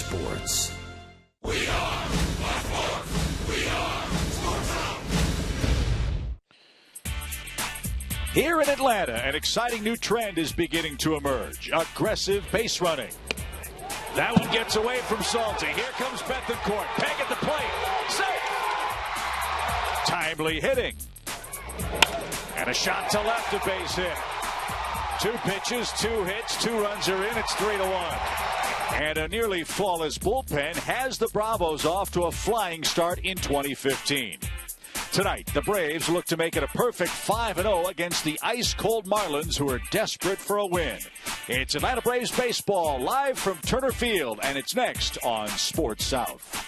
sports. We are sports. We are sports. Here in Atlanta, an exciting new trend is beginning to emerge. Aggressive base running. That one gets away from Salty. Here comes Bethencourt. Peg at the plate. Safe. Timely hitting. And a shot to left, a base hit. 2 pitches, 2 hits, 2 runs are in. It's 3-1. And a nearly flawless bullpen has the Bravos off to a flying start in 2015. Tonight, the Braves look to make it a perfect 5-0 against the ice-cold Marlins, who are desperate for a win. It's Atlanta Braves baseball live from Turner Field, and it's next on Sports South.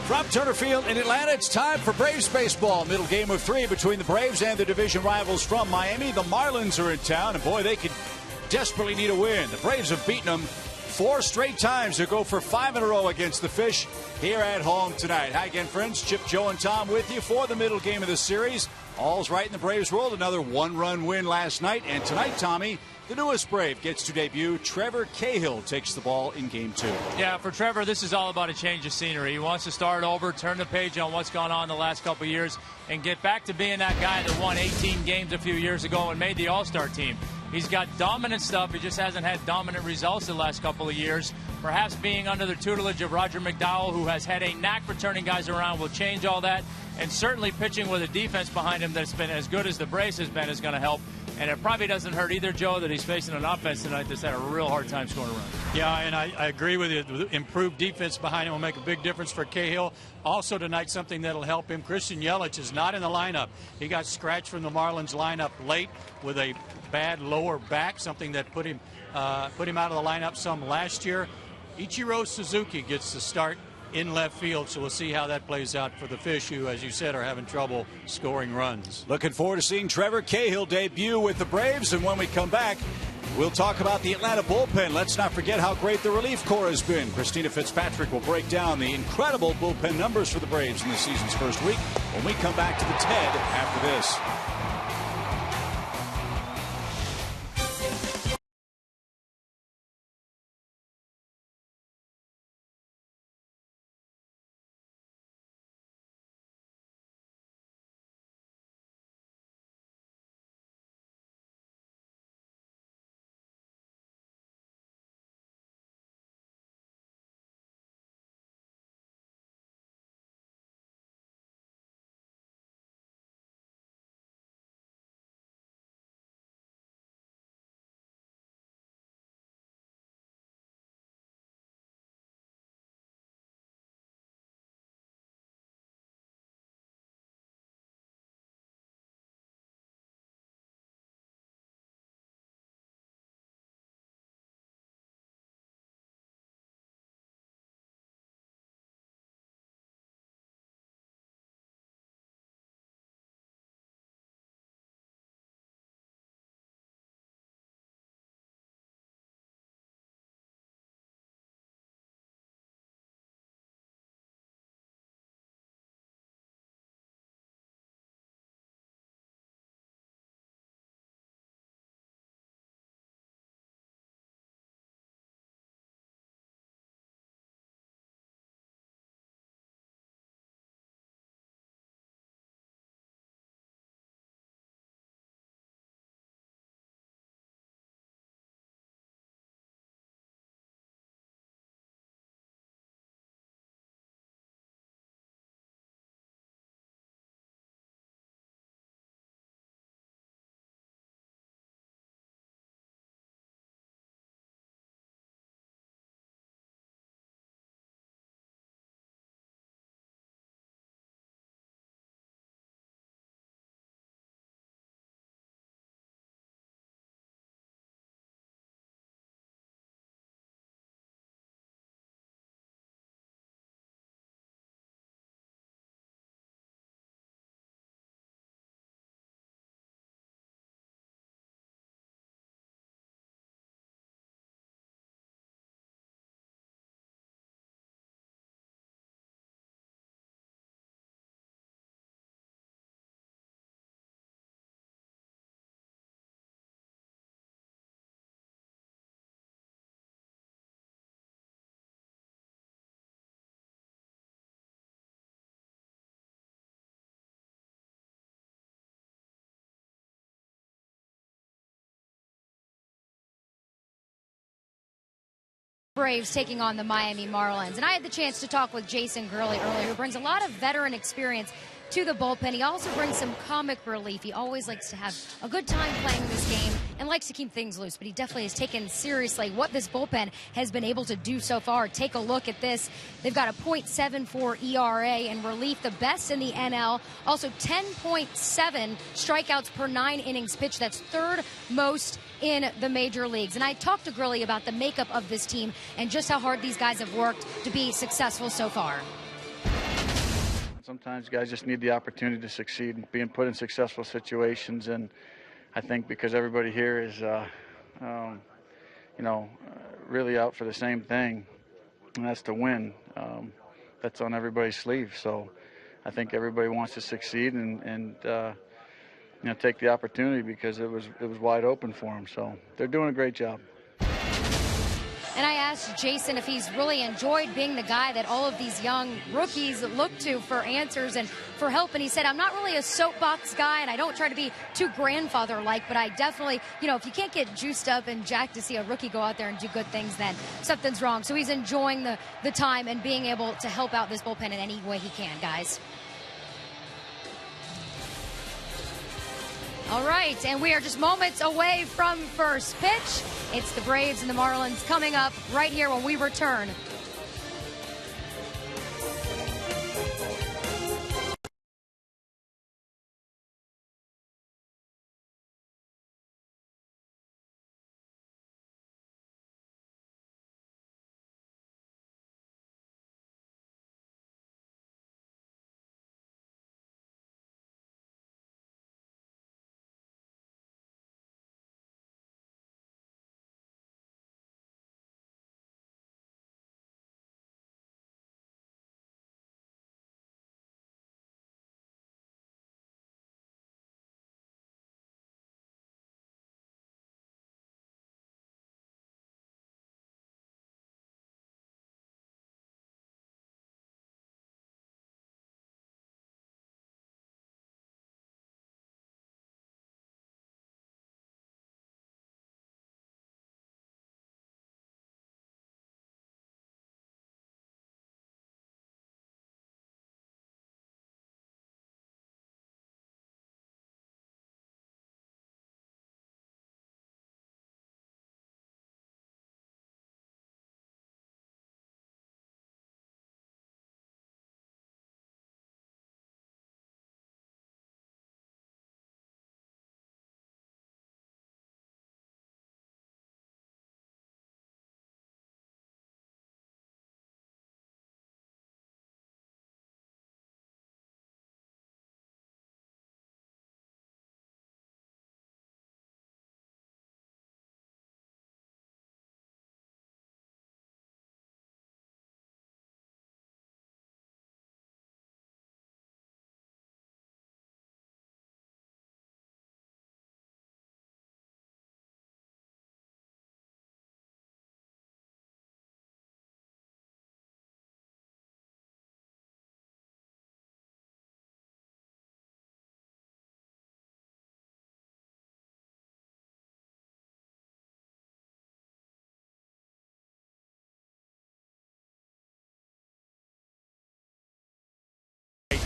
From Turner Field in Atlanta, it's time for Braves baseball. Middle game of 3 between the Braves and their division rivals from Miami. The Marlins are in town, and boy, they could desperately need a win. The Braves have beaten them 4 straight times to go for 5 in a row against the Fish here at home tonight. Hi again, friends. Chip, Joe, and Tom with you for the middle game of the series. All's right in the Braves world. Another 1-run win last night. And tonight, Tommy, the newest Brave gets to debut. Trevor Cahill takes the ball in game 2. Yeah, for Trevor, this is all about a change of scenery. He wants to start over, turn the page on what's gone on the last couple of years, and get back to being that guy that won 18 games a few years ago and made the All-Star team. He's got dominant stuff. He just hasn't had dominant results the last couple of years. Perhaps being under the tutelage of Roger McDowell, who has had a knack for turning guys around, will change all that. And certainly pitching with a defense behind him that's been as good as the Braves has been is going to help. And it probably doesn't hurt either, Joe, that he's facing an offense tonight that's had a real hard time scoring runs. Yeah, and I agree with you. The improved defense behind him will make a big difference for Cahill. Also tonight, something that'll help him, Christian Yelich is not in the lineup. He got scratched from the Marlins lineup late with a bad lower back, something that put him out of the lineup some last year. Ichiro Suzuki gets the start in left field, so we'll see how that plays out for the Fish, who, as you said, are having trouble scoring runs. Looking forward to seeing Trevor Cahill debut with the Braves, and when we come back, we'll talk about the Atlanta bullpen. Let's not forget how great the relief corps has been. Christina Fitzpatrick will break down the incredible bullpen numbers for the Braves in the season's first week when we come back to the TED after this. Braves taking on the Miami Marlins. And I had the chance to talk with Jason Gurley earlier, who brings a lot of veteran experience to the bullpen. He also brings some comic relief. He always likes to have a good time playing this game and likes to keep things loose, but he definitely has taken seriously what this bullpen has been able to do so far. Take a look at this. They've got a .74 ERA and relief, the best in the NL. Also 10.7 strikeouts per 9 innings pitched. That's third most in the major leagues. And I talked to Gurley about the makeup of this team and just how hard these guys have worked to be successful so far. Sometimes guys just need the opportunity to succeed, being put in successful situations, and I think because everybody here is, really out for the same thing, and that's to win. That's on everybody's sleeve. So I think everybody wants to succeed and take the opportunity because it was wide open for them. So they're doing a great job. And I asked Jason if he's really enjoyed being the guy that all of these young rookies look to for answers and for help. And he said, I'm not really a soapbox guy, and I don't try to be too grandfather-like, but I definitely, if you can't get juiced up and jacked to see a rookie go out there and do good things, then something's wrong. So he's enjoying the time and being able to help out this bullpen in any way he can, guys. All right, and we are just moments away from first pitch. It's the Braves and the Marlins coming up right here when we return.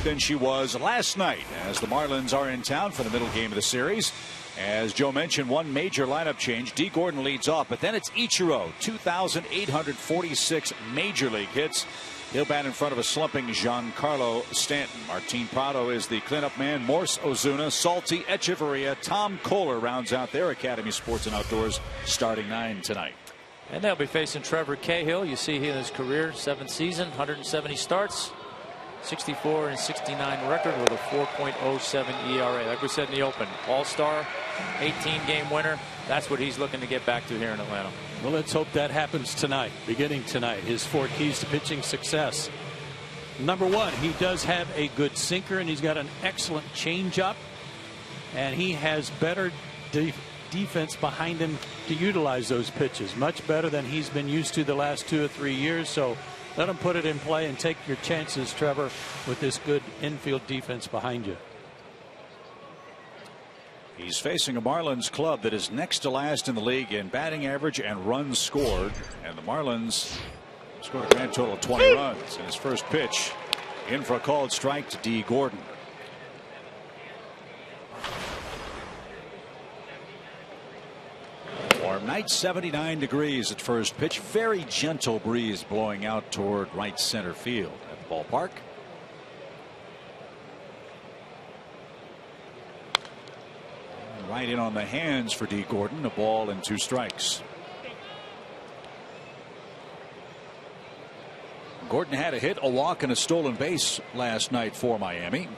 Than she was last night as the Marlins are in town for the middle game of the series. As Joe mentioned, one major lineup change. D. Gordon leads off, but then it's Ichiro, 2,846 major league hits. He'll bat in front of a slumping Giancarlo Stanton. Martin Prado is the cleanup man. Morse Ozuna, Salty, Echeverria, Tom Kohler rounds out their Academy Sports and Outdoors starting 9 tonight. And they'll be facing Trevor Cahill. You see here in his career, 7th season, 170 starts. 64 and 69 record with a 4.07 ERA. Like we said in the open, all-star, 18-game winner. That's what he's looking to get back to here in Atlanta. Well, let's hope that happens tonight, beginning tonight. His 4 keys to pitching success. Number 1, he does have a good sinker, and he's got an excellent changeup, and he has better defense behind him to utilize those pitches. Much better than he's been used to the last 2 or 3 years. So let him put it in play and take your chances, Trevor, with this good infield defense behind you. He's facing a Marlins club that is next to last in the league in batting average and runs scored. And the Marlins scored a grand total of 20 runs. In his first pitch, in for a called strike to D. Gordon. Warm night, 79 degrees at first pitch. Very gentle breeze blowing out toward right center field at the ballpark. Right in on the hands for D. Gordon. A ball and 2 strikes. Gordon had a hit, a walk, and a stolen base last night for Miami.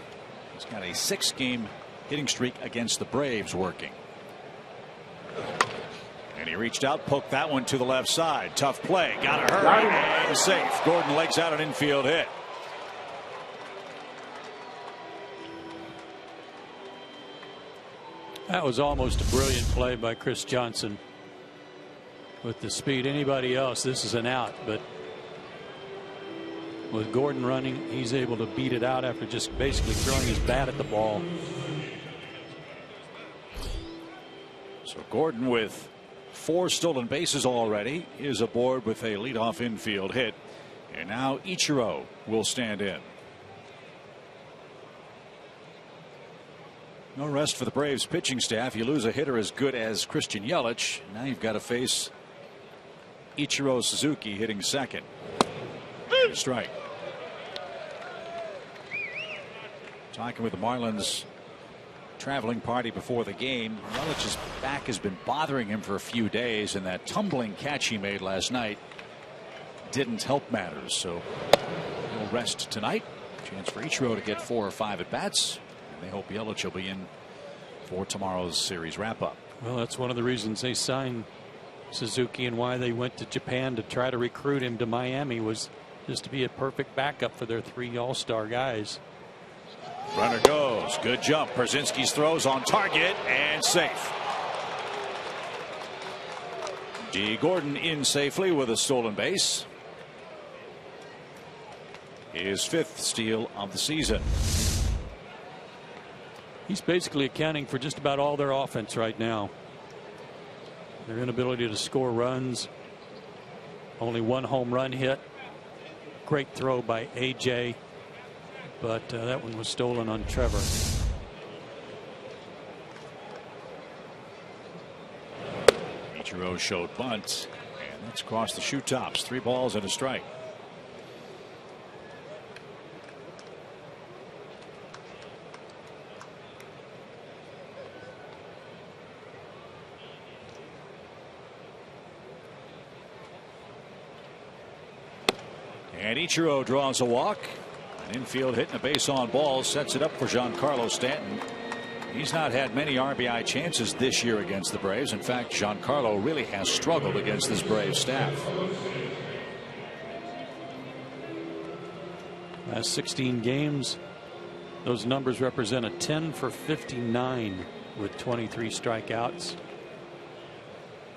He's got a 6-game hitting streak against the Braves working. And he reached out, poked that one to the left side. Tough play. Got to hurry. And safe. Gordon legs out an infield hit. That was almost a brilliant play by Chris Johnson. With the speed, anybody else, this is an out. But with Gordon running, he's able to beat it out after just basically throwing his bat at the ball. So Gordon, with 4 stolen bases already, is aboard with a leadoff infield hit. And now Ichiro will stand in. No rest for the Braves pitching staff. You lose a hitter as good as Christian Yelich. Now you've got to face Ichiro Suzuki hitting second. Strike. Talking with the Marlins traveling party before the game. Yelich's back has been bothering him for a few days, and that tumbling catch he made last night didn't help matters. So he'll rest tonight. Chance for Ichiro to get 4 or 5 at bats. They hope Yelich will be in for tomorrow's series wrap up. Well, that's one of the reasons they signed Suzuki and why they went to Japan to try to recruit him to Miami, was just to be a perfect backup for their 3 all-star guys. Runner goes. Good jump. Brzezinski's throws on target and safe. D. Gordon in safely with a stolen base. His 5th steal of the season. He's basically accounting for just about all their offense right now. Their inability to score runs. Only 1 home run hit. Great throw by AJ, but that one was stolen on Trevor. Ichiro showed bunt, and that's across the shoe tops. 3 balls and a strike. And Ichiro draws a walk. An infield hit and a base on ball sets it up for Giancarlo Stanton. He's not had many RBI chances this year against the Braves. In fact, Giancarlo really has struggled against this Braves staff. Last 16 games, those numbers represent a 10 for 59 with 23 strikeouts.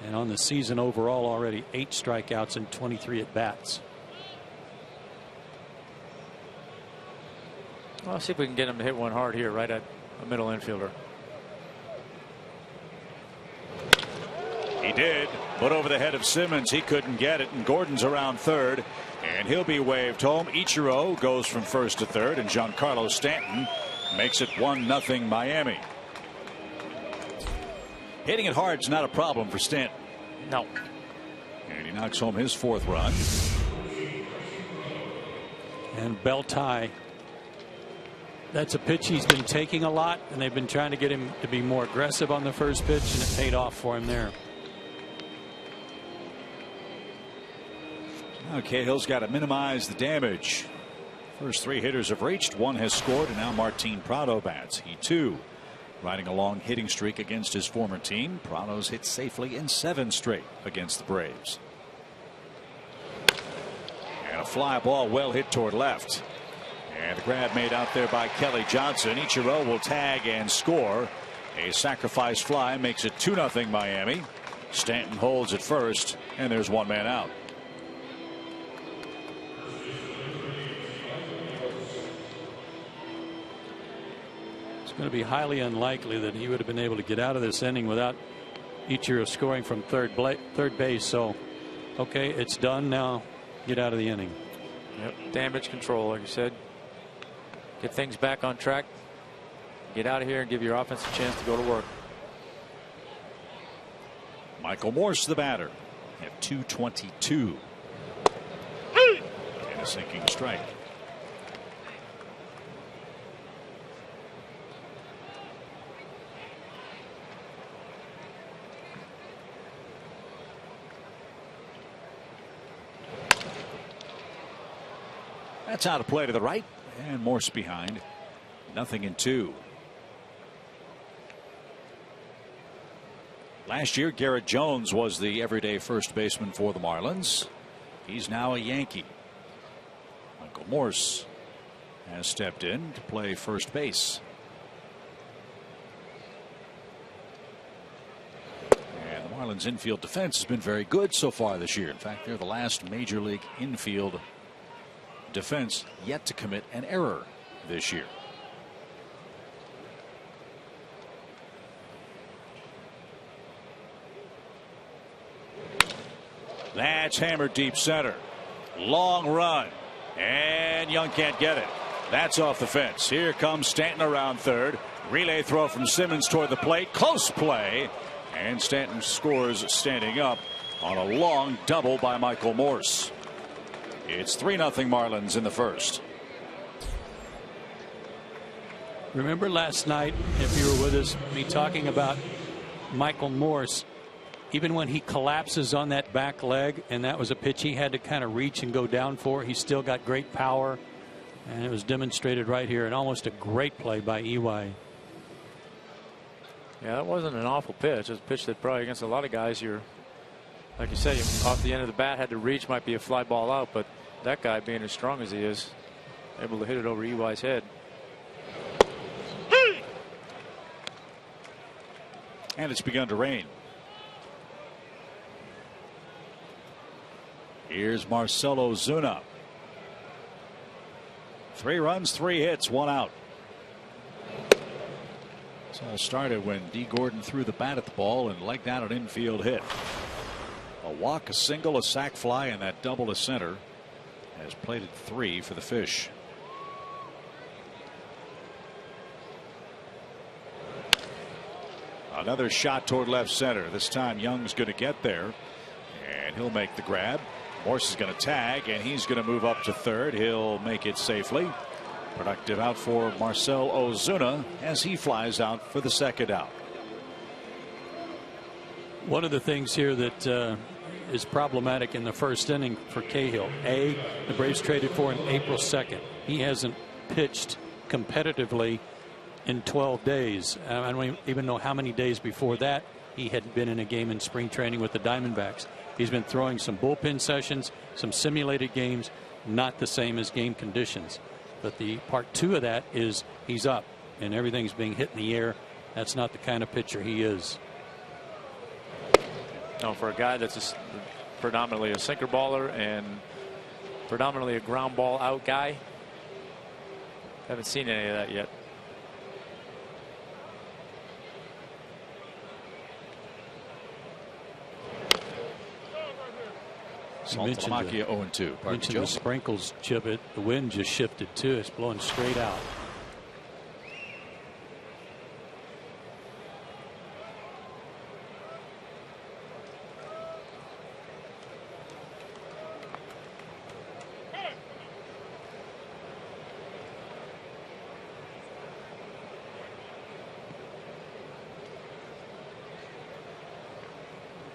And on the season overall, already 8 strikeouts and 23 at bats. Well, let's see if we can get him to hit one hard here, right at a middle infielder. He did, but over the head of Simmons, he couldn't get it, and Gordon's around third, and he'll be waved home. Ichiro goes from first to third, and Giancarlo Stanton makes it 1-0 Miami. Hitting it hard's not a problem for Stanton. No. And he knocks home his 4th run. And Beltai. That's a pitch he's been taking a lot, and they've been trying to get him to be more aggressive on the first pitch, and it paid off for him there. Now Cahill's got to minimize the damage. First 3 hitters have reached. 1 has scored, and now Martin Prado bats. He too riding a long hitting streak against his former team. Prado's hit safely in 7 straight against the Braves. And a fly ball well hit toward left. And the grab made out there by Kelly Johnson. Ichiro will tag and score. A sacrifice fly makes it 2-0 Miami. Stanton holds at first, and there's 1 man out. It's going to be highly unlikely that he would have been able to get out of this inning without Ichiro scoring from third base. So, okay, it's done now. Get out of the inning. Yep. Damage control, like you said. Get things back on track. Get out of here and give your offense a chance to go to work. Michael Morse, the batter, at 222. And a sinking strike. That's out of play to the right, and Morse behind. 0-2. Last year, Garrett Jones was the everyday first baseman for the Marlins. He's now a Yankee. Michael Morse has stepped in to play first base. And the Marlins infield defense has been very good so far this year. In fact, they're the last major league infield defense yet to commit an error this year. That's hammered deep center. Long run. And Young can't get it. That's off the fence. Here comes Stanton around third. Relay throw from Simmons toward the plate. Close play. And Stanton scores standing up on a long double by Michael Morse. It's 3-0 Marlins in the first. Remember last night, if you were with us, me talking about Michael Morse. Even when he collapses on that back leg, and that was a pitch he had to kind of reach and go down for, he still got great power, and it was demonstrated right here, and almost a great play by EY. Yeah, that wasn't an awful pitch. It was a pitch that probably against a lot of guys, you're, like you said, off the end of the bat, had to reach, might be a fly ball out, but that guy, being as strong as he is, able to hit it over EY's head. And it's begun to rain. Here's Marcell Ozuna. 3 runs, 3 hits, 1 out. This all started when D. Gordon threw the bat at the ball and legged out an infield hit. A walk, a single, a sac fly, and that double to center has plated 3 for the Fish. Another shot toward left center. This time Young's going to get there, and he'll make the grab. Morse is going to tag, and he's going to move up to third. He'll make it safely. Productive out for Marcell Ozuna as he flies out for the second out. One of the things here that is problematic in the first inning for Cahill. The Braves traded for him April 2nd. He hasn't pitched competitively in 12 days. I don't even know how many days before that he had been in a game in spring training with the Diamondbacks. He's been throwing some bullpen sessions, some simulated games, not the same as game conditions. But the part 2 of that is he's up and everything's being hit in the air. That's not the kind of pitcher he is. No, for a guy that's predominantly a sinker baller and predominantly a ground ball out guy, haven't seen any of that yet. Saltalamacchia 0-2. Mentioned the sprinkles, Chip. The wind just shifted too. It's blowing straight out.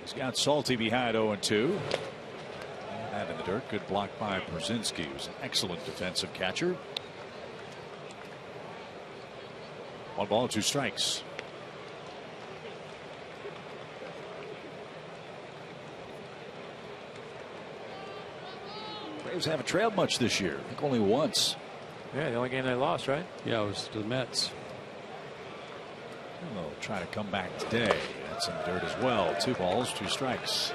He's got Salty behind 0-2. In the dirt. Good block by Brzezinski, who's an excellent defensive catcher. 1 ball, 2 strikes. Braves haven't trailed much this year. I think only once. Yeah, the only game they lost, right? Yeah, it was the Mets. They'll try to come back today. That's in the dirt as well. 2 balls, 2 strikes.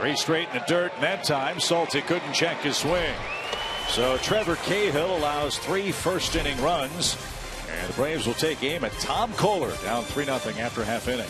3 straight in the dirt, and that time Salty couldn't check his swing. So Trevor Cahill allows 3 first-inning runs, and the Braves will take aim at Tom Kohler, down 3-0 after half inning.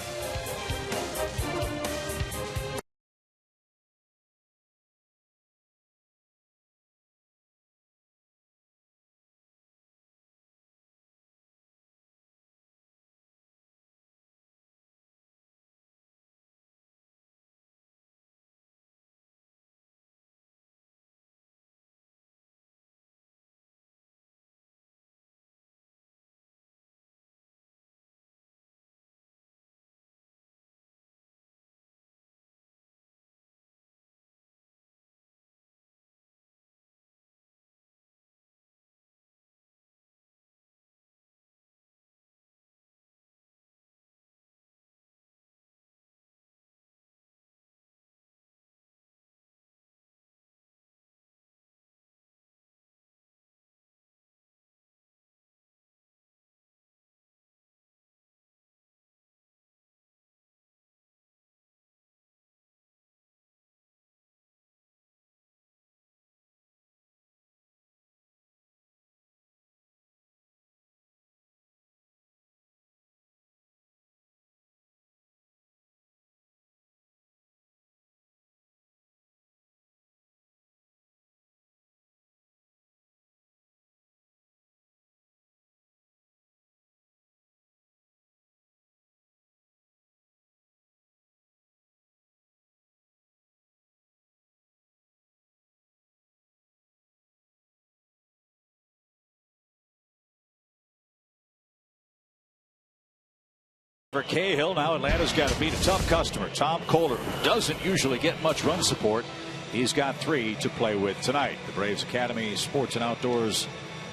For Cahill, now Atlanta's got to beat a tough customer, Tom Kohler, who doesn't usually get much run support. He's got 3 to play with tonight. The Braves Academy Sports and Outdoors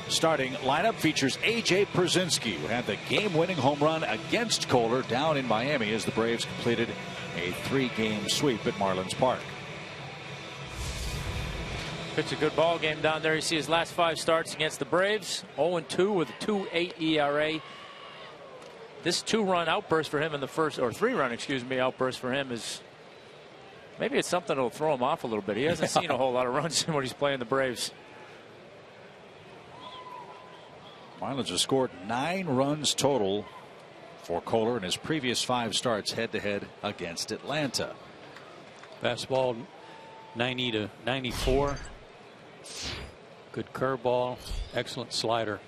starting lineup features A.J. Pierzynski, who had the game-winning home run against Kohler down in Miami as the Braves completed a 3-game sweep at Marlins Park. Pitched a good ball game down there. You see his last 5 starts against the Braves. 0-2 with a 2.8 ERA. This 2-run outburst for him in the first, or 3-run, excuse me, outburst for him is, maybe it's something that'll throw him off a little bit. He hasn't seen a whole lot of runs when he's playing the Braves. Marlins have scored 9 runs total for Kohler in his previous 5 starts head-to-head against Atlanta. Fastball 90 to 94. Good curveball, excellent slider.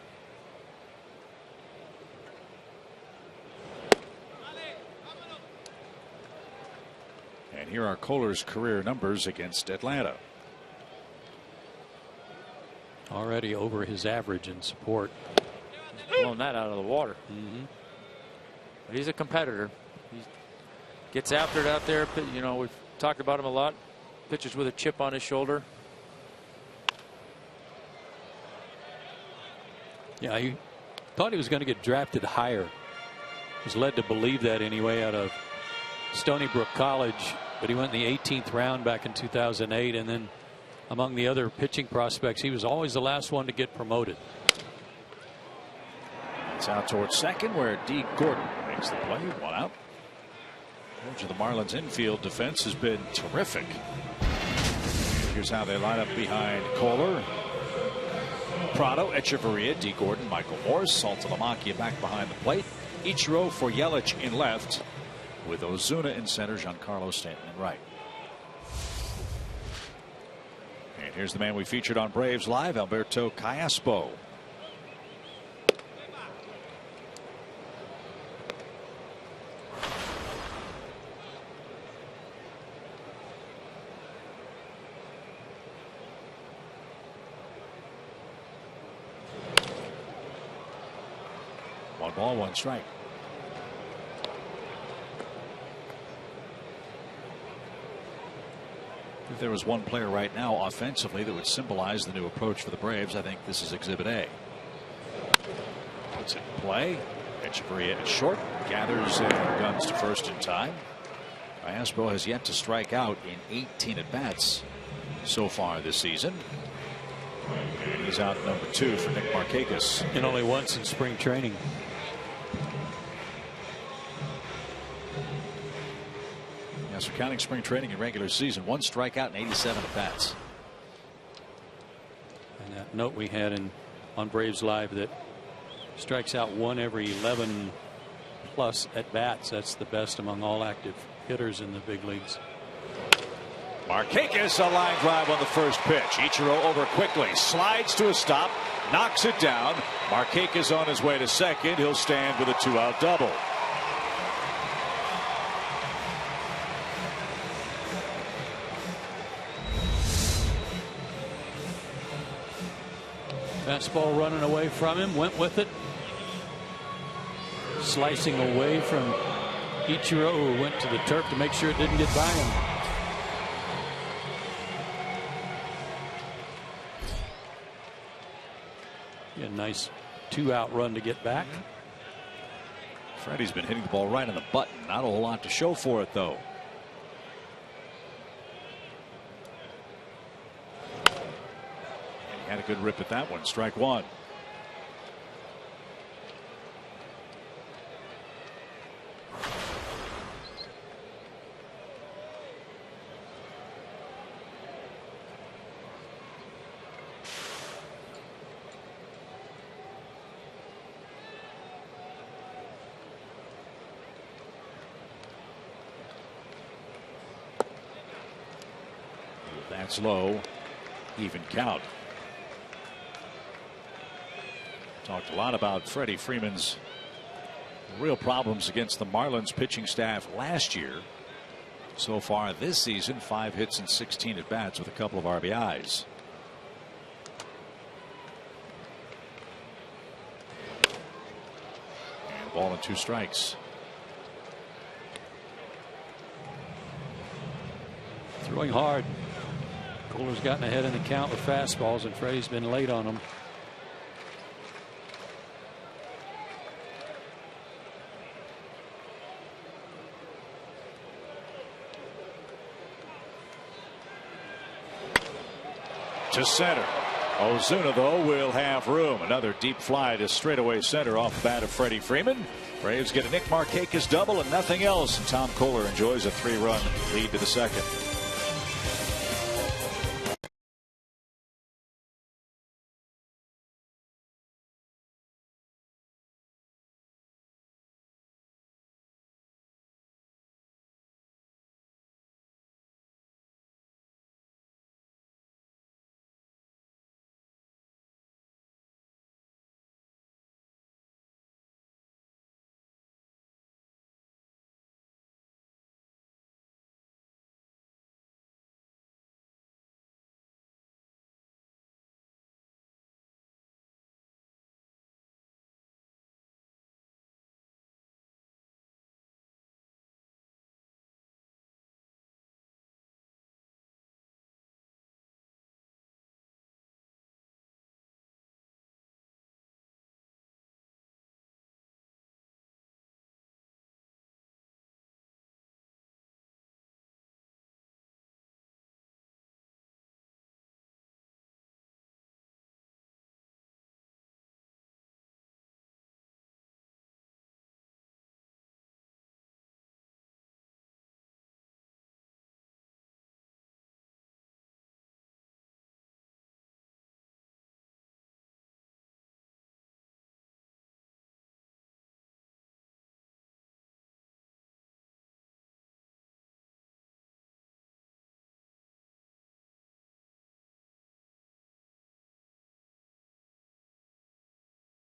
And here are Kohler's career numbers against Atlanta. Already over his average in support. Blowing that out of the water. But he's a competitor. He gets after it out there. You know, we've talked about him a lot. Pitches with a chip on his shoulder. Yeah, he thought he was going to get drafted higher. Was led to believe that anyway out of Stony Brook College. But he went in the 18th round back in 2008, and then among the other pitching prospects, he was always the last one to get promoted. It's out towards second where D. Gordon makes the play. 1 out. The Marlins infield defense has been terrific. Here's how they line up behind Kohler. Prado, Echeverria, D. Gordon, Michael Morse, Saltalamacchia back behind the plate. Ichiro for Yelich in left, with Ozuna in center, Giancarlo Stanton in right. And here's the man we featured on Braves Live, Alberto Callaspo. One ball, 1 strike. If there was one player right now offensively that would symbolize the new approach for the Braves, I think this is Exhibit A. Puts it in play. Echeverria at short. Gathers and guns to first in time. Callaspo has yet to strike out in 18 at-bats so far this season. And he's out number 2 for Nick Markakis. And only once in spring training. That's for counting spring training and regular season. 1 strikeout and 87 at bats. And that note we had on Braves Live that strikes out 1 every 11 plus at bats. That's the best among all active hitters in the big leagues. Markakis, a line drive on the first pitch. Ichiro over quickly, slides to a stop, knocks it down. Markakis on his way to second. He'll stand with a 2-out double. Fastball running away from him, went with it. Slicing away from Ichiro, who went to the turf to make sure it didn't get by him. A nice 2-out run to get back. Freddie's been hitting the ball right on the button. Not a whole lot to show for it, though. And he had a good rip at that one. Strike 1. That's low. Even count. Talked a lot about Freddie Freeman's real problems against the Marlins pitching staff last year. So far this season, 5 hits and 16 at bats with a couple of RBIs. And ball and 2 strikes. Throwing hard. Kohler's gotten ahead in the count with fastballs, and Freddie's been late on them. To center. Ozuna, though, will have room. Another deep fly to straightaway center off the bat of Freddie Freeman. Braves get a Nick Markakis double and nothing else. And Tom Kohler enjoys a 3-run lead to the second.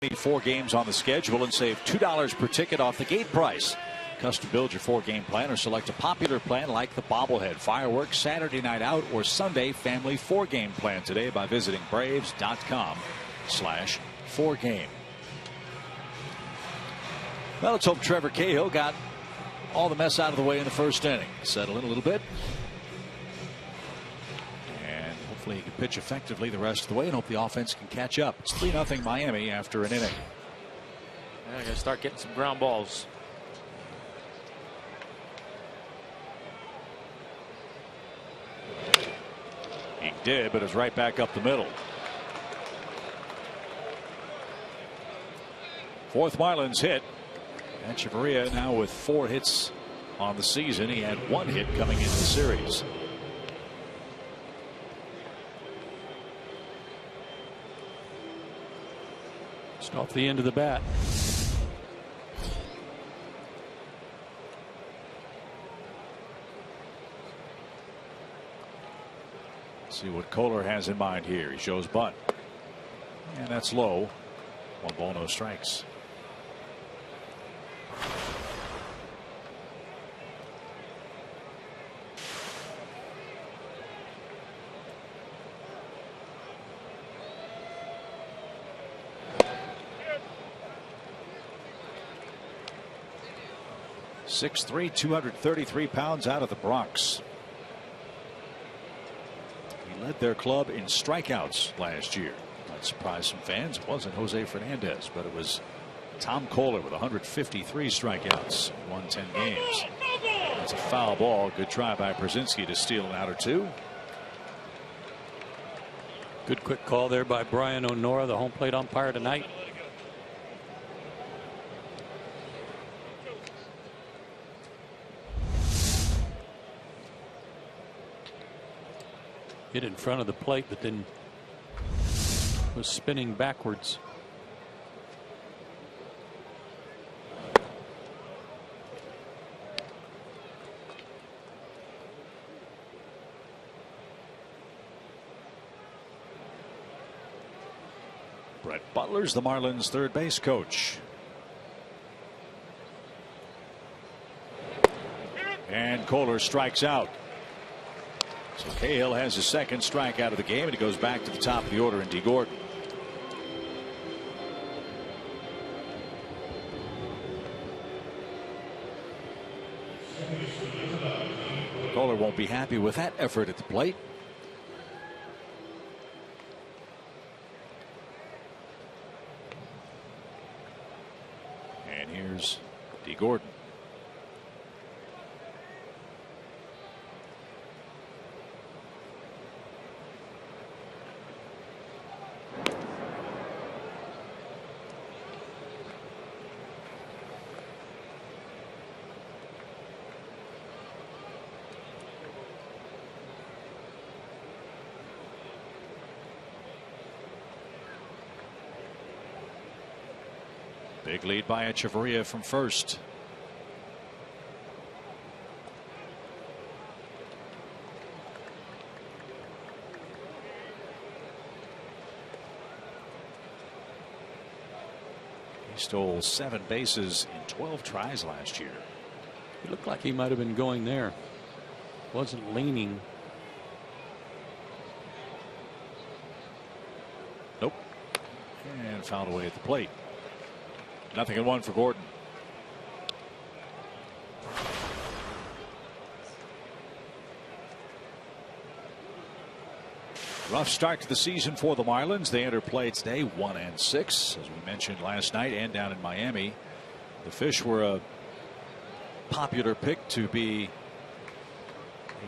Need 4 games on the schedule and save $2 per ticket off the gate price. Custom build your 4-game plan or select a popular plan like the bobblehead, fireworks, Saturday night out, or Sunday family 4-game plan today by visiting Braves.com/4game. Well, let's hope Trevor Cahill got all the mess out of the way in the first inning. Settle in a little bit. Hopefully he can pitch effectively the rest of the way and hope the offense can catch up. It's 3-0 Miami after an inning. Yeah, I gotta start getting some ground balls. He did, but it's right back up the middle. 4th Marlins hit. Echeverria now with 4 hits on the season. He had 1 hit coming into the series. Just off the end of the bat. See what Kohler has in mind here. He shows bunt. And that's low. 1 ball, no strikes. .6'3", 233 pounds out of the Bronx. He led their club in strikeouts last year. Might surprise some fans. It wasn't Jose Fernandez, but it was Tom Kohler with 153 strikeouts, won 10 games. That's a foul ball. Good try by Brzezinski to steal an out or 2. Good quick call there by Brian O'Nora, the home plate umpire tonight. Hit in front of the plate, but then was spinning backwards. Brett Butler's the Marlins' third base coach. And Kohler strikes out. So Cahill has his second strikeout of the game, and he goes back to the top of the order in D. Gordon. Kohler won't be happy with that effort at the plate. And here's D. Gordon. Big lead by Echeverria from first. He stole 7 bases in 12 tries last year. It looked like he might have been going there. Wasn't leaning. Nope. And fouled away at the plate. 0-1 for Gordon. Rough start to the season for the Marlins. They enter play today 1-6, as we mentioned last night, and down in Miami. The Fish were a popular pick to be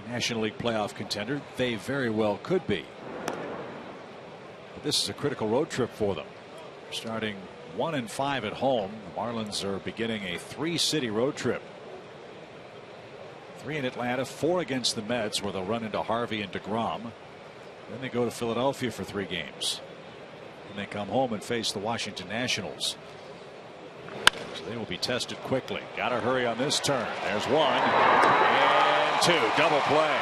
a National League playoff contender. They very well could be. But this is a critical road trip for them. Starting 1-5 at home, the Marlins are beginning a 3-city road trip. 3 in Atlanta, 4 against the Mets, where they'll run into Harvey and DeGrom. Then they go to Philadelphia for 3 games. And they come home and face the Washington Nationals. So they will be tested quickly. Got to hurry on this turn. There's 1 and 2. Double play.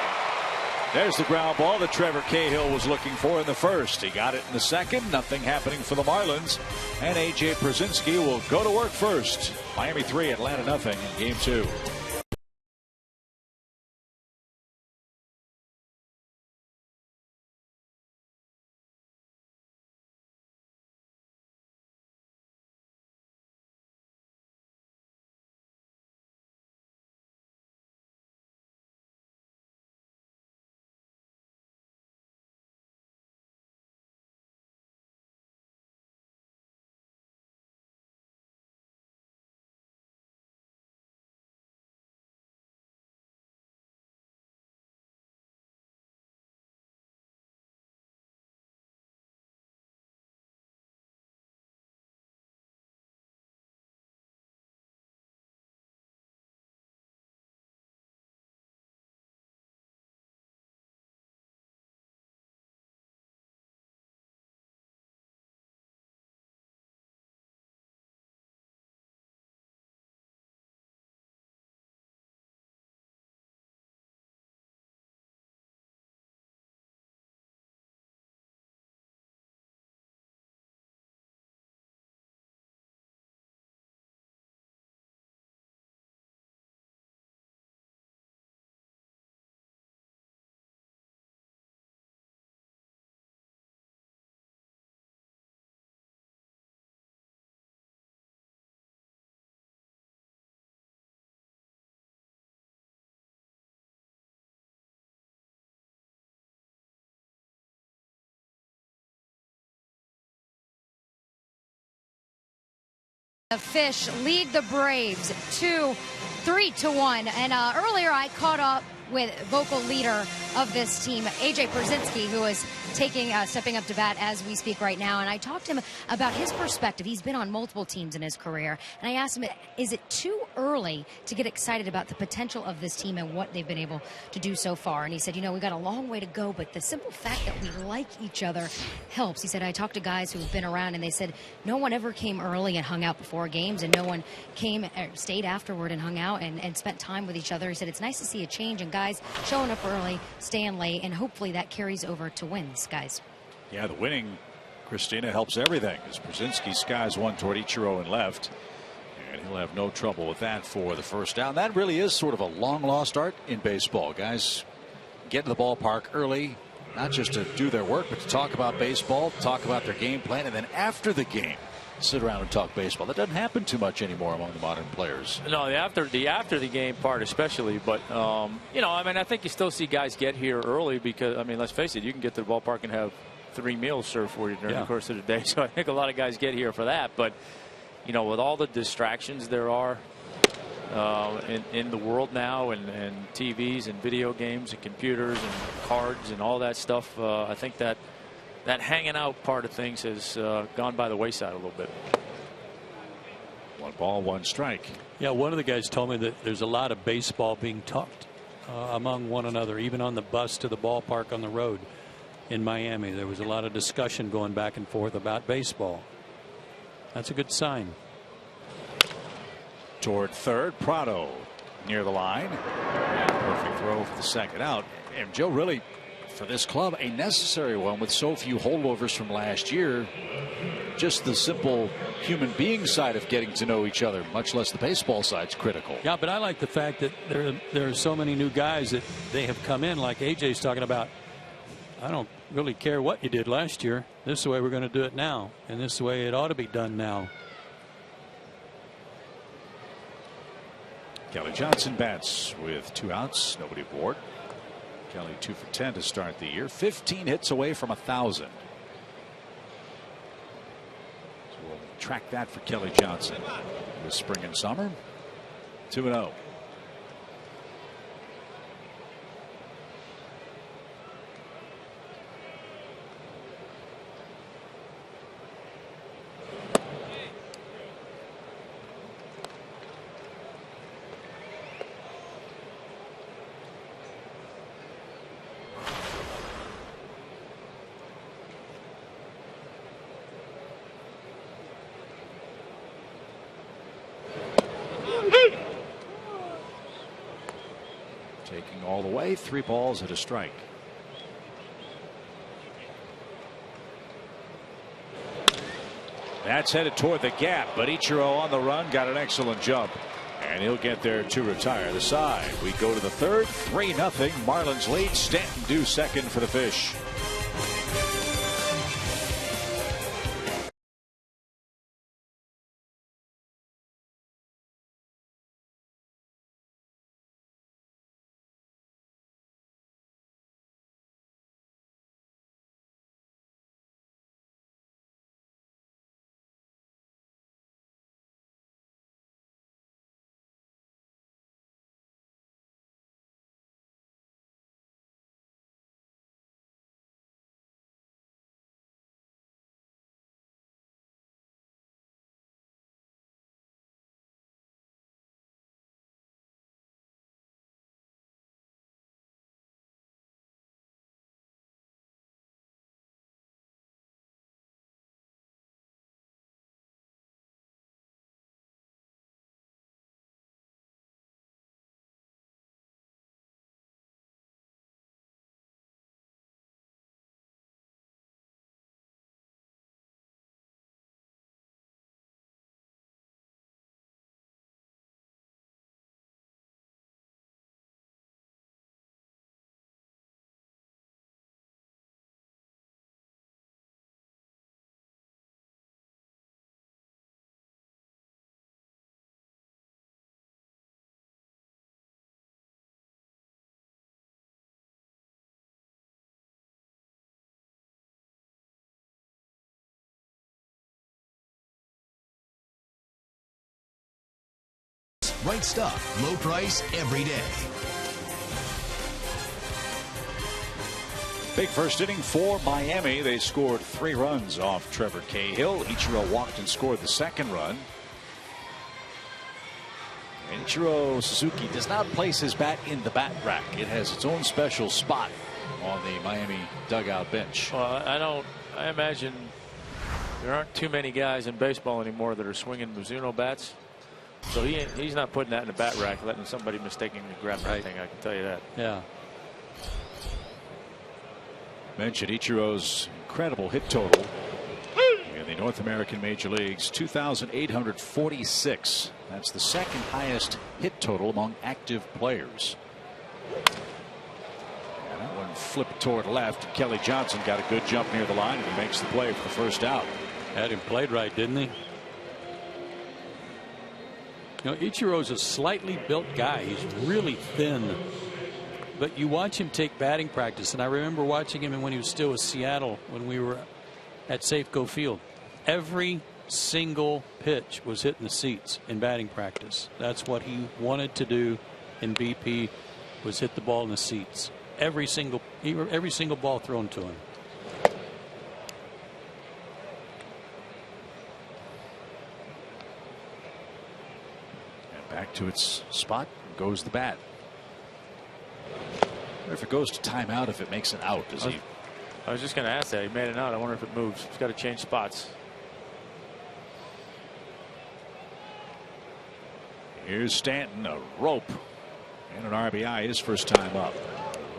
There's the ground ball that Trevor Cahill was looking for in the first. He got it in the second. Nothing happening for the Marlins. And A.J. Brzezinski will go to work first. Miami 3, Atlanta nothing in game 2. The Fish lead the Braves 3-1. And earlier I caught up with vocal leader of this team, AJ Pierzynski, who is stepping up to bat as we speak right now. And I talked to him about his perspective. He's been on multiple teams in his career. And I asked him, is it too early to get excited about the potential of this team and what they've been able to do so far? And he said, we got a long way to go, but the simple fact that we like each other helps. He said, I talked to guys who've been around, and they said no one ever came early and hung out before games, and no one stayed afterward and hung out and spent time with each other. He said, it's nice to see a change in guys showing up early, staying late, and hopefully that carries over to wins, guys. Yeah, the winning, Christina, helps everything as Pierzynski skies one toward Ichiro in left. And he'll have no trouble with that for the first down. That really is sort of a long lost art in baseball. Guys get to the ballpark early, not just to do their work, but to talk about baseball, talk about their game plan, and then after the game, sit around and talk baseball. That doesn't happen too much anymore among the modern players. No, the after the game part especially, but I think you still see guys get here early because let's face it, you can get to the ballpark and have 3 meals served for you during the course of the day. So I think a lot of guys get here for that. But with all the distractions there are in the world now, and TVs and video games and computers and cards and all that stuff, I think that hanging out part of things has gone by the wayside a little bit. 1 ball, 1 strike. Yeah, one of the guys told me that there's a lot of baseball being talked among one another, even on the bus to the ballpark on the road in Miami. There was a lot of discussion going back and forth about baseball. That's a good sign. Toward third, Prado near the line. Perfect throw for the second out. And Joe, really, for this club, a necessary one with so few holdovers from last year. Just the simple human being side of getting to know each other, much less the baseball side's critical. Yeah, but I like the fact that there are so many new guys that they have come in, like AJ's talking about. I don't really care what you did last year. This is the way we're going to do it now, and this is the way it ought to be done now. Kelly Johnson bats with 2 outs, nobody aboard. Kelly 2 for 10 to start the year, 15 hits away from 1,000. So we'll track that for Kelly Johnson with spring and summer. 2-0. Taking all the way, 3 balls and a strike. That's headed toward the gap, but Ichiro on the run got an excellent jump, and he'll get there to retire the side. We go to the third, 3-0. Marlins lead. Stanton due second for the Fish. Right stuff, low price every day. Big first inning for Miami. They scored 3 runs off Trevor Cahill. Ichiro walked and scored the second run. And Ichiro Suzuki does not place his bat in the bat rack. It has its own special spot on the Miami dugout bench. Well, I imagine there aren't too many guys in baseball anymore that are swinging Mizuno bats. So he's not putting that in the bat rack, letting somebody mistakenly grab that thing. I can tell you that. Yeah. Mentioned Ichiro's incredible hit total in the North American Major Leagues, 2,846. That's the second highest hit total among active players. And that one flipped toward left. Kelly Johnson got a good jump near the line, and he makes the play for the first out. Had him played right, didn't he? You know, Ichiro's a slightly built guy. He's really thin. But you watch him take batting practice, and I remember watching him when he was still with Seattle when we were at Safeco Field. Every single pitch was hitting the seats in batting practice. That's what he wanted to do in BP, was hit the ball in the seats. Every single ball thrown to him. And back to its spot goes the bat. If it goes to timeout, if it makes an out, does he? I was just going to ask that. He made an out. I wonder if it moves. He's got to change spots. Here's Stanton, a rope and an RBI his first time up.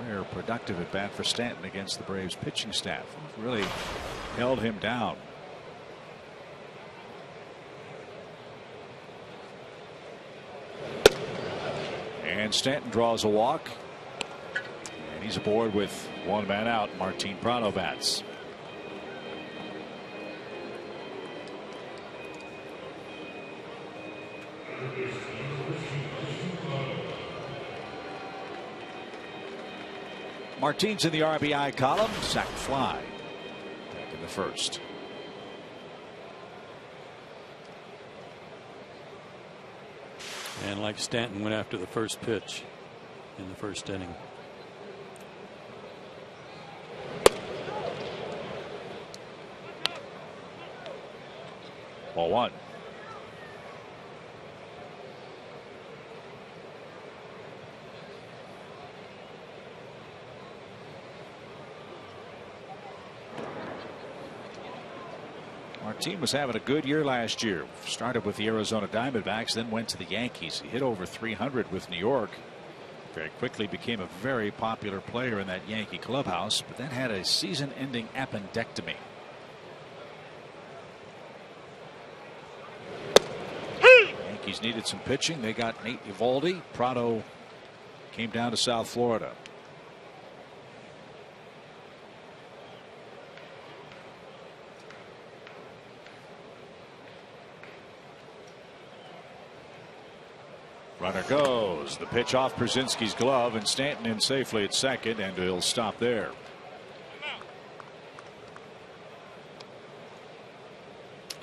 Rare productive at bat for Stanton against the Braves pitching staff. Really held him down. And Stanton draws a walk. And he's aboard with 1 man out. Martin Prado bats. Martin's in the RBI column. Sac fly back in the first. And like Stanton went after the first pitch in the first inning. Ball 1. Martin was having a good year last year. Started with the Arizona Diamondbacks, then went to the Yankees. He hit over 300 with New York. Very quickly became a very popular player in that Yankee clubhouse, but then had a season-ending appendectomy. Yankees needed some pitching. They got Nate Eovaldi. Prado came down to South Florida. Runner goes. The pitch off Brzezinski's glove, and Stanton in safely at second, and he'll stop there.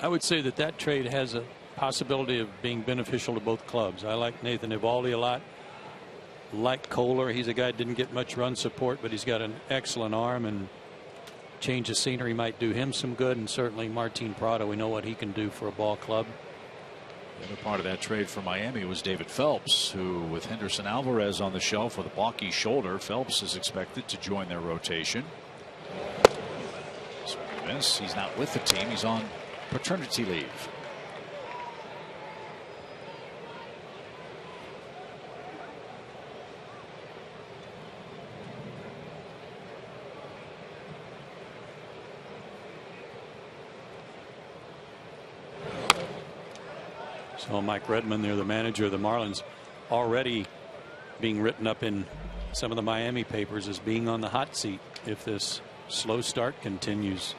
I would say that trade has a possibility of being beneficial to both clubs. I like Nathan Eovaldi a lot. Like Kohler, he's a guy that didn't get much run support, but he's got an excellent arm, and change of scenery might do him some good. And certainly Martin Prado, we know what he can do for a ball club. The other part of that trade for Miami was David Phelps, who, with Henderson Alvarez on the shelf with a balky shoulder, Phelps is expected to join their rotation. He's not with the team. He's on paternity leave. So Mike Redmond, they're the manager of the Marlins, already being written up in some of the Miami papers as being on the hot seat if this slow start continues.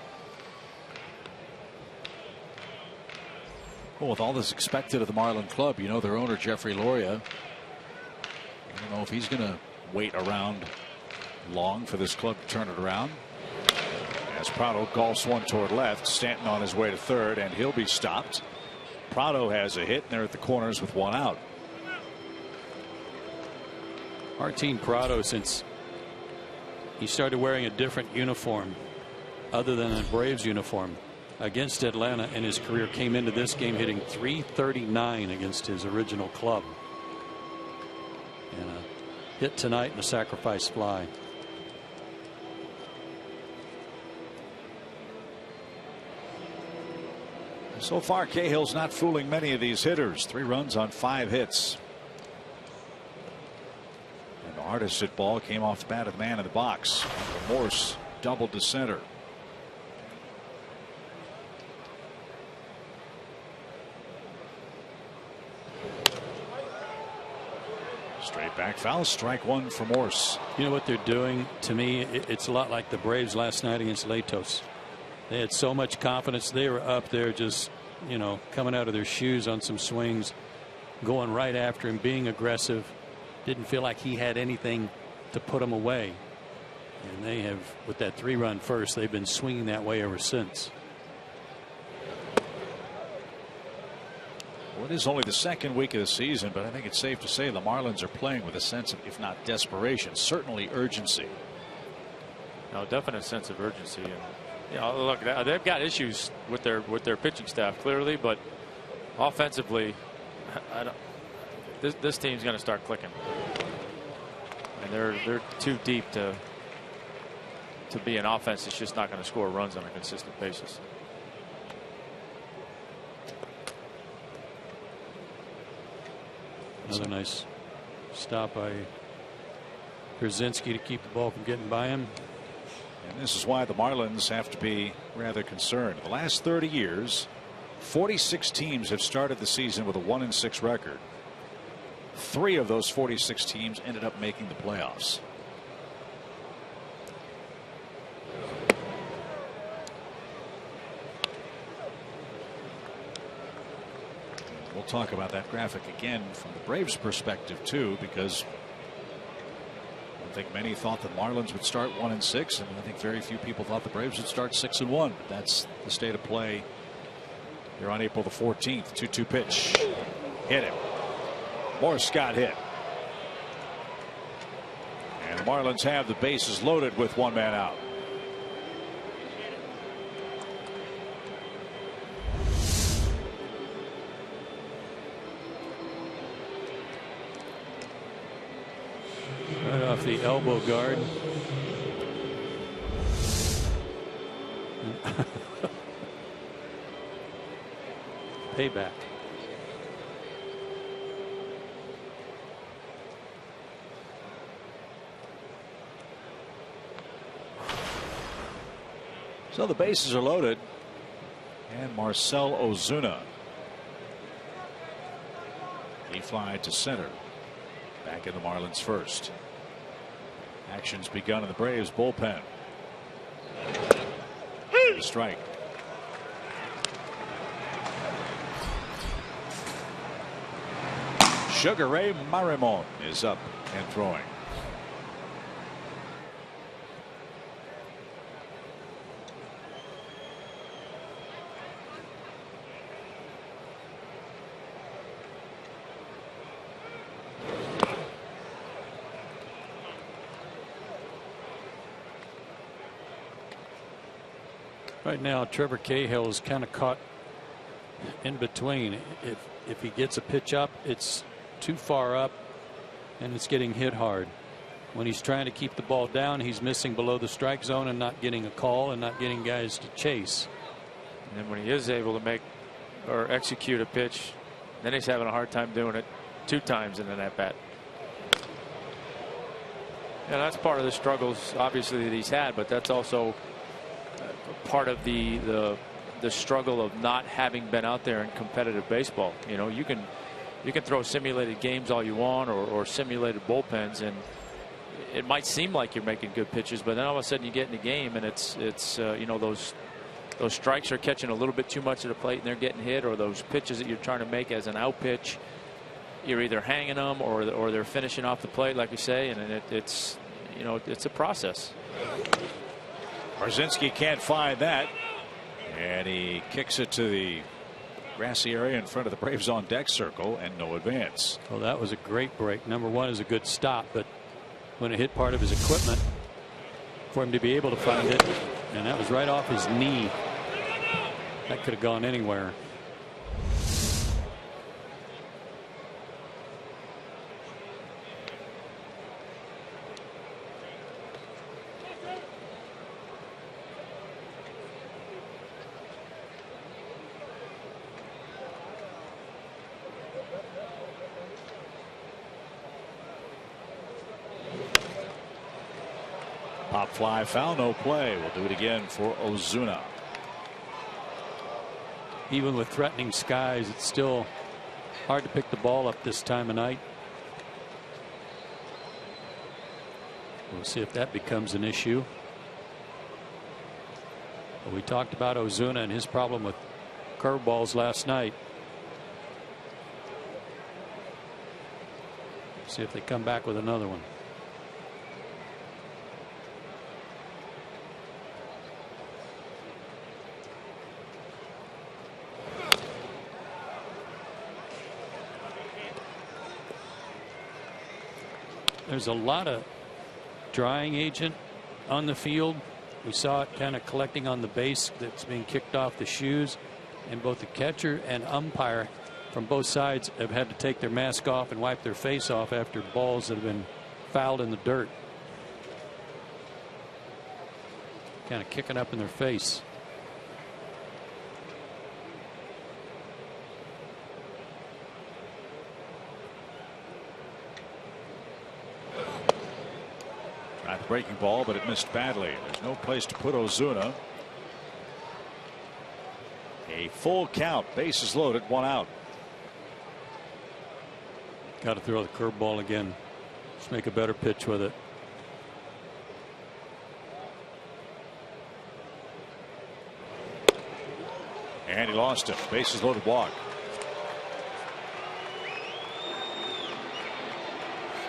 Well, with all this expected of the Marlin club, you know, their owner Jeffrey Loria, I don't know if he's going to wait around long for this club to turn it around. As Prado golfs one toward left, Stanton on his way to third, and he'll be stopped. Prado has a hit, and they're at the corners with 1 out. Martin Prado, since he started wearing a different uniform other than a Braves uniform against Atlanta in his career, came into this game hitting .339 against his original club. And a hit tonight in a sacrifice fly. So far, Cahill's not fooling many of these hitters. 3 runs on 5 hits. And the hardest hit ball came off the bat of the man in the box. Morse doubled to center. Straight back foul, strike 1 for Morse. You know what they're doing? To me, it's a lot like the Braves last night against Latos. They had so much confidence. They were up there just, you know, coming out of their shoes on some swings, going right after him, being aggressive. Didn't feel like he had anything to put him away. And they have, with that 3-run first, they've been swinging that way ever since. Well, it is only the second week of the season, but I think it's safe to say the Marlins are playing with a sense of, if not desperation, certainly urgency. No, definite sense of urgency. And you know, look, they've got issues with their pitching staff clearly, but offensively, this team's going to start clicking. And they're too deep to be an offense that's just not going to score runs on a consistent basis. Another nice stop by Krasinski to keep the ball from getting by him. And this is why the Marlins have to be rather concerned. In the last 30 years, 46 teams have started the season with a 1-6 record. 3 of those 46 teams ended up making the playoffs. We'll talk about that graphic again from the Braves' perspective too, because I think many thought the Marlins would start 1-6, and I think very few people thought the Braves would start 6-1. But that's the state of play here on April the 14th. 2-2 pitch, hit him. Morse got hit, and the Marlins have the bases loaded with 1 man out. Right off the elbow guard. Payback. So the bases are loaded, and Marcell Ozuna, he fly to center. Back in the Marlins first. Action's begun in the Braves bullpen. Strike. Sugar Ray Marimon is up and throwing. Right now, Trevor Cahill is kind of caught in between. If he gets a pitch up, it's too far up and it's getting hit hard. When he's trying to keep the ball down, he's missing below the strike zone and not getting a call and not getting guys to chase. And then when he is able to make or execute a pitch, then he's having a hard time doing it 2 times in an at bat. Yeah, that's part of the struggles, obviously, that he's had, but that's also part of the struggle of not having been out there in competitive baseball. You know, you can throw simulated games all you want, or simulated bullpens, and it might seem like you're making good pitches, but then all of a sudden you get in the game and it's you know, those strikes are catching a little bit too much of the plate and they're getting hit, or those pitches that you're trying to make as an out pitch, you're either hanging them or they're finishing off the plate, like you say, and it's you know, it's a process. Krasinski can't find that, and he kicks it to the grassy area in front of the Braves on deck circle, and no advance. Well, that was a great break. Number 1 is a good stop, but going to hit part of his equipment for him to be able to find it. And that was right off his knee. That could have gone anywhere. Pop fly, foul, no play. We'll do it again for Ozuna. Even with threatening skies, it's still hard to pick the ball up this time of night. We'll see if that becomes an issue. But we talked about Ozuna and his problem with curveballs last night. See if they come back with another one. There's a lot of drying agent on the field. We saw it kind of collecting on the base that's being kicked off the shoes, and both the catcher and umpire from both sides have had to take their mask off and wipe their face off after balls that have been fouled in the dirt. Kind of kicking up in their face. Breaking ball, but it missed badly. There's no place to put Ozuna. A full count, bases loaded, 1 out. Got to throw the curveball again. Just make a better pitch with it. And he lost it. Bases loaded, walk.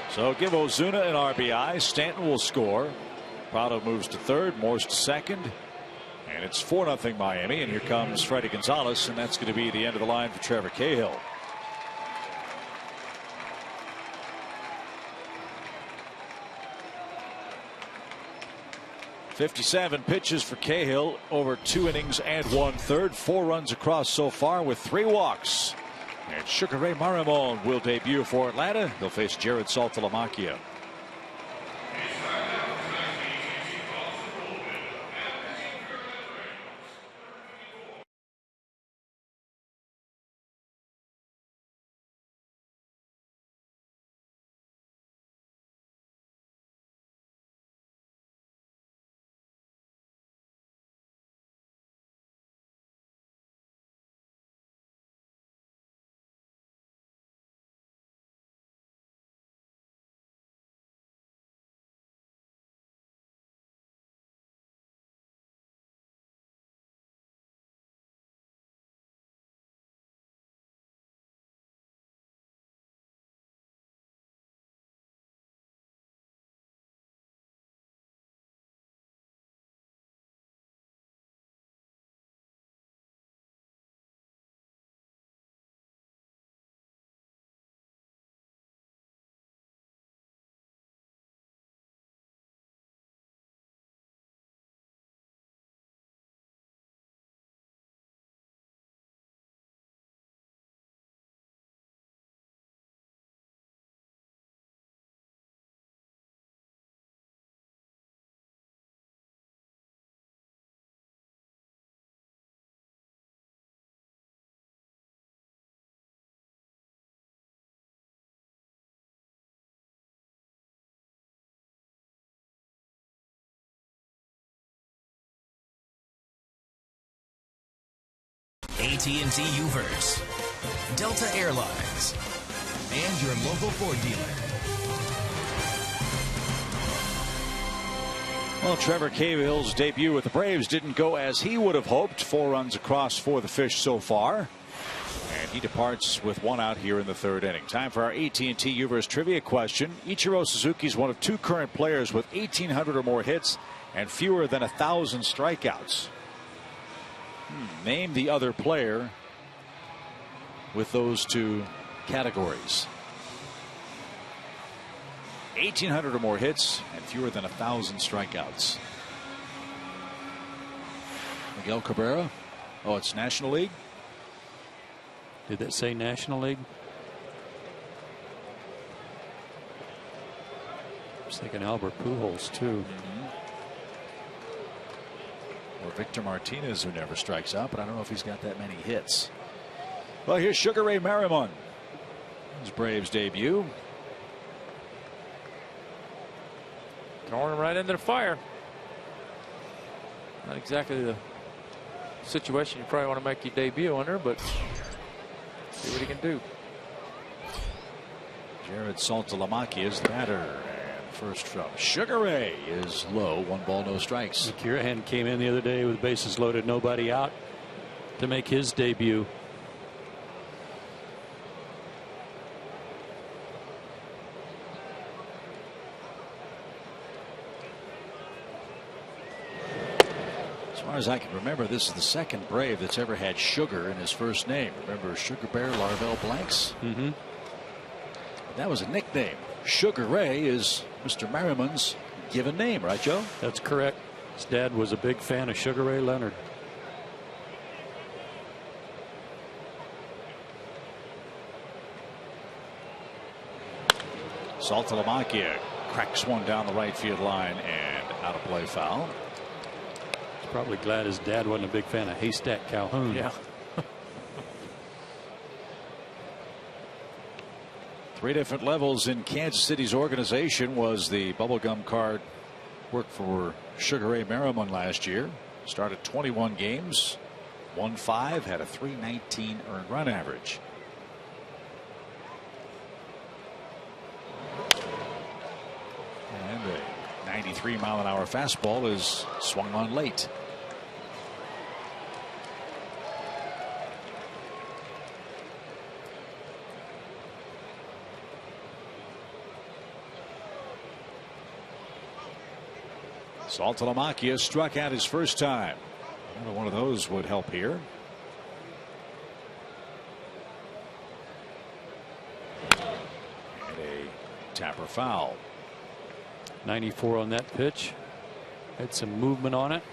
So give Ozuna an RBI. Stanton will score. Prado moves to third. Morse to second. And it's 4-0 Miami. And here comes Freddie Gonzalez. And that's going to be the end of the line for Trevor Cahill. .57 pitches for Cahill over 2 innings and 1/3. 4 runs across so far with 3 walks. And Sugar Ray Marimon will debut for Atlanta. He'll face Jared Saltalamacchia. AT UVerse, Delta Airlines, and your local Ford dealer. Well, Trevor Cahill's debut with the Braves didn't go as he would have hoped. 4 runs across for the Fish so far. And he departs with 1 out here in the 3rd inning. Time for our AT UVerse trivia question. Ichiro Suzuki is one of 2 current players with 1,800 or more hits and fewer than 1,000 strikeouts. Name the other player with those 2 categories. 1,800 or more hits and fewer than 1,000 strikeouts. Miguel Cabrera. Oh, it's National League. Did that say National League? I was thinking Albert Pujols too. Or Victor Martinez, who never strikes out, but I don't know if he's got that many hits. Well, here's Sugar Ray Merriman. His Braves debut. Throwing him right into the fire. Not exactly the situation you probably want to make your debut under, but see what he can do. Jared Saltalamacchia is the batter. And first from Sugar Ray is low. 1 ball, no strikes. McCurahan came in the other day with bases loaded, nobody out, to make his debut. As far as I can remember, this is the second Brave that's ever had Sugar in his first name. Remember Sugar Bear Larvell Blanks? That was a nickname. Sugar Ray is Mr. Merriman's given name, right, Joe? That's correct. His dad was a big fan of Sugar Ray Leonard. Saltalamacchia cracks one down the right field line and out of play, foul. He's probably glad his dad wasn't a big fan of Haystack Calhoun. Yeah. 3 different levels in Kansas City's organization was the bubblegum card. Worked for Sugar Ray Merriman last year. Started 21 games, won 5, had a .319 earned run average. And a 93-mile-an-hour fastball is swung on late. Saltalamacchia struck out his first time. Another one of those would help here. And a tapper foul. 94 on that pitch. Had some movement on it.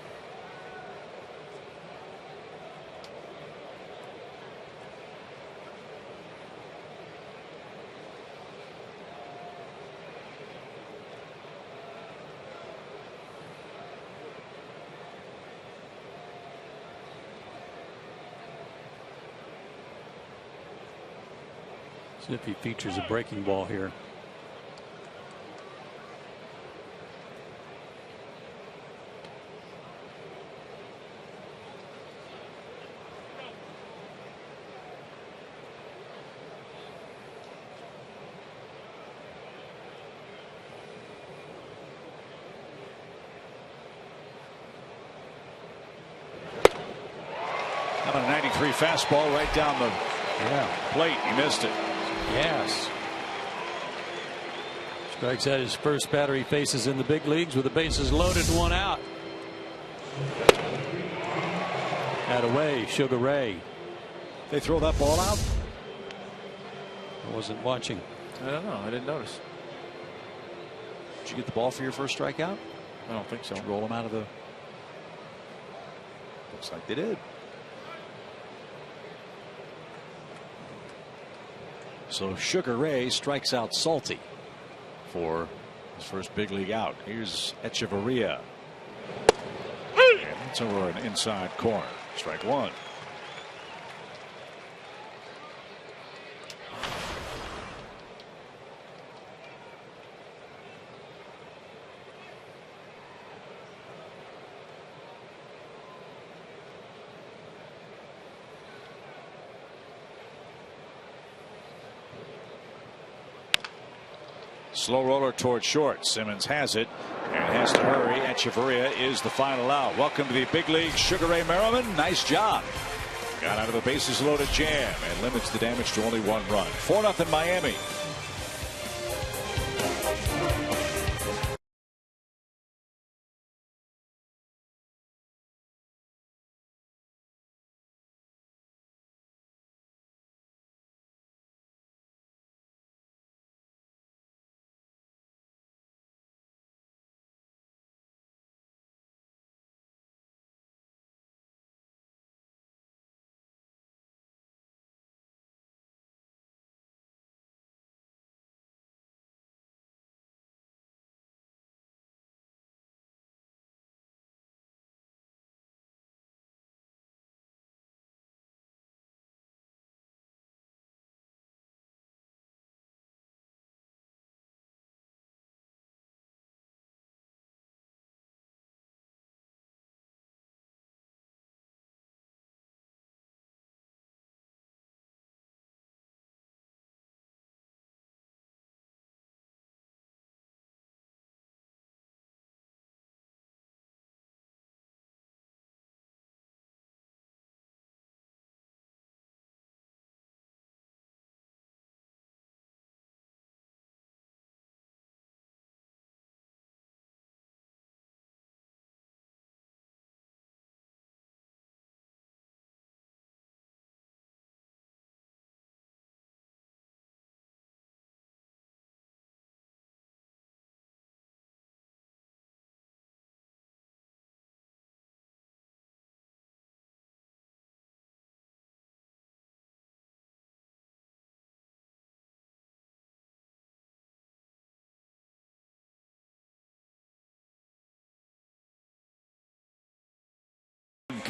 See if he features a breaking ball here. How about a 93 fastball right down the plate? He missed it. Yes. Strikes out his first batter he faces in the big leagues with the bases loaded and 1 out. Out away, Sugar Ray. They throw that ball out? I wasn't watching. I don't know. I didn't notice. Did you get the ball for your first strikeout? I don't think so. Did you roll him out of the... Looks like they did. So Sugar Ray strikes out Salty for his first big league out. Here's Echeverria. And it's over an inside corner. Strike 1. Slow roller toward short. Simmons has it and has to hurry. Echeverria is the final out. Welcome to the big league, Sugar Ray Merriman. Nice job. Got out of a bases loaded jam and limits the damage to only 1 run. 4-0 Miami.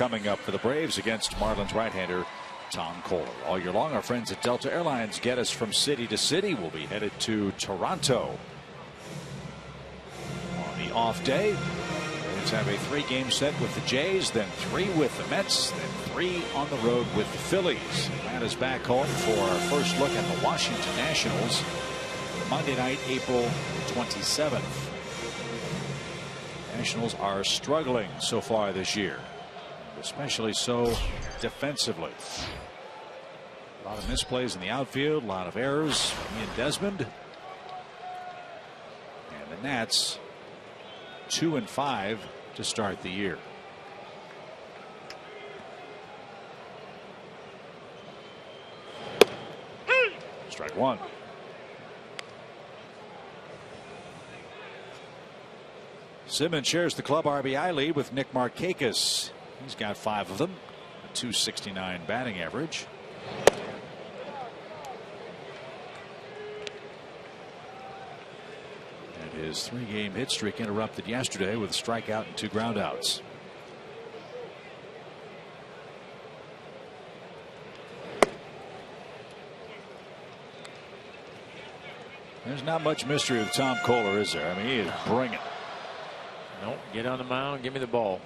coming up for the Braves against Marlins right-hander Tom Kohler. All year long, our friends at Delta Airlines get us from city to city. We'll be headed to Toronto on the off day. Braves have a 3-game set with the Jays, then 3 with the Mets, then 3 on the road with the Phillies. Matt is back home for our first look at the Washington Nationals. Monday night, April 27th. Nationals are struggling so far this year, especially so defensively. A lot of misplays in the outfield, a lot of errors. Ian Desmond. And the Nats 2-5 to start the year. Strike one. Simmons shares the club RBI lead with Nick Markakis. He's got 5 of them. A .269 batting average. And his 3-game hit streak interrupted yesterday with a strikeout and 2 groundouts. There's not much mystery with Tom Kohler, is there? I mean, he is bringing. Nope, get on the mound, give me the ball.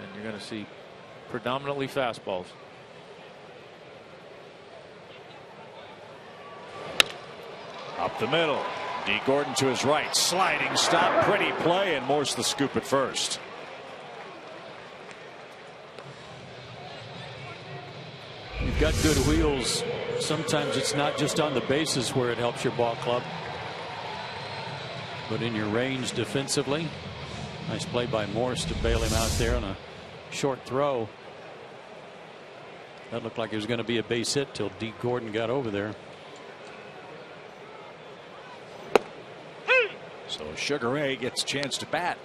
And you're going to see predominantly fastballs. Up the middle. D. Gordon to his right. Sliding stop. Pretty play, and Morse the scoop at first. You've got good wheels. Sometimes it's not just on the bases where it helps your ball club, but in your range defensively. Nice play by Morse to bail him out there on a short throw. That looked like it was going to be a base hit till D. Gordon got over there. So Sugar Ray gets a chance to bat.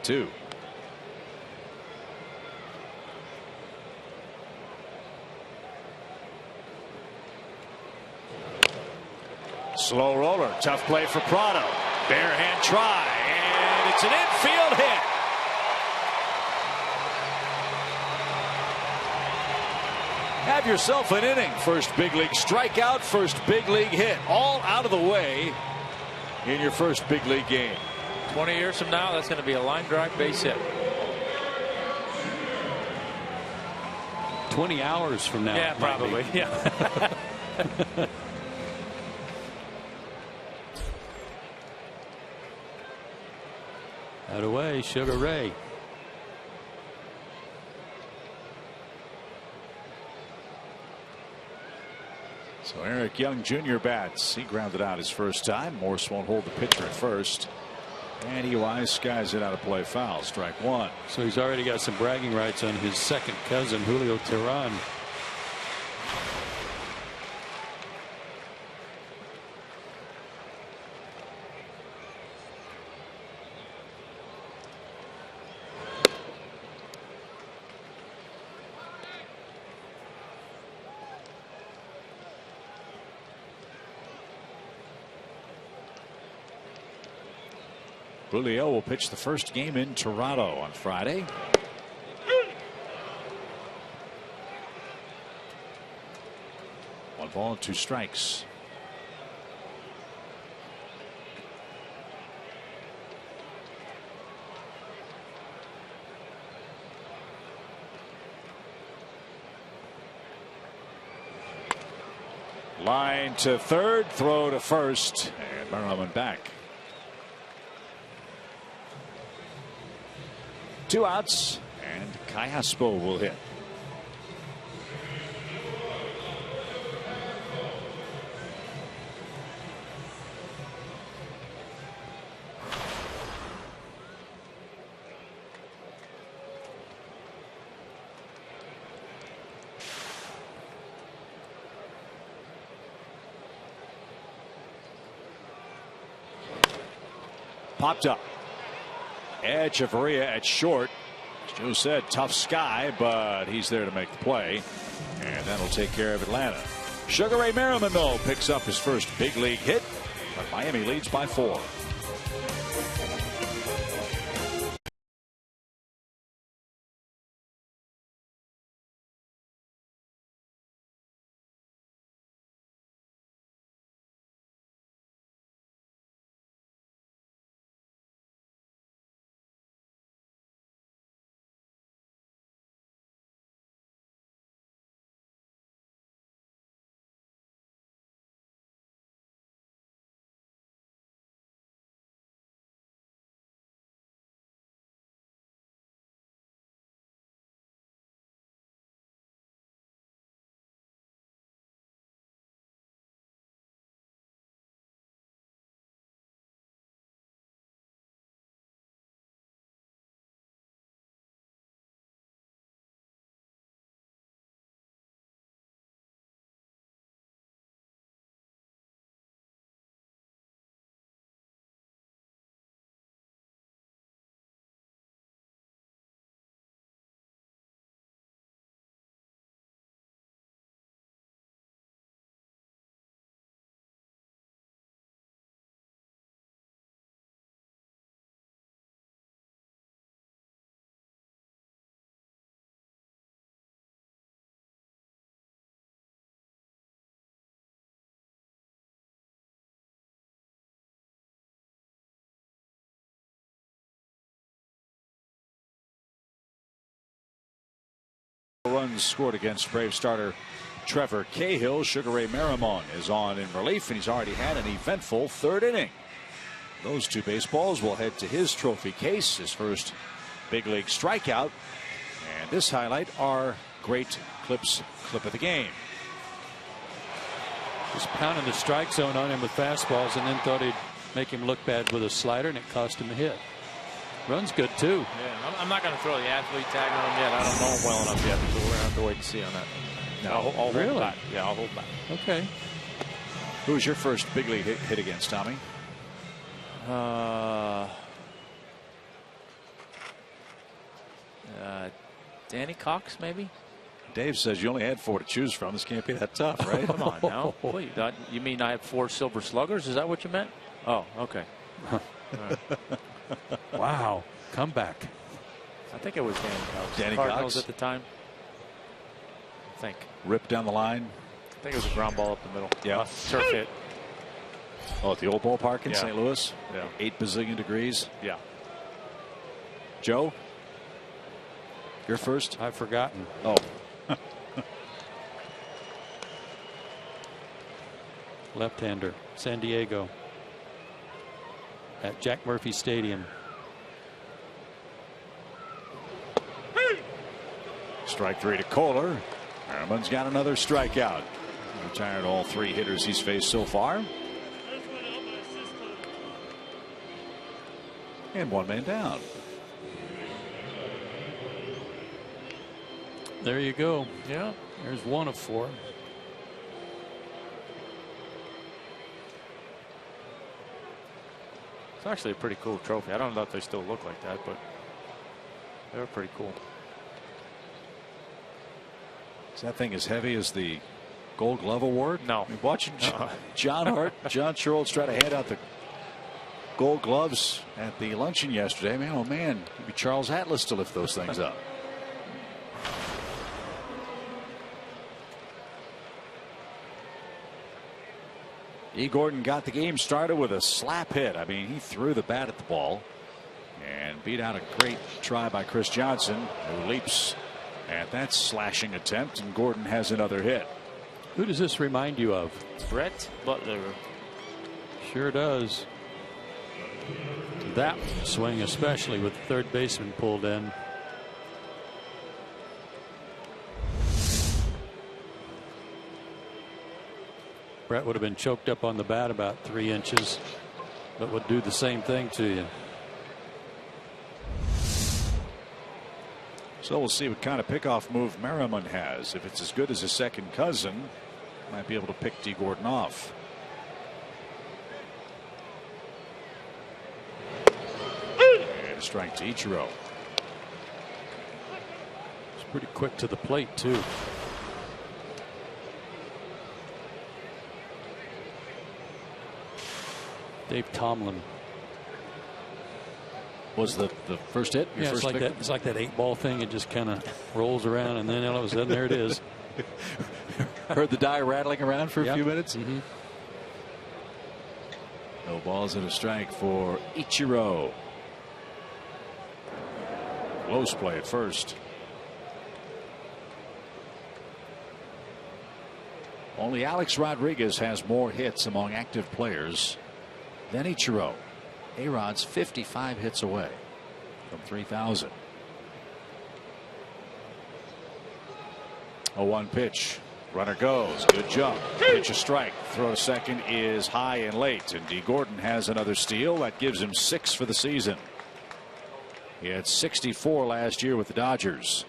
Two. Slow roller. Tough play for Prado. Bare hand try. And it's an infield hit. Have yourself an inning. First big league strikeout. First big league hit. All out of the way in your first big league game. 20 years from now, that's going to be a line drive base hit. 20 hours from now. Yeah, probably. Yeah. Out away, Sugar Ray. So Eric Young Jr. bats. He grounded out his first time. Morse won't hold the pitcher at first. And Eli skies it out of play, foul. Strike one. So he's already got some bragging rights on his second cousin, Julio Teheran. Julio will pitch the first game in Toronto on Friday. One ball and 2 strikes. Line to third, throw to first, and Merriman back. 2 outs, and Cayaspo will hit. popped up. Echeverria at short. As Joe said, tough sky, but he's there to make the play. And that'll take care of Atlanta. Sugar Ray Merriman, though, picks up his first big league hit. But Miami leads by 4. Runs scored against Brave starter Trevor Cahill. Sugar Ray Merriman is on in relief, and he's already had an eventful 3rd inning. Those 2 baseballs will head to his trophy case, his first big league strikeout. And this highlight, our great clip of the game. Just pounding the strike zone on him with fastballs, and then thought he'd make him look bad with a slider, and it cost him a hit. Runs good too. Yeah, I'm not going to throw the athlete tag on him yet. I don't know him well enough yet, so we're going to have to wait and see on that. No, I'll hold back. Yeah, I'll hold back. Okay. Who was your first big league hit against, Tommy? Danny Cox, maybe. Dave says you only had 4 to choose from. This can't be that tough, right? Come on now. Wait, you mean I had 4 silver sluggers? Is that what you meant? Oh, okay. Wow. Comeback. I think it was Danny Cox. Danny Cardinals Cox at the time. I think. Ripped down the line. I think it was a ground ball up the middle. Yeah. Turf hit. Oh, at the old ballpark in Yeah. St. Louis? Yeah. 8 bazillion degrees. Yeah. Joe? Your first? I've forgotten. Oh. Left-hander. San Diego. At Jack Murphy Stadium. Strike 3 to Kohler. Merriman's got another strikeout. Retired all 3 hitters he's faced so far. And 1 man down. There you go. Yeah. There's 1 of 4. It's actually a pretty cool trophy. I don't know if they still look like that, but they were pretty cool. Is that thing as heavy as the Gold Glove Award? No. I mean, watching John Hart, John Schultz try to hand out the Gold Gloves at the luncheon yesterday. Man, oh man, it'd be Charles Atlas to lift those things up. E. Gordon got the game started with a slap hit. I mean, he threw the bat at the ball and beat out a great try by Chris Johnson, who leaps at that slashing attempt, and Gordon has another hit. Who does this remind you of? Brett Butler. Sure does. That swing, especially with the third baseman pulled in. Brett would have been choked up on the bat about 3 inches, but would do the same thing to you. So we'll see what kind of pickoff move Merriman has. If it's as good as his second cousin, might be able to pick D. Gordon off. A strike to Ichiro. It's pretty quick to the plate, too. Dave Tomlin. Was the first hit? Yeah, first it's like that 8-ball thing. It just kind of rolls around, and then all of a sudden, there it is. Heard the die rattling around for a few minutes. Mm-hmm. No balls and a strike for Ichiro. Close play at first. Only Alex Rodriguez has more hits among active players than Ichiro. A-Rod's 55 hits away from 3,000. 0-1 pitch. Runner goes. Good jump. Pitch a strike. Throw to second is high and late. And D. Gordon has another steal. That gives him 6 for the season. He had 64 last year with the Dodgers.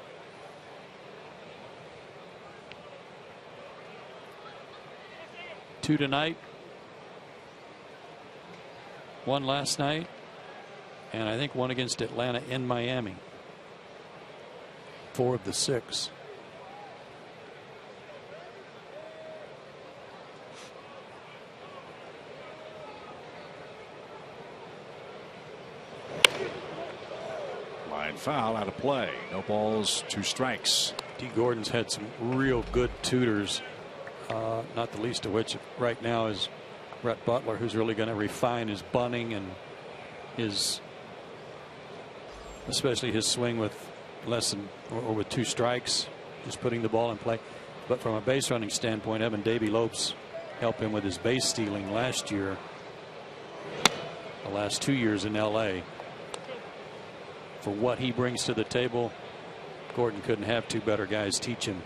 Two tonight. One last night. And I think one against Atlanta in Miami. 4 of the 6. Line foul, out of play. No balls, 2 strikes. D. Gordon's had some real good tutors, not the least of which right now is Brett Butler, who's really going to refine his bunting and especially his swing with less than or with 2 strikes, just putting the ball in play. But from a base running standpoint, Evan Davey Lopes helped him with his base stealing last year, the last 2 years in L.A. For what he brings to the table, Gordon couldn't have 2 better guys teach him.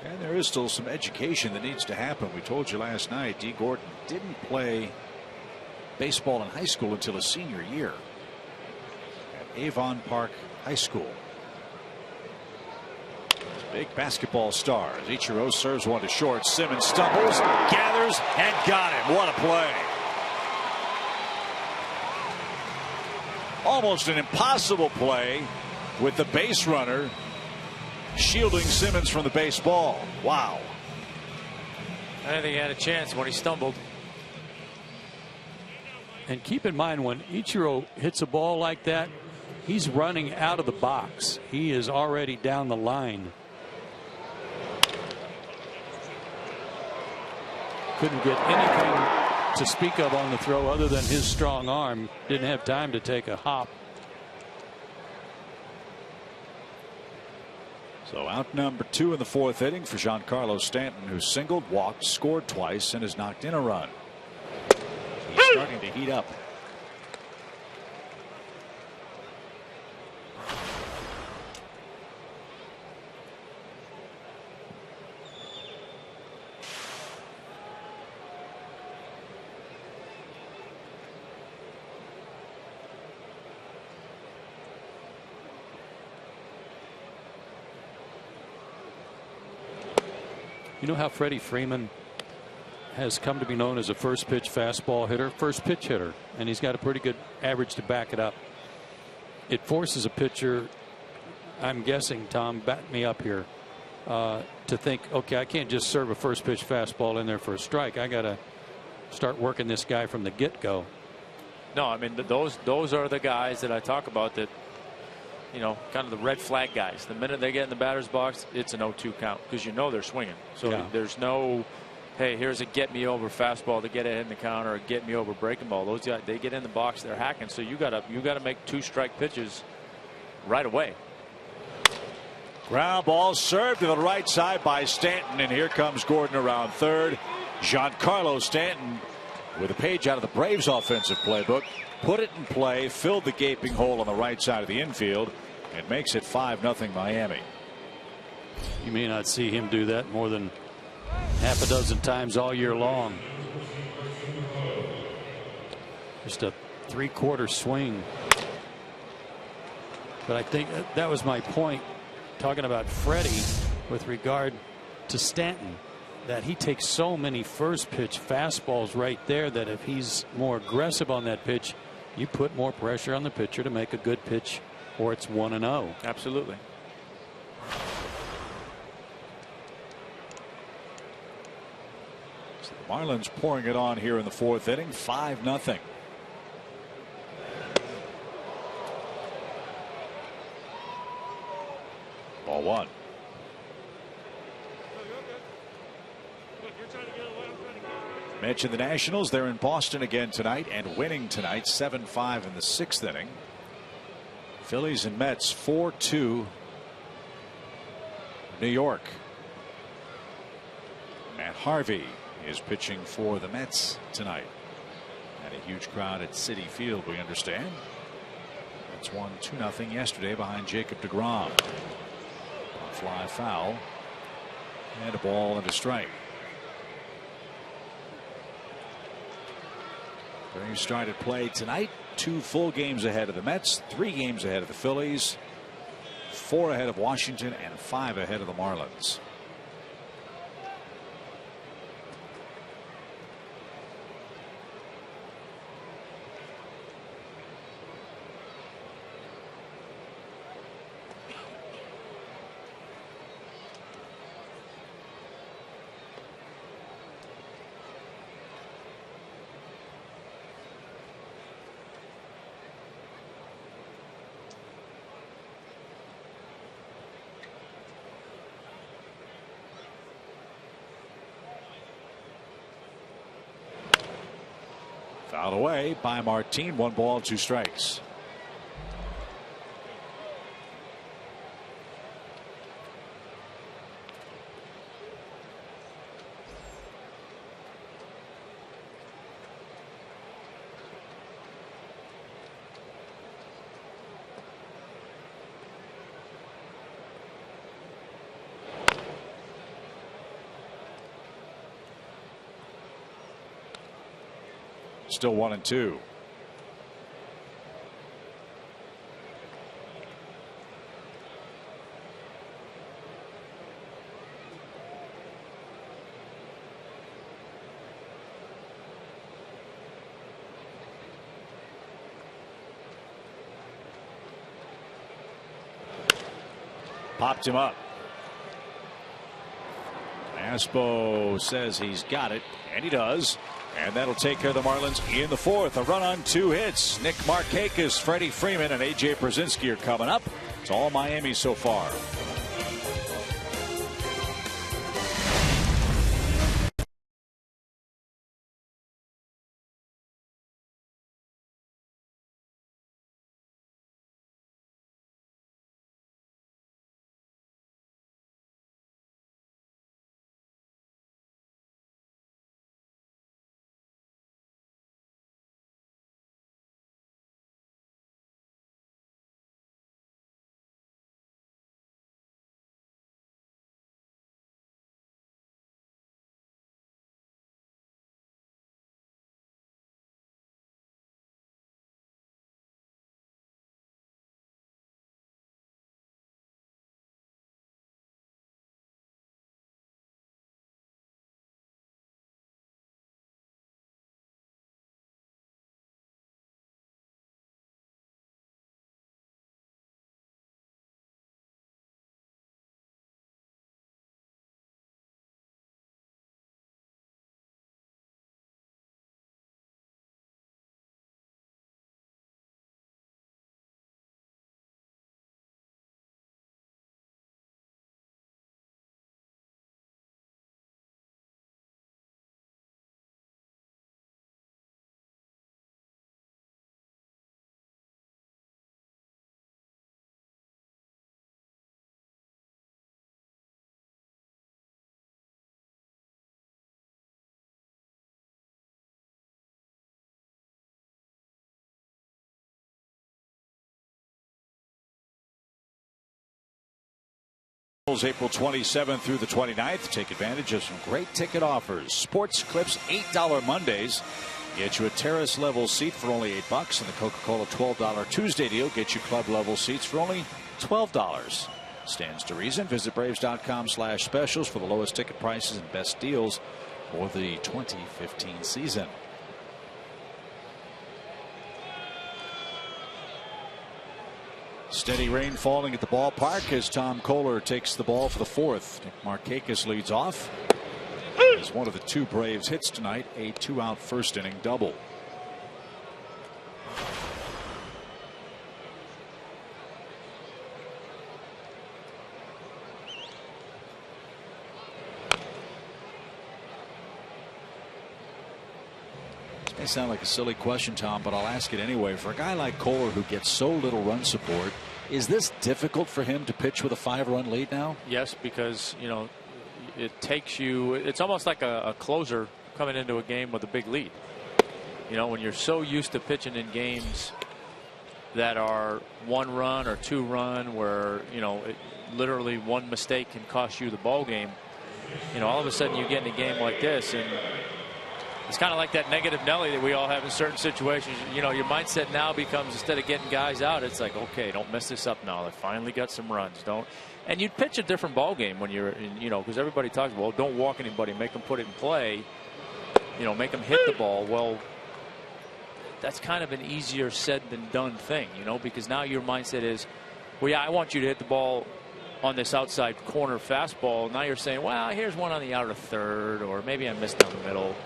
And there is still some education that needs to happen. We told you last night, D. Gordon didn't play baseball in high school until his senior year at Avon Park High School. Big basketball stars. Ichiro serves one to short. Simmons stumbles, gathers, and got him. What a play. Almost an impossible play with the base runner shielding Simmons from the base ball. Wow. I didn't think he had a chance when he stumbled. And keep in mind, when Ichiro hits a ball like that, he's running out of the box. He is already down the line. Couldn't get anything to speak of on the throw other than his strong arm. Didn't have time to take a hop. So out number 2 in the 4th inning for Giancarlo Stanton, who singled, walked, scored twice, and has knocked in a run. He's starting to heat up. You know how Freddie Freeman has come to be known as a first pitch fastball hitter, first pitch hitter, and he's got a pretty good average to back it up. It forces a pitcher, I'm guessing, Tom, back me up here, to think, okay, I can't just serve a first pitch fastball in there for a strike. I got to start working this guy from the get-go. No, I mean, those are the guys that I talk about that, you know, kind of the red flag guys. The minute they get in the batter's box, it's an 0-2 count because you know they're swinging. So yeah. There's no, hey, here's a get me over fastball to get ahead in the counter, or get me over breaking ball. Those guys, they get in the box, they're hacking. So you gotta make 2 strike pitches right away. Ground ball served to the right side by Stanton, and here comes Gordon around third. Giancarlo Stanton with a page out of the Braves offensive playbook. Put it in play, filled the gaping hole on the right side of the infield, and makes it 5-0 Miami. You may not see him do that more than half a dozen times all year long. Just a 3/4 swing. But I think that was my point, talking about Freddie with regard to Stanton, that he takes so many first pitch fastballs right there that if he's more aggressive on that pitch, You put more pressure on the pitcher to make a good pitch, or it's 1-0. Absolutely. So the Marlins pouring it on here in the 4th inning, 5-0. Ball 1. Mentioned the Nationals. They're in Boston again tonight and winning tonight 7-5 in the 6th inning. Phillies and Mets 4-2 New York. Matt Harvey is pitching for the Mets tonight. Had a huge crowd at Citi Field, we understand. Mets won 2-0 yesterday behind Jacob deGrom. A fly foul and a ball and a strike. Braves started play tonight. 2 full games ahead of the Mets, 3 games ahead of the Phillies, 4 ahead of Washington, and 5 ahead of the Marlins. Fouled away by Martin. 1 ball, 2 strikes. Still 1-2. Popped him up. Aspo says he's got it, and he does. And that'll take care of the Marlins in the 4th. A run on 2 hits. Nick Markakis, Freddie Freeman, and A.J. Brzezinski are coming up. It's all Miami so far. April 27th through the 29th. Take advantage of some great ticket offers. Sports Clips $8 Mondays get you a terrace level seat for only $8, and the Coca-Cola $12 Tuesday deal gets you club level seats for only $12. Stands to reason. Visit Braves.com/specials for the lowest ticket prices and best deals for the 2015 season. Steady rain falling at the ballpark as Tom Kohler takes the ball for the fourth. Nick Markakis leads off. As one of the two Braves hits tonight, a 2-out first inning double. This may sound like a silly question, Tom, but I'll ask it anyway. For a guy like Kohler who gets so little run support, is this difficult for him to pitch with a 5-run lead now? Yes, because, you know, it takes you, it's almost like a closer coming into a game with a big lead. You know, when you're so used to pitching in games that are 1-run or 2-run, where, you know, literally one mistake can cost you the ball game. You know, all of a sudden you get in a game like this, and it's kind of like that negative Nelly that we all have in certain situations. You know, your mindset now becomes, instead of getting guys out, it's like, okay, don't mess this up now. They finally got some runs. Don't. And you'd pitch a different ball game when you're in, you know, because everybody talks, well, don't walk anybody, make them put it in play, you know, make them hit the ball. Well, that's kind of an easier said than done thing, you know, because now your mindset is, well, yeah, I want you to hit the ball on this outside corner fastball. Now you're saying, well, here's one on the outer third, or maybe I missed down the middle.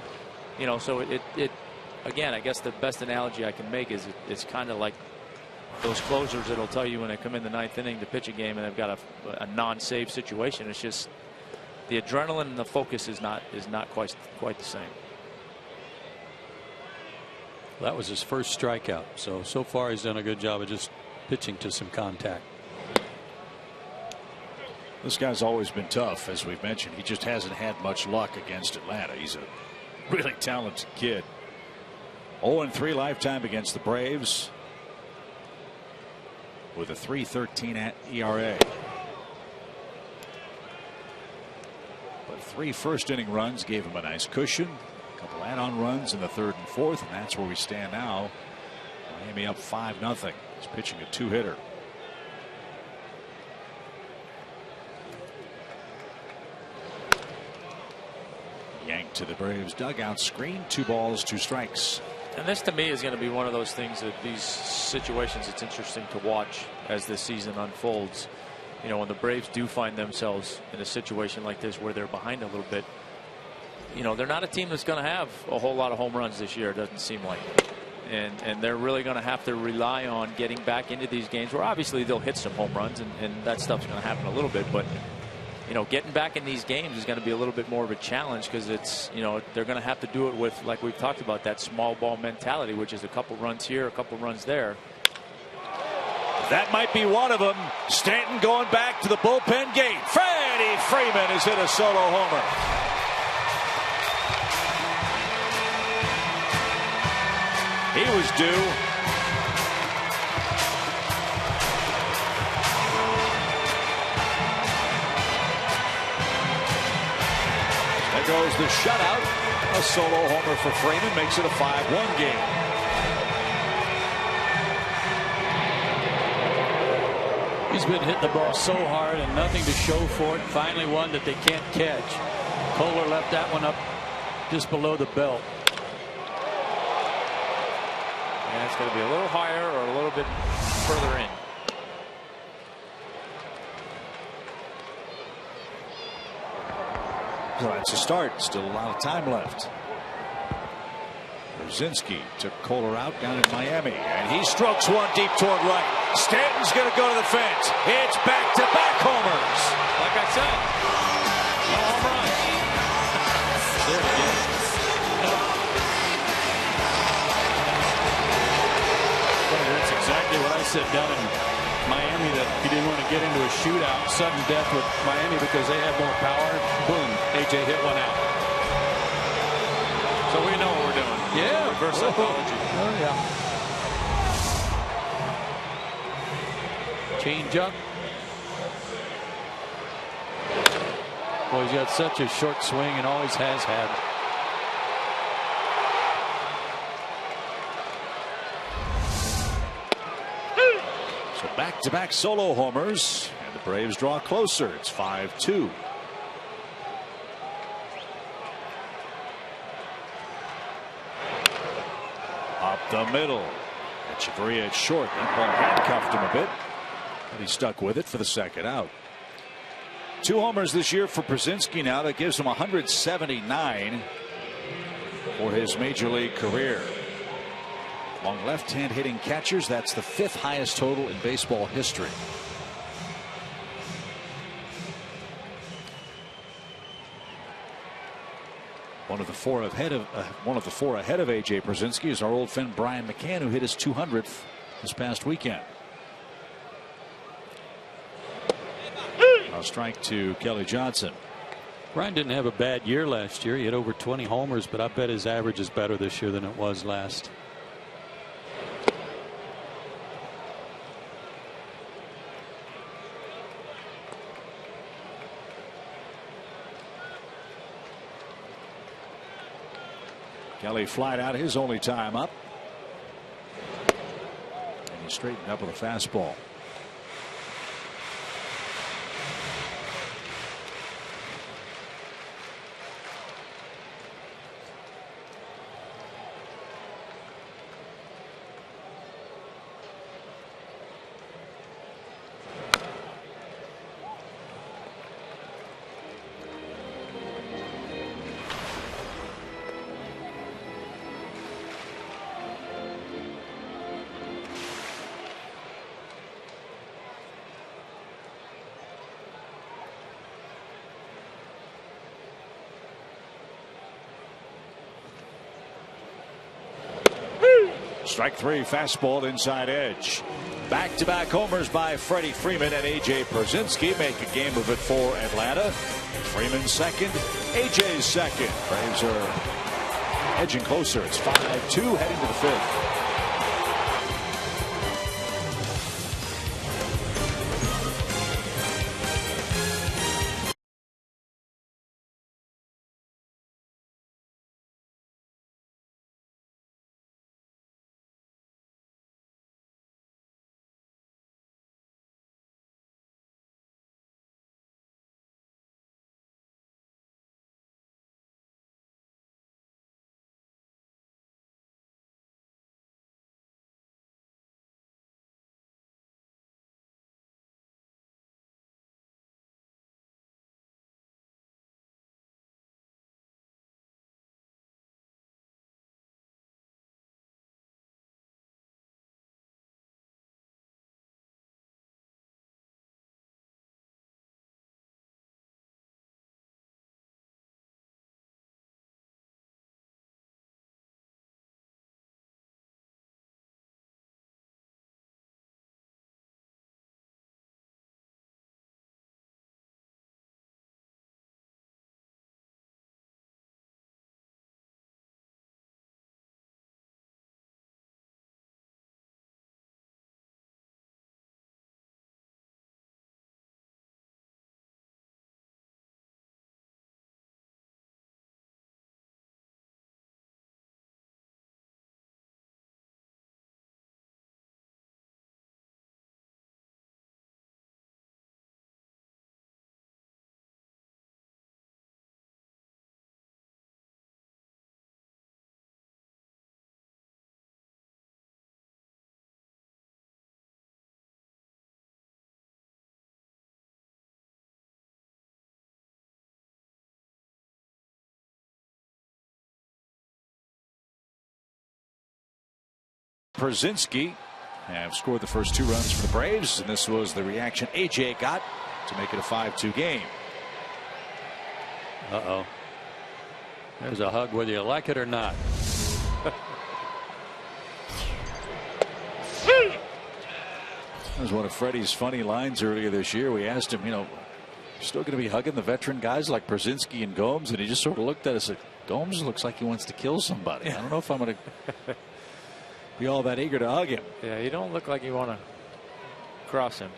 You know, so it again, I guess the best analogy I can make is it's kind of like those closers that'll tell you when they come in the ninth inning to pitch a game and they've got a non-save situation. It's just the adrenaline and the focus is not quite the same. That was his first strikeout. So far he's done a good job of just pitching to some contact. This guy's always been tough, as we've mentioned. He just hasn't had much luck against Atlanta. He's a really talented kid. 0-3 lifetime against the Braves with a 3.13 ERA. But 3 first-inning runs gave him a nice cushion. A couple add-on runs in the third and fourth, and that's where we stand now. Miami up 5-0. He's pitching a 2-hitter. Yanked to the Braves dugout screen. 2 balls, 2 strikes. And this to me is going to be one of those things that these situations, it's interesting to watch as this season unfolds. You know, when the Braves do find themselves in a situation like this where they're behind a little bit, you know, they're not a team that's going to have a whole lot of home runs this year, it doesn't seem like. And they're really going to have to rely on getting back into these games where obviously they'll hit some home runs, and that stuff's going to happen a little bit, but you know, getting back in these games is going to be a little bit more of a challenge, because it's, you know, they're going to have to do it with, like we've talked about, that small ball mentality, which is a couple runs here, a couple runs there. That might be one of them. Stanton going back to the bullpen gate. Freddie Freeman has hit a solo homer. He was due. There goes the shutout. A solo homer for Freeman makes it a 5-1 game. He's been hitting the ball so hard and nothing to show for it. Finally one that they can't catch. Kohler left that one up just below the belt. And it's going to be a little higher or a little bit further in. So that's a start. Still a lot of time left. Brzezinski took Kohler out down in Miami, and he strokes one deep toward right. Stanton's going to go to the fence. It's back-to-back homers. Like I said, no home runs. There it is. That's exactly what I said down in Miami, that he didn't want to get into a shootout, sudden death with Miami because they have more power. Boom, AJ hit one out. So we know what we're doing. Yeah. Reverse psychology. Oh, yeah. Change up. Boy, he's got such a short swing and always has had. So back-to-back solo homers, and the Braves draw closer. It's 5-2. Up the middle. Echeverria at short. That ball handcuffed him a bit. And he stuck with it for the second out. 2 homers this year for Brzezinski now. That gives him 179 for his major league career. Among left-hand hitting catchers, that's the 5th highest total in baseball history. One of the four ahead of AJ Brzezinski is our old friend Brian McCann, who hit his 200th this past weekend. A strike to Kelly Johnson. Brian didn't have a bad year last year. He had over 20 homers, but I bet his average is better this year than it was last. Kelly flied out his only time up. And he straightened up with a fastball. Strike 3, fastball inside edge. Back-to-back homers by Freddie Freeman and AJ Brzezinski make a game of it for Atlanta. Freeman second, AJ second. Braves are edging closer. It's 5-2 heading to the 5th. Brzezinski have scored the first 2 runs for the Braves, and this was the reaction AJ got to make it a 5-2 game. Uh-oh. There's a hug whether you like it or not. That was one of Freddie's funny lines earlier this year. We asked him, you know, you're still going to be hugging the veteran guys like Brzezinski and Gomes, and he just sort of looked at us like, Gomes looks like he wants to kill somebody. I don't know if I'm going to be all that eager to hug him. Yeah, you don't look like you want to cross him.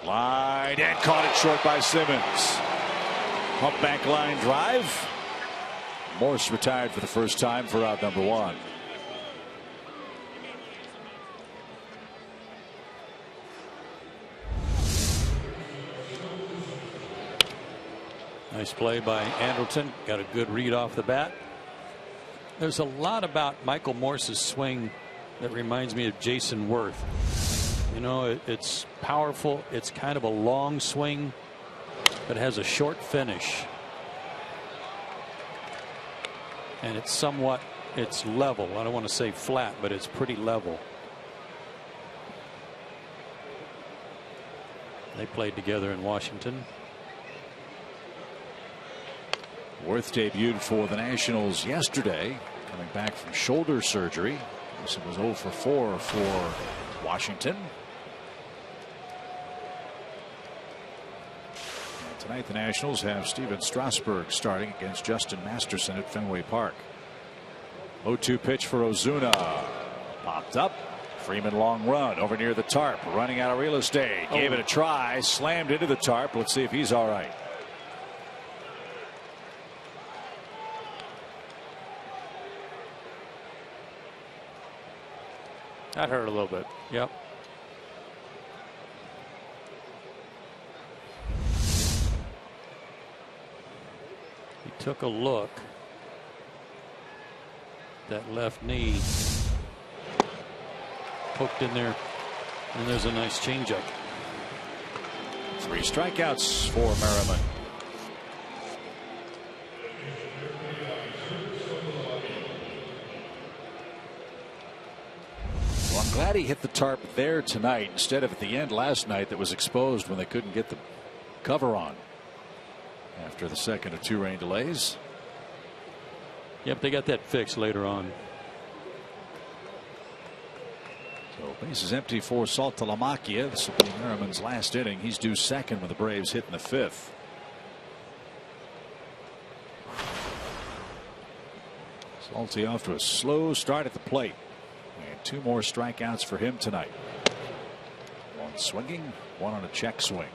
Line and caught it short by Simmons. Pump back line drive. Morse retired for the first time for out number 1. Nice play by Andrelton. Got a good read off the bat. There's a lot about Michael Morse's swing that reminds me of Jason Worth. You know, it's powerful. It's kind of a long swing, but has a short finish. And it's level. I don't want to say flat, but it's pretty level. They played together in Washington. Worth debuted for the Nationals yesterday, coming back from shoulder surgery. This was 0 for 4 for Washington. And tonight the Nationals have Steven Strasburg starting against Justin Masterson at Fenway Park. 0-2 pitch for Ozuna. Popped up. Freeman long run over near the tarp, running out of real estate. Gave it a try, slammed into the tarp. Let's see if he's all right. That hurt a little bit. Yep. He took a look. That left knee poked in there, and there's a nice changeup. 3 strikeouts for Merriman. Well, I'm glad he hit the tarp there tonight instead of at the end last night that was exposed when they couldn't get the cover on after the second of 2 rain delays. Yep, they got that fixed later on. So bases empty for Saltalamacchia. This will be Merriman's last inning. He's due second when the Braves hit in the 5th. Salty off to a slow start at the plate. And 2 more strikeouts for him tonight. 1 swinging, 1 on a check swing.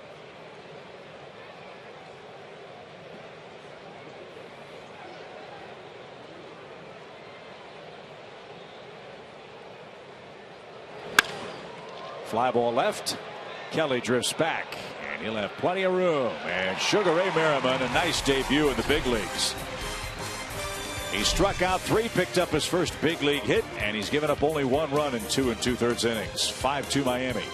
Fly ball left. Kelly drifts back, and he'll have plenty of room. And Sugar Ray Merriman, a nice debut in the big leagues. He struck out 3, picked up his first big league hit, and he's given up only 1 run in 2 2/3 innings. 5-2 Miami.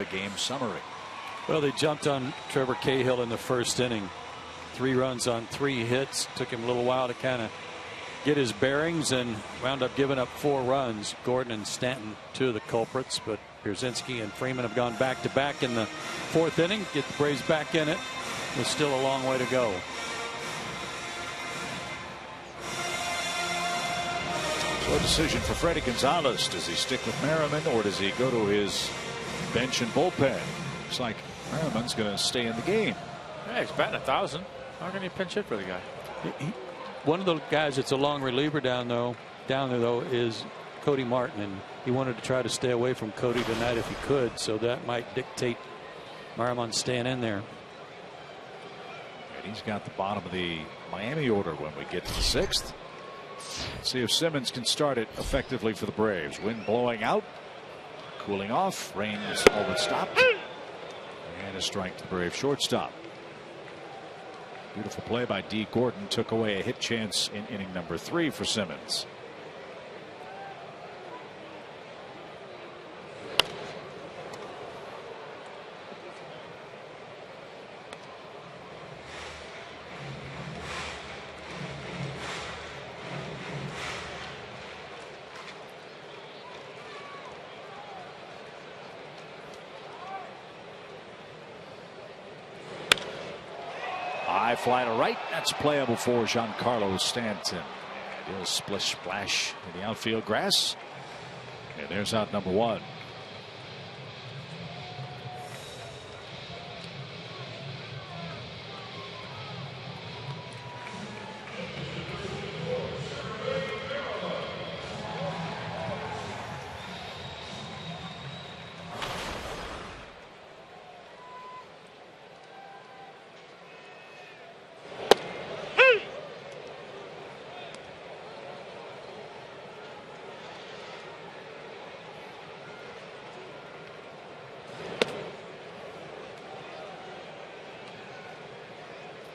The game summary. Well, they jumped on Trevor Cahill in the first inning. 3 runs on 3 hits. Took him a little while to kind of get his bearings and wound up giving up 4 runs. Gordon and Stanton, 2 of the culprits, but Pierzynski and Freeman have gone back to back in the 4th inning. Get the Braves back in it. There's still a long way to go. So a decision for Freddie Gonzalez. Does he stick with Merriman or does he go to his bench and bullpen? Looks like Merriman's going to stay in the game. Yeah, he's batting 1,000. How can you pinch hit for the guy? One of the guys that's a long reliever down there though is Cody Martin, and he wanted to try to stay away from Cody tonight if he could, so that might dictate Merriman staying in there. And he's got the bottom of the Miami order when we get to the 6th. Let's see if Simmons can start it effectively for the Braves. Wind blowing out, cooling off, rain is all but stopped, and a strike to the Braves shortstop. Beautiful play by D. Gordon, took away a hit chance in inning number 3 for Simmons. High fly to right. That's playable for Giancarlo Stanton. He'll splish splash in the outfield grass. And there's out number 1.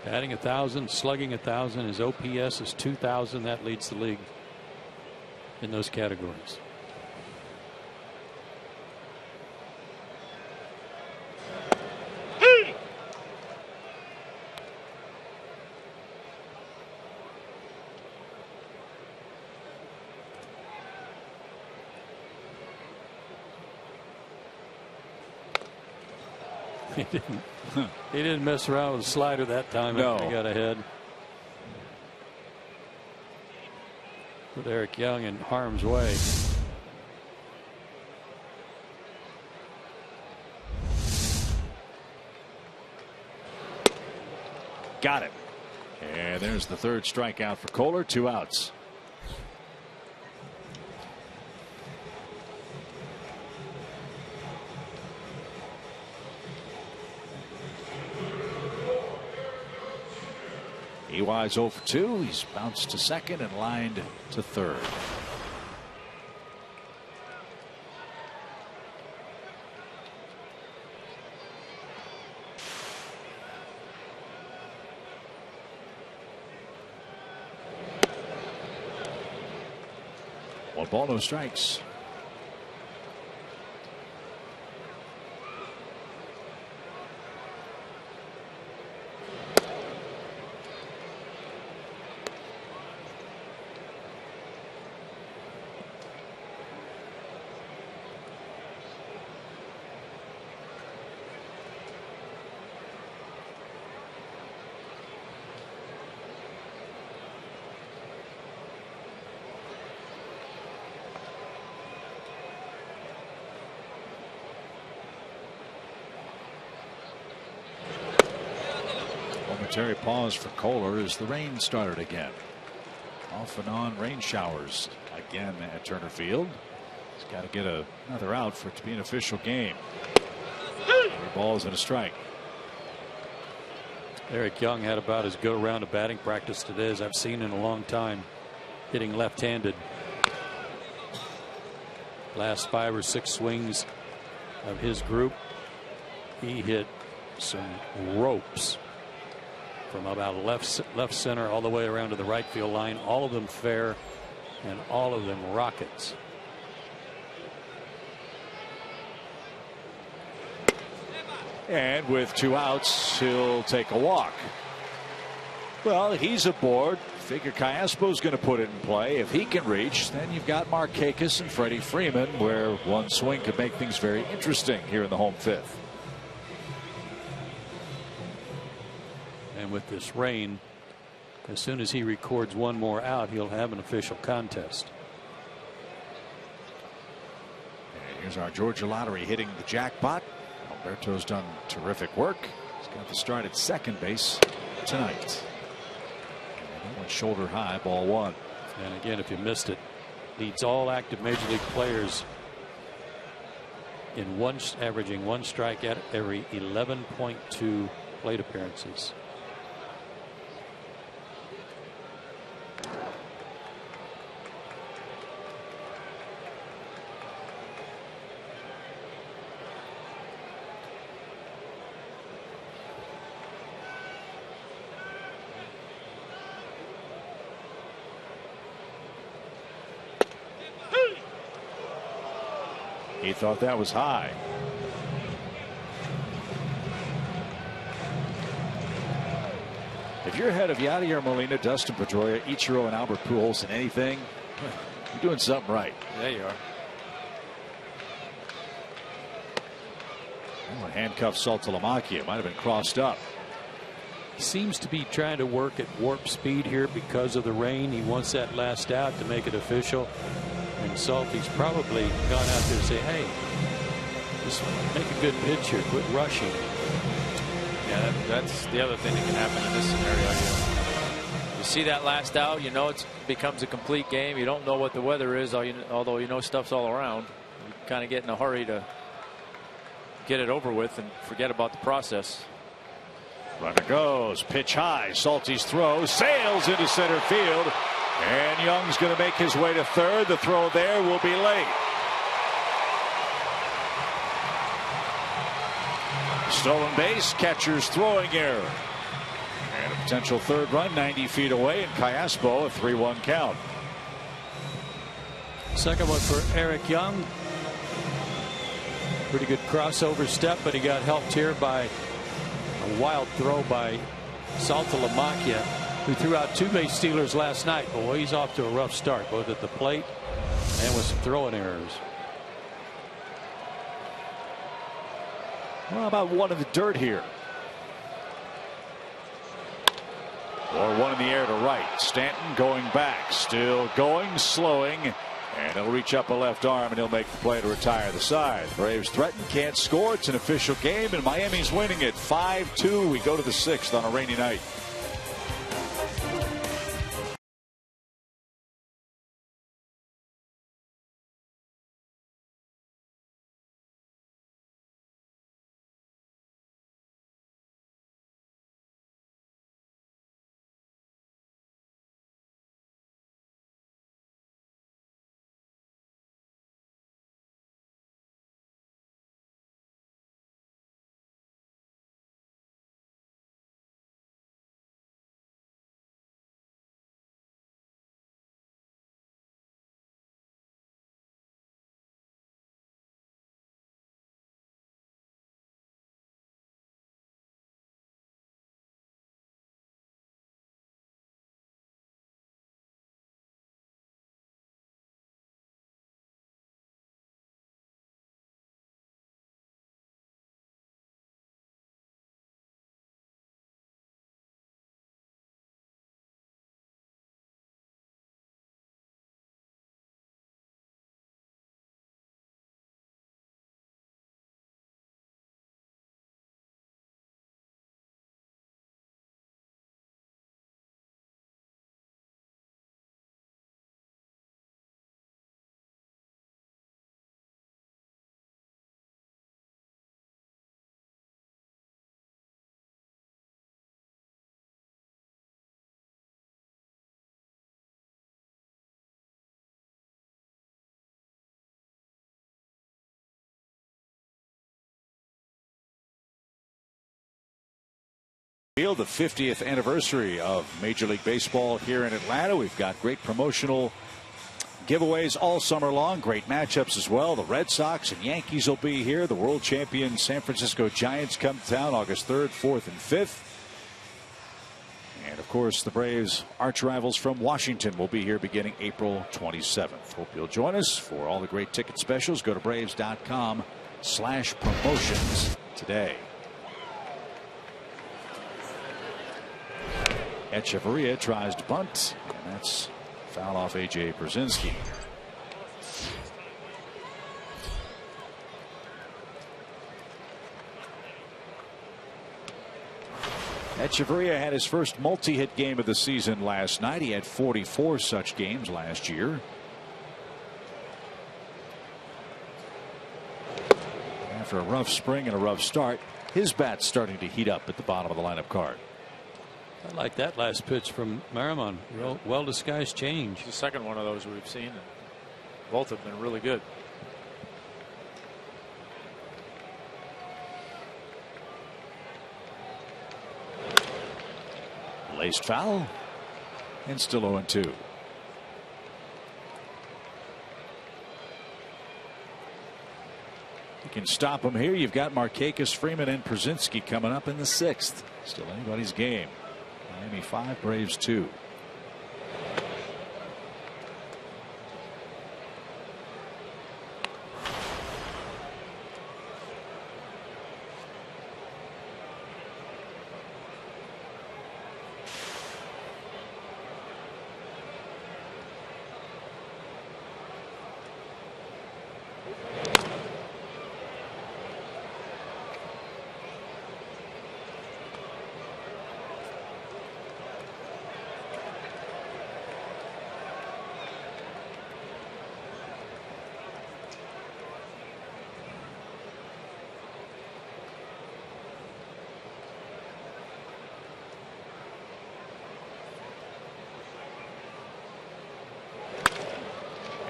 Batting 1,000, slugging 1,000. His OPS is 2,000. That leads the league in those categories. He didn't mess around with the slider that time. No. He got ahead. With Eric Young in harm's way. Got it. And there's the 3rd strikeout for Kohler. 2 outs. EY's 0 for 2. He's bounced to 2nd and lined to 3rd. One ball, no strikes. Momentary pause for Kohler as the rain started again. Off and on rain showers again at Turner Field. He's got to get another out for it to be an official game. 3 balls and a strike. Eric Young had about as good a round of batting practice today as I've seen in a long time, hitting left-handed. Last 5 or 6 swings of his group, he hit some ropes from about left center all the way around to the right field line, all of them fair and all of them rockets. And with 2 outs, he'll take a walk. Well, he's aboard. Figure Callaspo's going to put it in play. If he can reach, then you've got Markakis and Freddie Freeman, where one swing could make things very interesting here in the home 5th. And with this rain, as soon as he records 1 more out, he'll have an official contest. And here's our Georgia Lottery hitting the jackpot. Alberto's done terrific work. He's got the start at 2nd base tonight. And that went shoulder high, ball 1. And again, if you missed it, leads all active major league players in averaging 1 strikeout every 11.2 plate appearances. He thought that was high. If you're ahead of Yadier Molina, Dustin Pedroia, Ichiro, and Albert Pujols in anything, you're doing something right. There you are. Handcuffed Saltalamacchia. Might have been crossed up. He seems to be trying to work at warp speed here because of the rain. He wants that last out to make it official. And Salty's probably gone out there and say, hey, just make a good pitch here. Quit rushing. Yeah, that's the other thing that can happen in this scenario. You see that last out, you know it becomes a complete game. You don't know what the weather is, although you know stuff's all around. You kind of get in a hurry to get it over with and forget about the process. Runner goes, pitch high. Salty's throw sails into center field, and Young's going to make his way to third. The throw there will be late. Stolen base, catcher's throwing error. And a potential third run 90 feet away, and Callaspo a 3-1 count. Second one for Eric Young. Pretty good crossover step, but he got helped here by a wild throw by Saltalamacchia, who threw out 2 base stealers last night. Boy, he's off to a rough start, both at the plate and with some throwing errors. Well, how about one in the dirt here? Or one in the air to right. Stanton going back, still going, slowing, and he'll reach up a left arm and he'll make the play to retire the side. Braves threaten, can't score. It's an official game, and Miami's winning it 5-2. We go to the 6th on a rainy night. The 50th anniversary of Major League Baseball here in Atlanta. We've got great promotional giveaways all summer long. Great matchups as well. The Red Sox and Yankees will be here. The world champion San Francisco Giants come to town August 3rd, 4th, and 5th. And of course, the Braves arch rivals from Washington will be here beginning April 27th. Hope you'll join us for all the great ticket specials. Go to Braves.com/promotions today. Echeverria tries to bunt, and that's foul off A.J. Brzezinski. Echeverria had his first multi-hit game of the season last night. He had 44 such games last year. After a rough spring and a rough start, his bat's starting to heat up at the bottom of the lineup card. I like that last pitch from Merriman. Well disguised change. It's the second one of those we've seen, and both have been really good. Laced foul, and still 0-2. you can stop them here. You've got Markakis, Freeman, and Przinsky coming up in the 6th. Still anybody's game. Miami 5, Braves 2.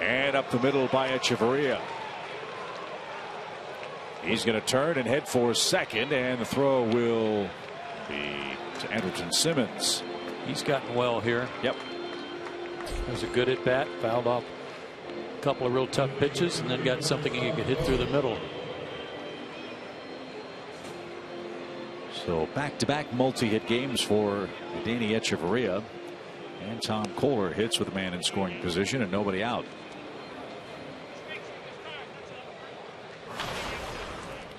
And up the middle by Echeverria. He's going to turn and head for second, and the throw will be to Anderson Simmons. He's gotten well here. Yep. That was a good at bat. Fouled off a couple of real tough pitches, and then got something he could hit through the middle. So back-to-back multi-hit games for Danny Echeverria. And Tom Kohler hits with a man in scoring position and nobody out.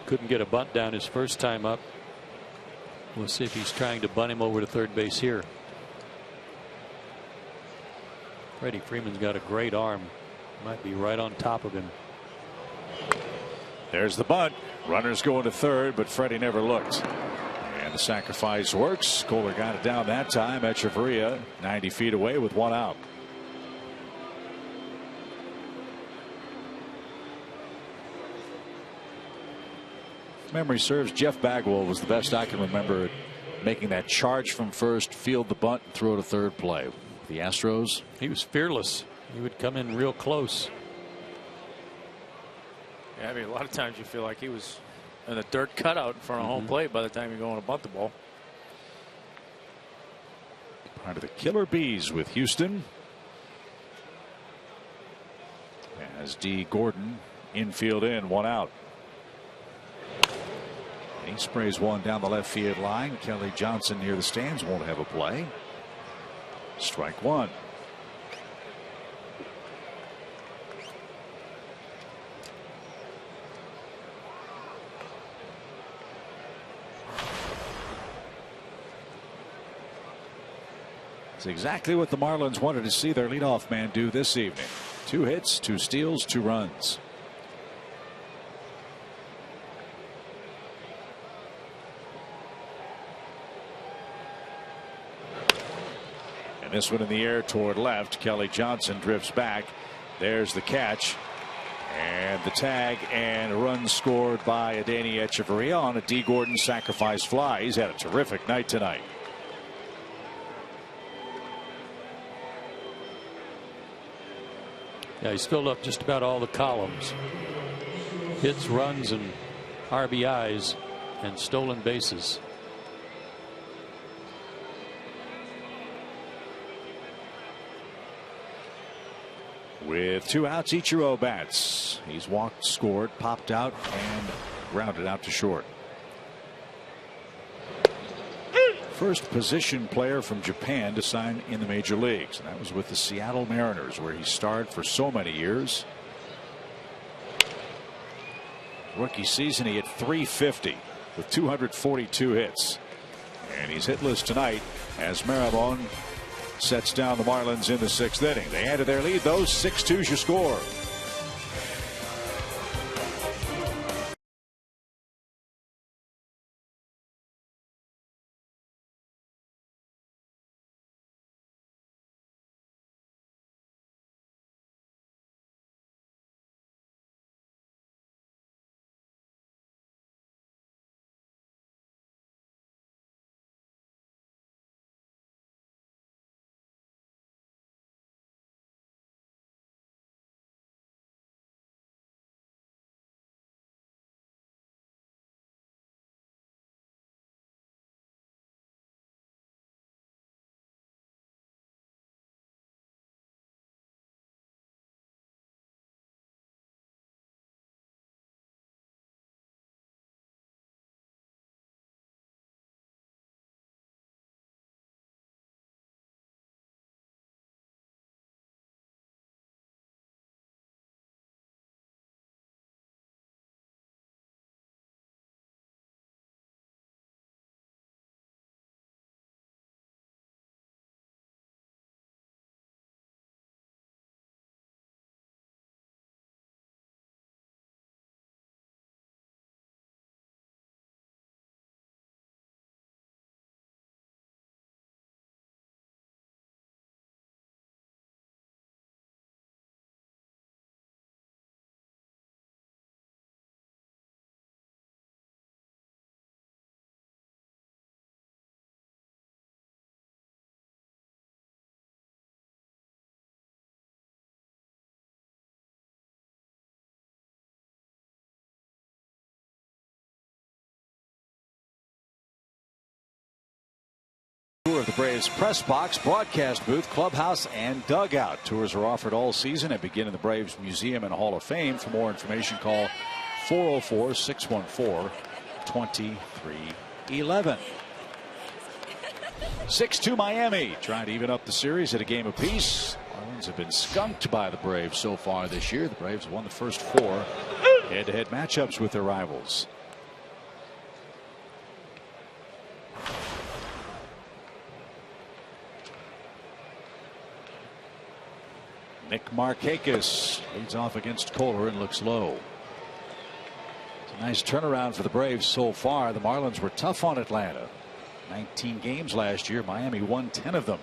Couldn't get a bunt down his first time up. We'll see if he's trying to bunt him over to third base here. Freddie Freeman's got a great arm. Might be right on top of him. There's the bunt. Runners going to third, but Freddie never looked. And the sacrifice works. Kohler got it down that time. Echeverria 90 feet away with one out. If memory serves, Jeff Bagwell was the best I can remember at making that charge from first, field the bunt, and throw to third play. The Astros. He was fearless. He would come in real close. Yeah, I mean, a lot of times you feel like he was in a dirt cutout in front of home plate by the time you're going to bunt the ball. Part of the Killer Bees with Houston. As D. Gordon infield in, one out. He sprays one down the left field line. Kelly Johnson near the stands won't have a play. Strike one. It's exactly what the Marlins wanted to see their leadoff man do this evening. 2 hits, 2 steals, 2 runs. And this one in the air toward left. Kelly Johnson drifts back. There's the catch. And the tag and a run scored by Danny Echeverria on a D. Gordon sacrifice fly. He's had a terrific night tonight. Yeah, he's filled up just about all the columns. Hits, runs, and RBIs, and stolen bases. With 2 outs, Ichiro bats. He's walked, scored, popped out, and grounded out to short. First position player from Japan to sign in the major leagues, and that was with the Seattle Mariners, where he starred for so many years. Rookie season, he hit .350 with 242 hits, and he's hitless tonight as Maramon sets down the Marlins in the 6th inning. They added their lead, though. 6-2's your score. the Braves press box, broadcast booth, clubhouse, and dugout. Tours are offered all season and begin in the Braves Museum and Hall of Fame. For more information, call 404-614-2311. 6-2 Miami, trying to even up the series at a game apiece. Marlins have been skunked by the Braves so far this year. The Braves won the first 4 head-to-head matchups with their rivals. Nick Markakis leads off against Kohler and looks low. It's a nice turnaround for the Braves so far. The Marlins were tough on Atlanta. 19 games last year. Miami won 10 of them.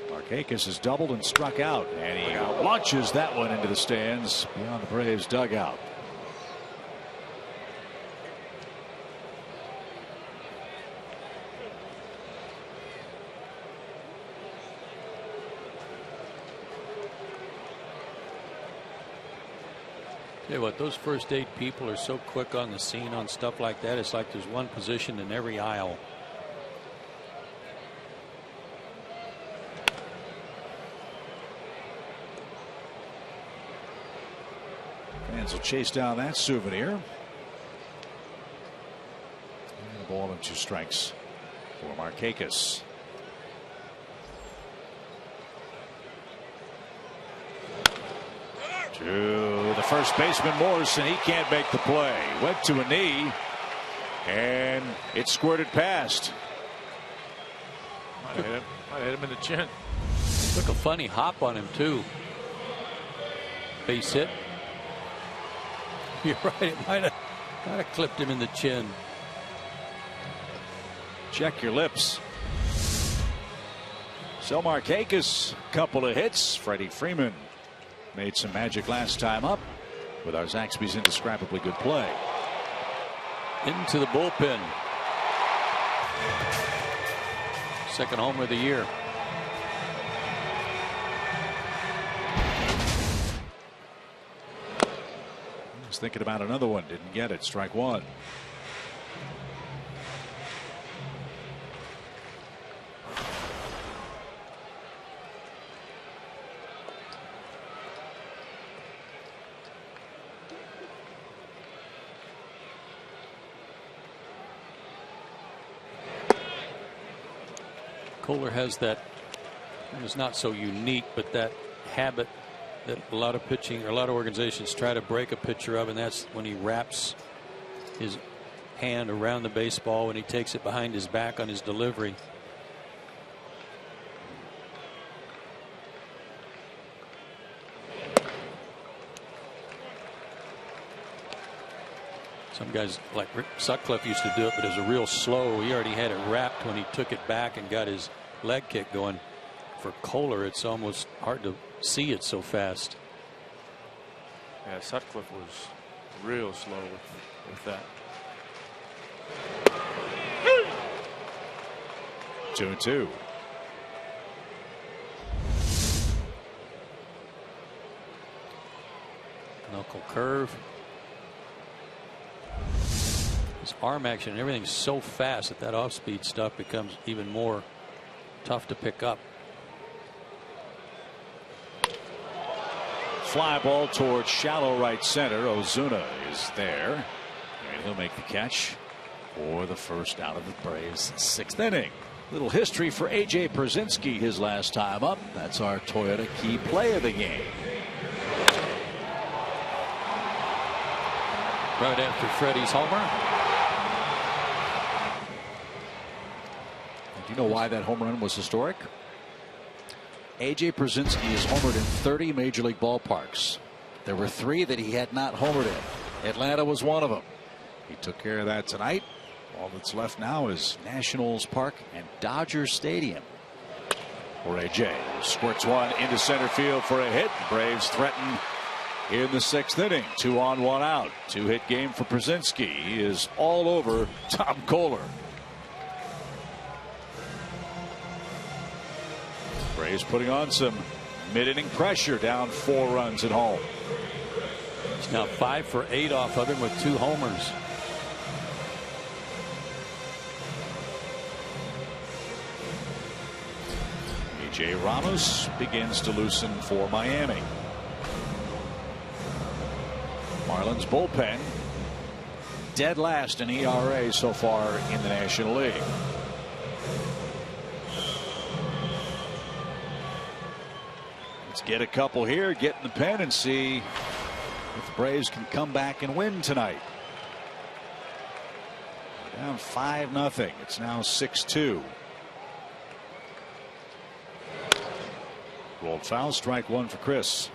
Markakis has doubled and struck out, and he launches that one into the stands beyond the Braves dugout. Tell you what, those first 8 people are so quick on the scene on stuff like that. It's like there's one position in every aisle. Fans will chase down that souvenir. And a ball and 2 strikes for Markakis. To the first baseman Morrison. He can't make the play. Went to a knee and it squirted past. Might have hit him in the chin. Took a funny hop on him too. Base hit. You're right, it might have kind of clipped him in the chin. Check your lips. So Markakis, couple of hits. Freddie Freeman made some magic last time up with our Zaxby's indescribably good play. Into the bullpen. Second homer of the year. I was thinking about another one. Didn't get it. Strike 1. Kohler has that, and it's not so unique, but that habit that a lot of organizations try to break a pitcher of, and that's when he wraps his hand around the baseball when he takes it behind his back on his delivery. Some guys like Rick Sutcliffe used to do it, but it was a real slow. He already had it wrapped when he took it back and got his leg kick going. For Kohler, it's almost hard to see it so fast. Yeah, Sutcliffe was real slow with that. 2-2. Knuckle curve. His arm action and everything's so fast that off-speed stuff becomes even more tough to pick up. Fly ball towards shallow right center. Ozuna is there, and he'll make the catch for the first out of the Braves' 6th inning. Little history for AJ Pierzynski his last time up. That's our Toyota key play of the game. Right after Freddie's homer. Do you know why that home run was historic? AJ Pierzynski has homered in 30 major league ballparks. There were 3 that he had not homered in. Atlanta was one of them. He took care of that tonight. All that's left now is Nationals Park and Dodger Stadium for AJ. Squirts one into center field for a hit. Braves threaten in the 6th inning. 2 on, 1 out. 2-hit game for Pierzynski. He is all over Tom Kohler. Braves putting on some mid-inning pressure, down 4 runs at home. He's now 5 for 8 off of him with 2 homers. A.J. Ramos begins to loosen for Miami. Marlins bullpen dead last in ERA so far in the National League. Let's get a couple here, get in the pen, and see if the Braves can come back and win tonight. Down 5-0. It's now 6-2. Rolled foul, strike one for Chris.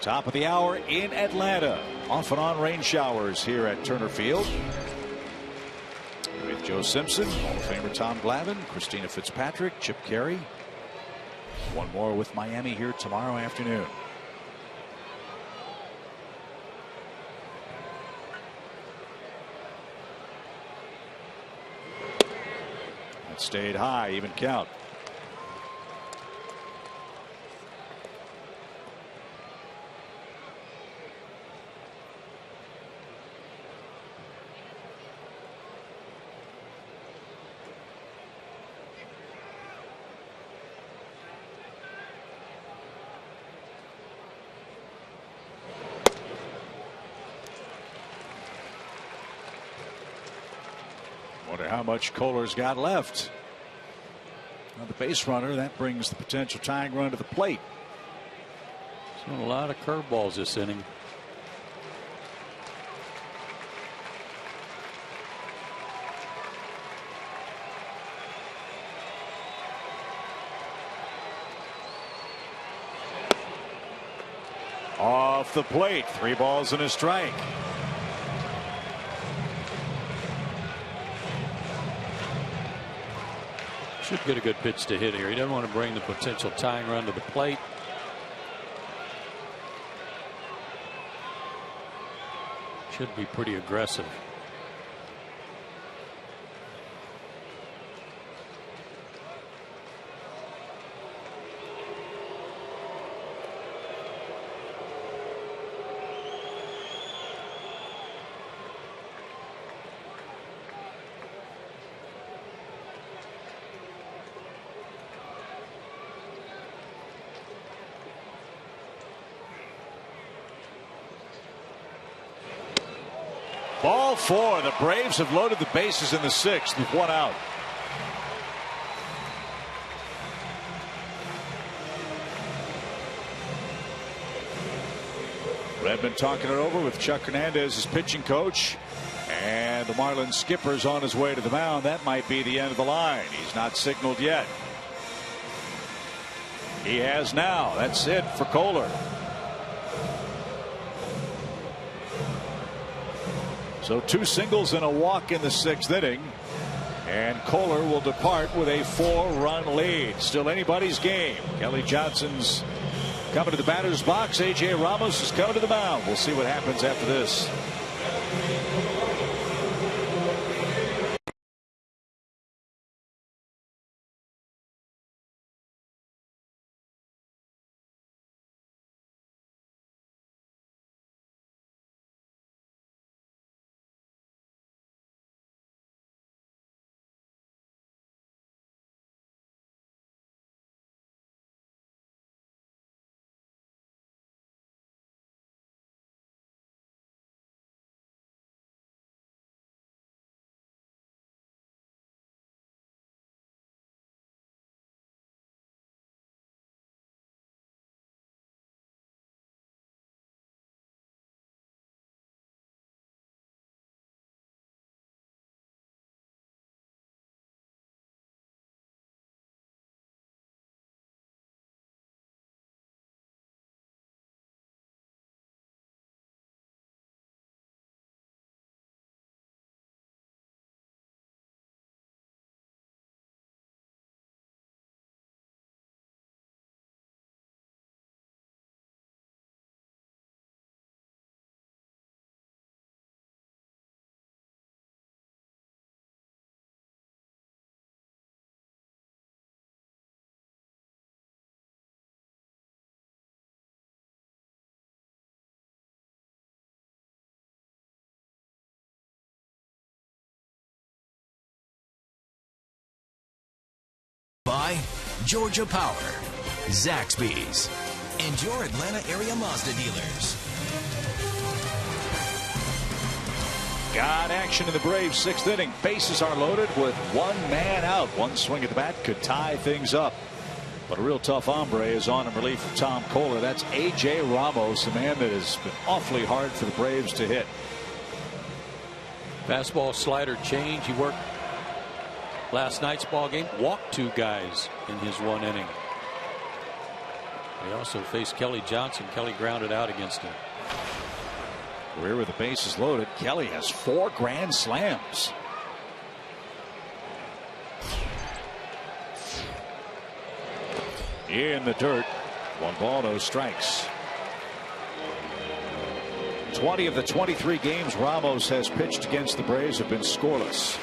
Top of the hour in Atlanta. Off and on rain showers here at Turner Field. With Joe Simpson, Hall of Famer Tom Glavine, Christina Fitzpatrick, Chip Carey. One more with Miami here tomorrow afternoon. It stayed high, even count. Wonder how much Kohler's got left. Now the base runner, that brings the potential tying run to the plate. So a lot of curveballs this inning. Off the plate, 3 balls and a strike. Should get a good pitch to hit here. He doesn't want to bring the potential tying run to the plate. Should be pretty aggressive. Ball 4. The Braves have loaded the bases in the 6th with 1 out. Redmond talking it over with Chuck Hernandez, his pitching coach, and the Marlins skipper's on his way to the mound. That might be the end of the line. He's not signaled yet. He has now. That's it for Kohler. So 2 singles and a walk in the 6th inning. And Kohler will depart with a 4-run lead. Still anybody's game. Kelly Johnson's coming to the batter's box. A.J. Ramos is coming to the mound. We'll see what happens after this. Georgia Power, Zaxby's, and your Atlanta area Mazda dealers. Got action in the Braves' 6th inning. Bases are loaded with one man out. One swing at the bat could tie things up. But a real tough hombre is on in relief of Tom Kohler. That's A.J. Ramos, a man that has been awfully hard for the Braves to hit. Fastball slider change. He worked last night's ball game. Walked 2 guys in his 1 inning. He also faced Kelly Johnson. Kelly grounded out against him. Career with the bases loaded. Kelly has 4 grand slams. In the dirt. 1 ball, no strikes. 20 of the 23 games Ramos has pitched against the Braves have been scoreless.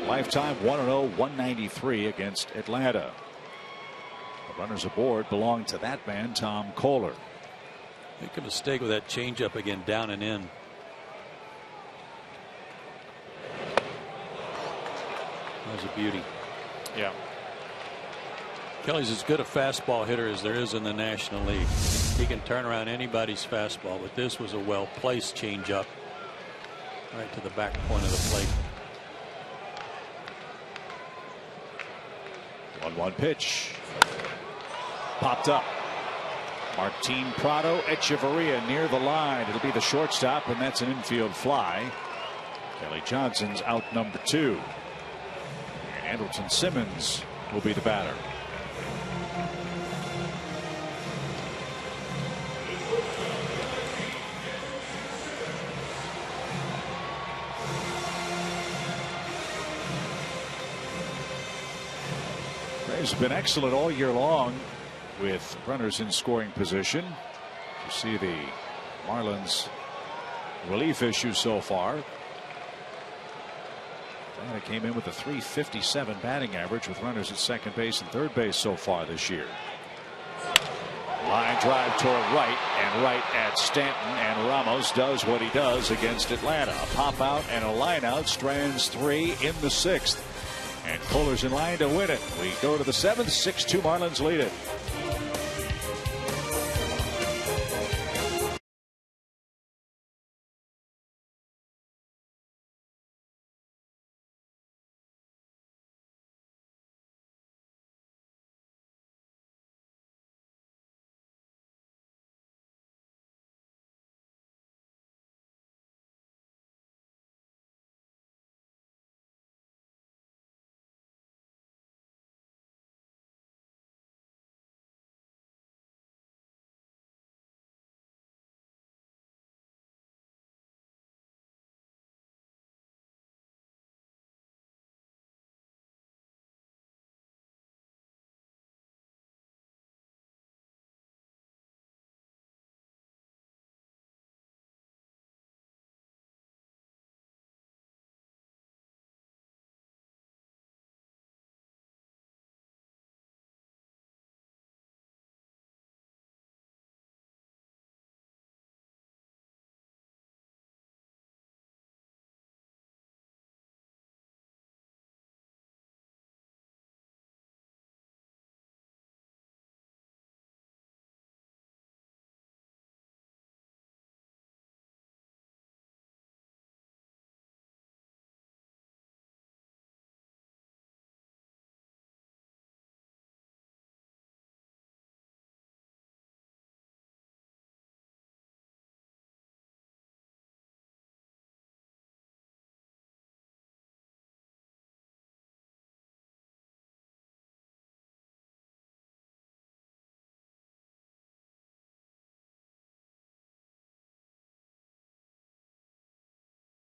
Lifetime 1-0, 193 against Atlanta. The runners aboard belong to that man, Tom Kohler. Make a mistake with that changeup again, down and in. That was a beauty. Yeah. Kelly's as good a fastball hitter as there is in the National League. He can turn around anybody's fastball, but this was a well-placed changeup right to the back point of the plate. 1-1 pitch. Popped up. Martin Prado Echeverria near the line. It'll be the shortstop, and that's an infield fly. Kelly Johnson's out number 2. And Andrelton Simmons will be the batter. Braves have been excellent all year long with runners in scoring position. You see the Marlins relief issue so far. Atlanta came in with a .357 batting average with runners at second base and third base so far this year. Line drive toward right and right at Stanton, and Ramos does what he does against Atlanta. A pop out and a line out, strands 3 in the 6th. And Kohler's in line to win it. We go to the 7th. 6-2 Marlins lead it.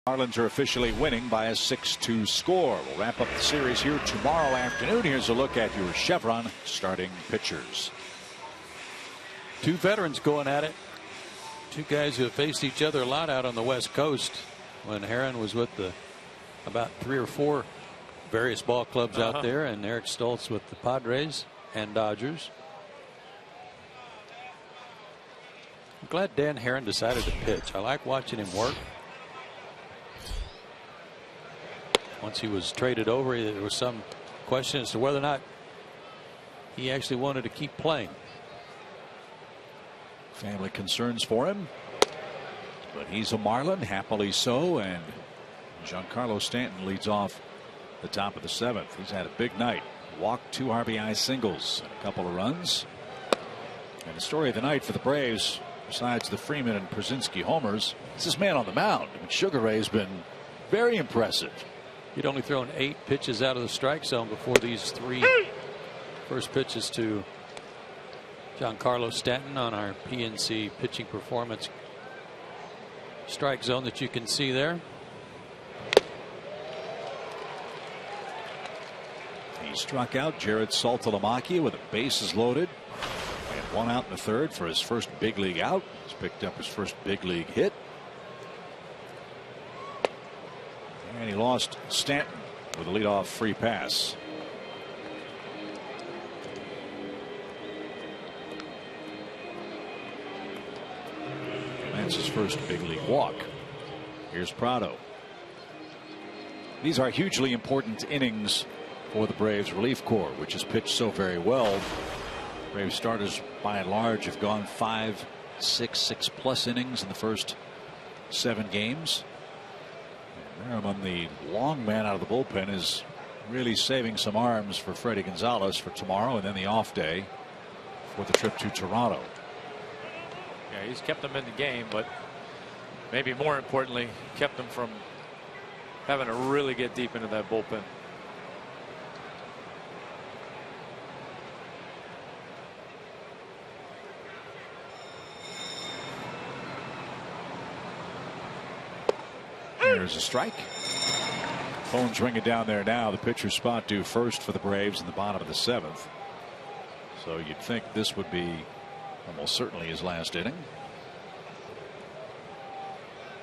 Marlins are officially winning by a 6-2 score. We'll wrap up the series here tomorrow afternoon. Here's a look at your Chevron starting pitchers. 2 veterans going at it. 2 guys who have faced each other a lot out on the West Coast when Herron was with the about 3 or 4 various ball clubs out there, and Eric Stoltz with the Padres and Dodgers. I'm glad Dan Herron decided to pitch. I like watching him work. Once he was traded over, there was some question as to whether or not he actually wanted to keep playing. Family concerns for him, but he's a Marlin, happily so, and Giancarlo Stanton leads off the top of the 7th. He's had a big night. Walked 2 RBI singles and a couple of runs. And the story of the night for the Braves, besides the Freeman and Przinsky homers, is this man on the mound. I mean, Sugar Ray's been very impressive. He'd only thrown 8 pitches out of the strike zone before these 3 first pitches to Giancarlo Stanton on our PNC pitching performance strike zone that you can see there. He struck out Jared Saltalamacchia with the bases loaded and 1 out in the 3rd for his first big league out. He's picked up his first big league hit. And he lost Stanton with a leadoff free pass. That's his first big league walk. Here's Prado. These are hugely important innings for the Braves relief corps, which has pitched so very well. Braves starters by and large have gone 5, 6 plus innings in the first 7 games. And Merriman, the long man out of the bullpen, is really saving some arms for Freddie Gonzalez for tomorrow and then the off day for the trip to Toronto. Yeah, he's kept them in the game, but maybe more importantly, kept them from having to really get deep into that bullpen. There's a strike. Phone's ringing down there now. The pitcher's spot due first for the Braves in the bottom of the 7th. So you'd think this would be almost certainly his last inning.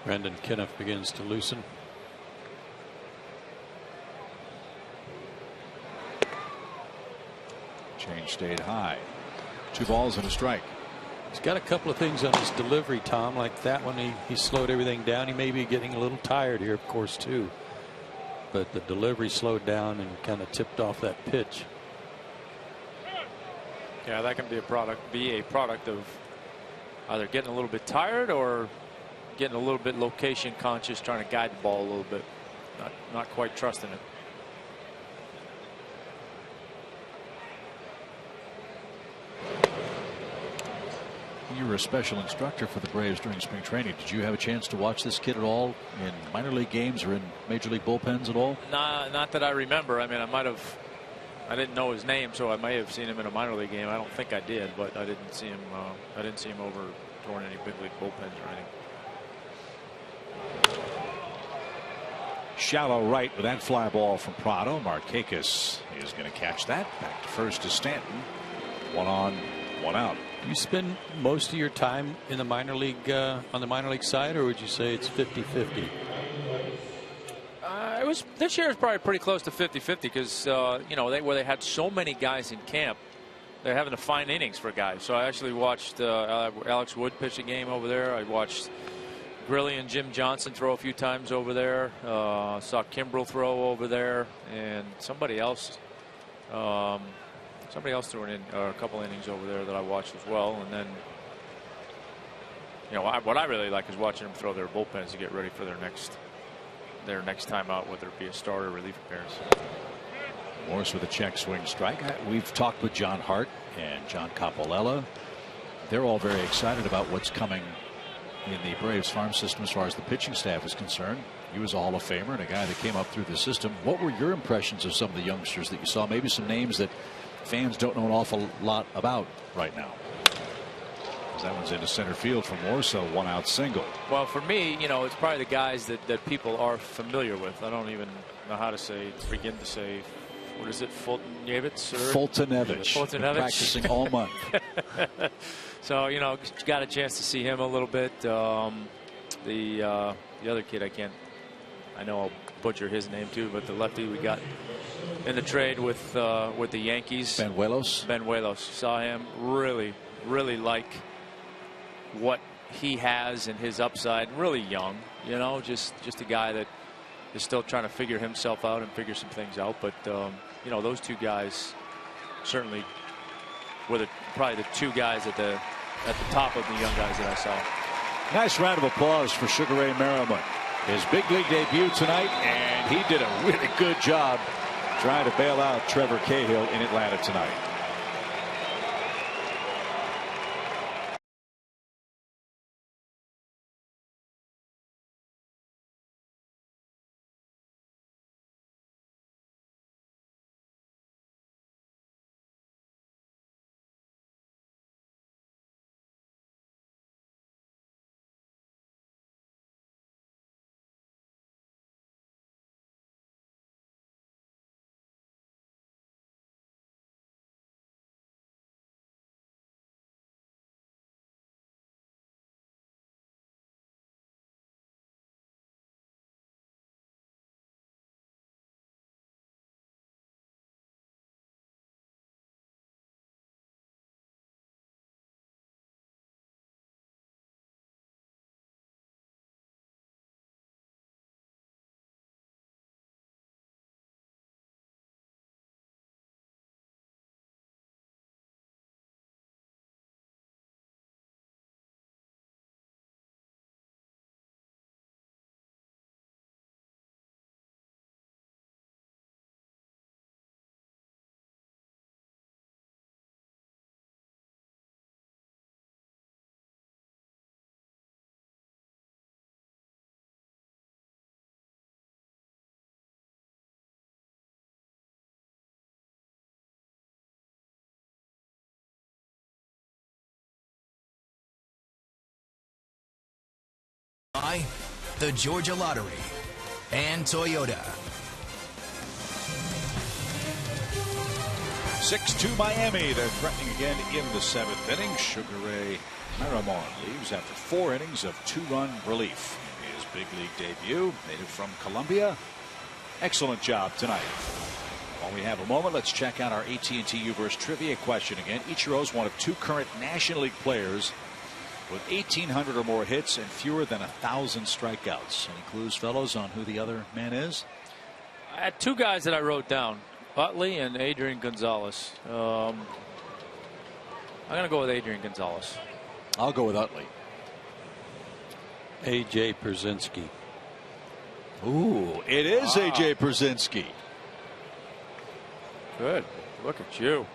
Brendan Kniff begins to loosen. Change stayed high. 2 balls and a strike. He's got a couple of things on his delivery, Tom, like that one. He slowed everything down. He may be getting a little tired here, of course, too. But the delivery slowed down and kind of tipped off that pitch. Yeah, that can be a product of either getting a little bit tired or getting a little bit location conscious, trying to guide the ball a little bit, not quite trusting it. You were a special instructor for the Braves during spring training. Did you have a chance to watch this kid at all in minor league games or in major league bullpens at all? Not that I remember. I mean, I didn't know his name, so I may have seen him in a minor league game. I don't think I did, but I didn't see him. I didn't see him over toward any big league bullpens or anything. Shallow right with that fly ball from Prado. Markakis is going to catch that. Back to first to Stanton. 1 on, 1 out. Do you spend most of your time in the minor league on the minor league side, or would you say it's 50-50? This year is probably pretty close to 50-50 because where they had so many guys in camp, they're having to find innings for guys. So I actually watched Alex Wood pitch a game over there. I watched Grilly and Jim Johnson throw a few times over there. Saw Kimbrel throw over there, and somebody else threw a couple innings over there that I watched as well. And then, what I really like is watching them throw their bullpens to get ready for their next time out, whether it be a starter or relief appearance. Morris with a check swing strike. We've talked with John Hart and John Capolella. They're all very excited about what's coming in the Braves farm system as far as the pitching staff is concerned. He was a Hall of Famer and a guy that came up through the system. What were your impressions of some of the youngsters that you saw? Maybe some names that fans don't know an awful lot about right now. That one's into center field for Morris, so 1 out single. Well, for me, it's probably the guys that people are familiar with. I don't even know how to begin to say, what is it, Fultonevich? Fultonevich. Been practicing all month. So, got a chance to see him a little bit. The other kid, I know I'll butcher his name too, but the lefty we got in the trade with the Yankees. Benuelos. Saw him. Really like what he has and his upside. Really young, just a guy that is still trying to figure himself out and figure some things out. But you know, those two guys certainly were probably the two guys at the top of the young guys that I saw. Nice round of applause for Sugar Ray Merriman. His big league debut tonight, and he did a really good job trying to bail out Trevor Cahill in Atlanta tonight. By the Georgia Lottery and Toyota. 6-2 Miami. They're threatening again in the 7th inning. Sugar Ray Merriman leaves after 4 innings of 2-run relief in his big league debut. Native from Columbia. Excellent job tonight. While we have a moment, let's check out our AT&T Uverse trivia question again. Ichiro is one of 2 current National League players with 1,800 or more hits and fewer than 1,000 strikeouts. Any clues, fellows, on who the other man is? I had 2 guys that I wrote down, Utley and Adrian Gonzalez. I'm going to go with Adrian Gonzalez. I'll go with Utley. A.J. Pierzynski. Ooh, it is A.J. Pierzynski. Good. Look at you.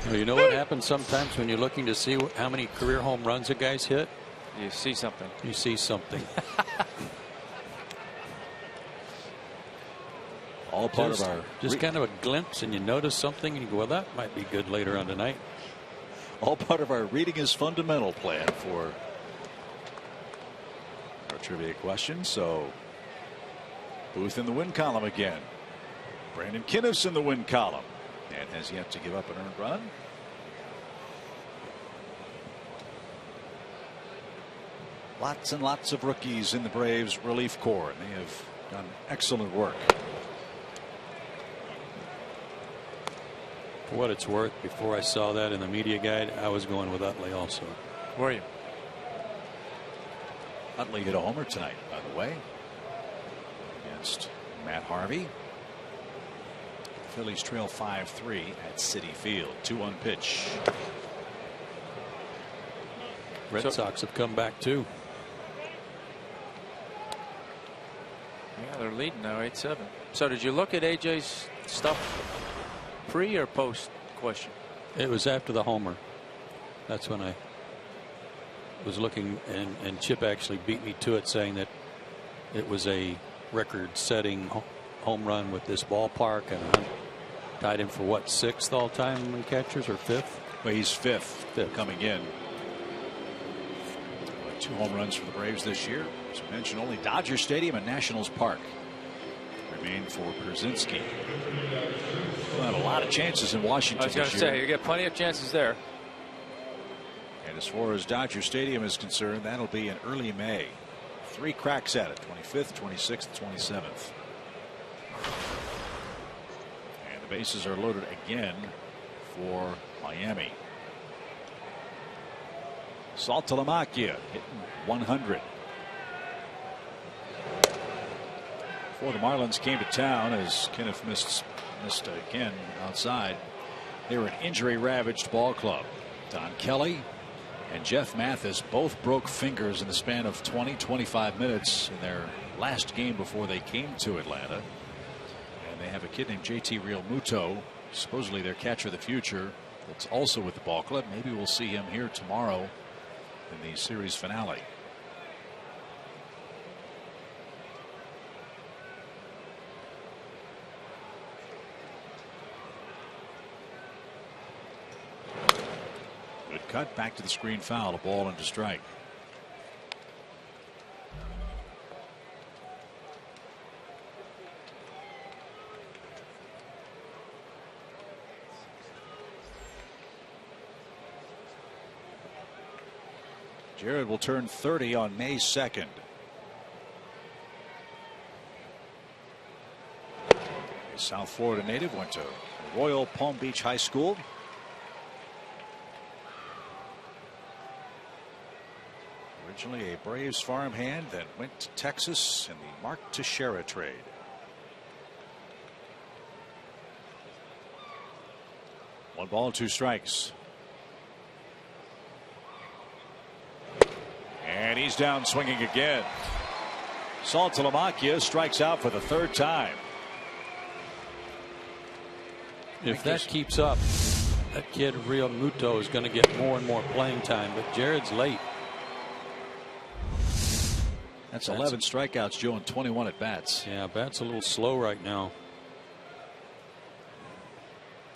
Well, you know what happens sometimes when you're looking to see how many career home runs a guy's hit? You see something. You see something. All part of our just kind of a glimpse, and you notice something, and you go, well, that might be good later on tonight. All part of our reading is fundamental plan for our trivia question. So Booth in the win column again. Brandon Kinnis in the win column, and has yet to give up an earned run. Lots and lots of rookies in the Braves relief corps, and they have done excellent work. For what it's worth, before I saw that in the media guide, I was going with Utley also. Were you? Utley hit a homer tonight, by the way, against Matt Harvey. Phillies trail 5-3 at Citi Field. 2-1 pitch. Red Sox have come back too. Yeah, they're leading now 8-7. So did you look at AJ's stuff pre or post question? It was after the homer. That's when I was looking, and Chip actually beat me to it, saying that it was a record-setting home run with this ballpark, and Hunt tied him for what, 6th all-time in catchers, or 5th? Well, he's 5th coming in. 2 home runs for the Braves this year. As I mentioned, only Dodger Stadium and Nationals Park remain for Pierzynski. We'll have a lot of chances in Washington. I was going to say, you get plenty of chances there. And as far as Dodger Stadium is concerned, that'll be in early May. 3 cracks at it: 25th, 26th, 27th. And the bases are loaded again for Miami. Saltalamacchia hitting 100. Before the Marlins came to town, as Kenneth missed again outside, they were an injury-ravaged ball club. Don Kelly and Jeff Mathis both broke fingers in the span of 20-25 minutes in their last game before they came to Atlanta. And they have a kid named JT Realmuto, supposedly their catcher of the future, that's also with the ball club. Maybe we'll see him here tomorrow in the series finale. Good cut back to the screen foul, a ball and a strike. Jared will turn 30 on May 2nd. A South Florida native, went to Royal Palm Beach High School. Originally a Braves farmhand, then went to Texas in the Mark Teixeira trade. One ball, two strikes. And he's down swinging again. Saltalamacchia strikes out for the third time. If that keeps up, that kid Realmuto is going to get more and more playing time, but Jared's late. That's 11 strikeouts, Joe, and 21 at bats. Yeah, bat's a little slow right now.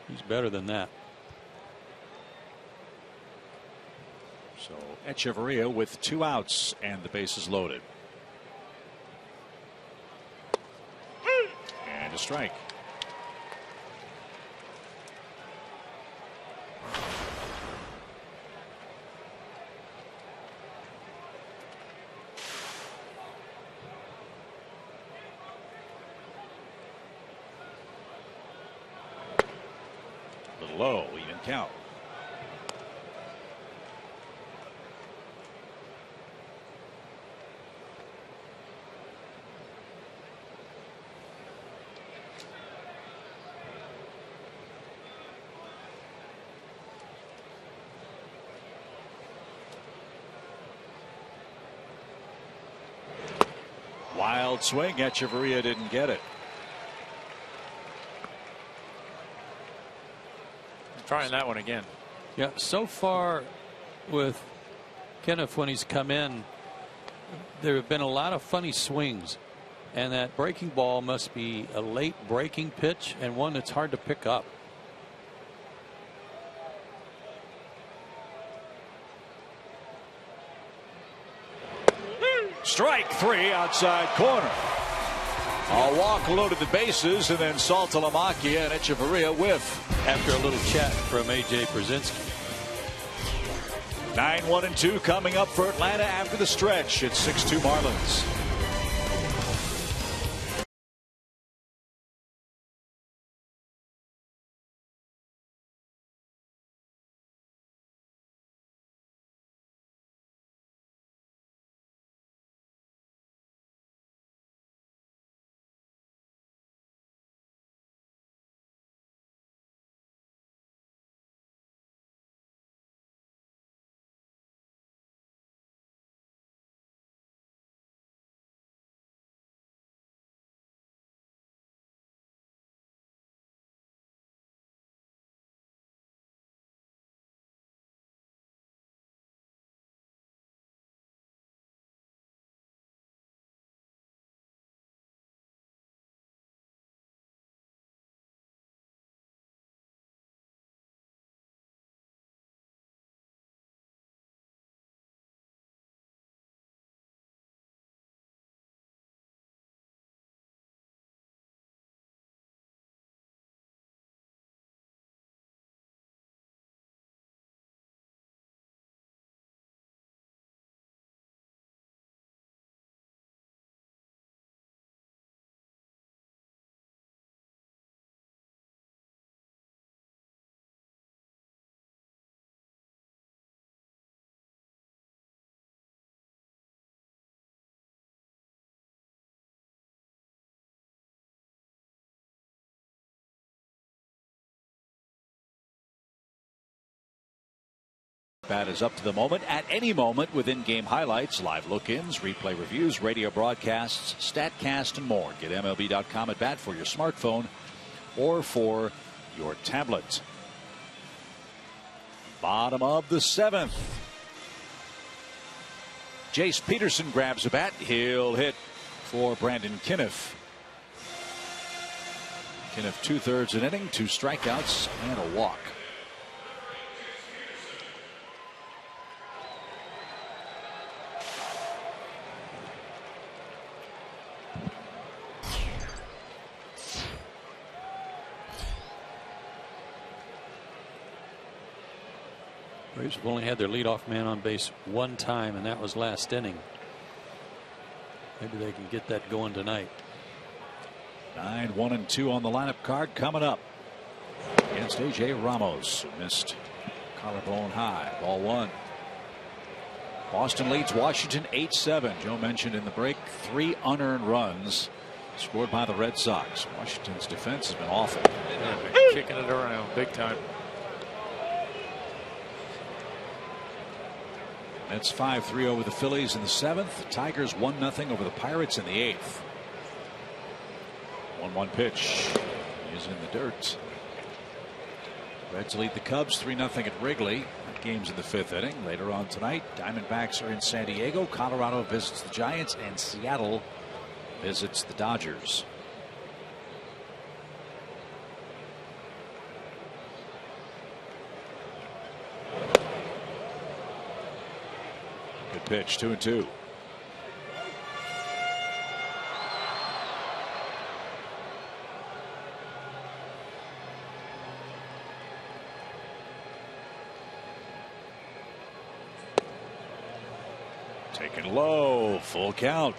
He's better than that. So Echeverria with 2 outs and the bases loaded. And a strike. A little low, even count. Wild swing. Echeverria didn't get it. Trying that one again. Yeah, so far with Kenneth, when he's come in, there have been a lot of funny swings, and that breaking ball must be a late breaking pitch and one that's hard to pick up. Strike 3 outside corner. A walk loaded the bases, and then Saltalamacchia and Echeverria whiff. After a little chat from A.J. Brzezinski. 9-1-2 coming up for Atlanta after the stretch. It's 6-2 Marlins. Bat is up to the moment. At any moment with in-game highlights, live look-ins, replay reviews, radio broadcasts, StatCast, and more. Get MLB.com at bat for your smartphone or for your tablet. Bottom of the 7th. Jace Peterson grabs a bat. He'll hit for Brandon Kinniff. Kinniff 2/3 an inning, 2 strikeouts, and a walk. Braves have only had their leadoff man on base one time, and that was last inning. Maybe they can get that going tonight. 9-1-2 on the lineup card coming up against A.J. Ramos, who missed collarbone high. Ball 1. Boston leads Washington 8-7. Joe mentioned in the break 3 unearned runs scored by the Red Sox. Washington's defense has been awful. Kicking it around big time. Mets 5-3 over the Phillies in the 7th. The Tigers 1-0 over the Pirates in the 8th. 1-1 pitch is in the dirt. Reds lead the Cubs 3-0 at Wrigley. That game's in the 5th inning. Later on tonight, Diamondbacks are in San Diego. Colorado visits the Giants, and Seattle visits the Dodgers. Good pitch, 2-2. Taken low, full count.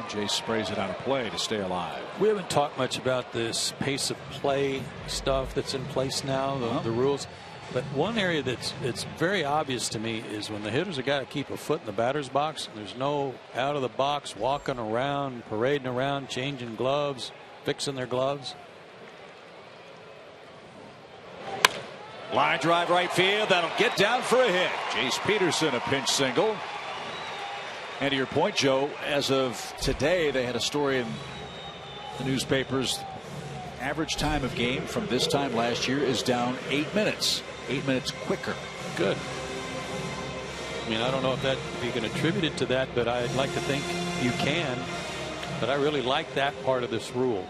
Jay sprays it out of play to stay alive. We haven't talked much about this pace of play stuff that's in place now, the rules. But one area it's very obvious to me is when the hitters have got to keep a foot in the batter's box. There's no out of the box walking around, parading around, changing gloves, fixing their gloves. Line drive right field. That'll get down for a hit. Jace Peterson, a pinch single. And to your point, Joe, as of today, they had a story in the newspapers. Average time of game from this time last year is down 8 minutes. 8 minutes quicker. Good. I mean, I don't know if you can attribute it to that, but I'd like to think you can. But I really like that part of this rule.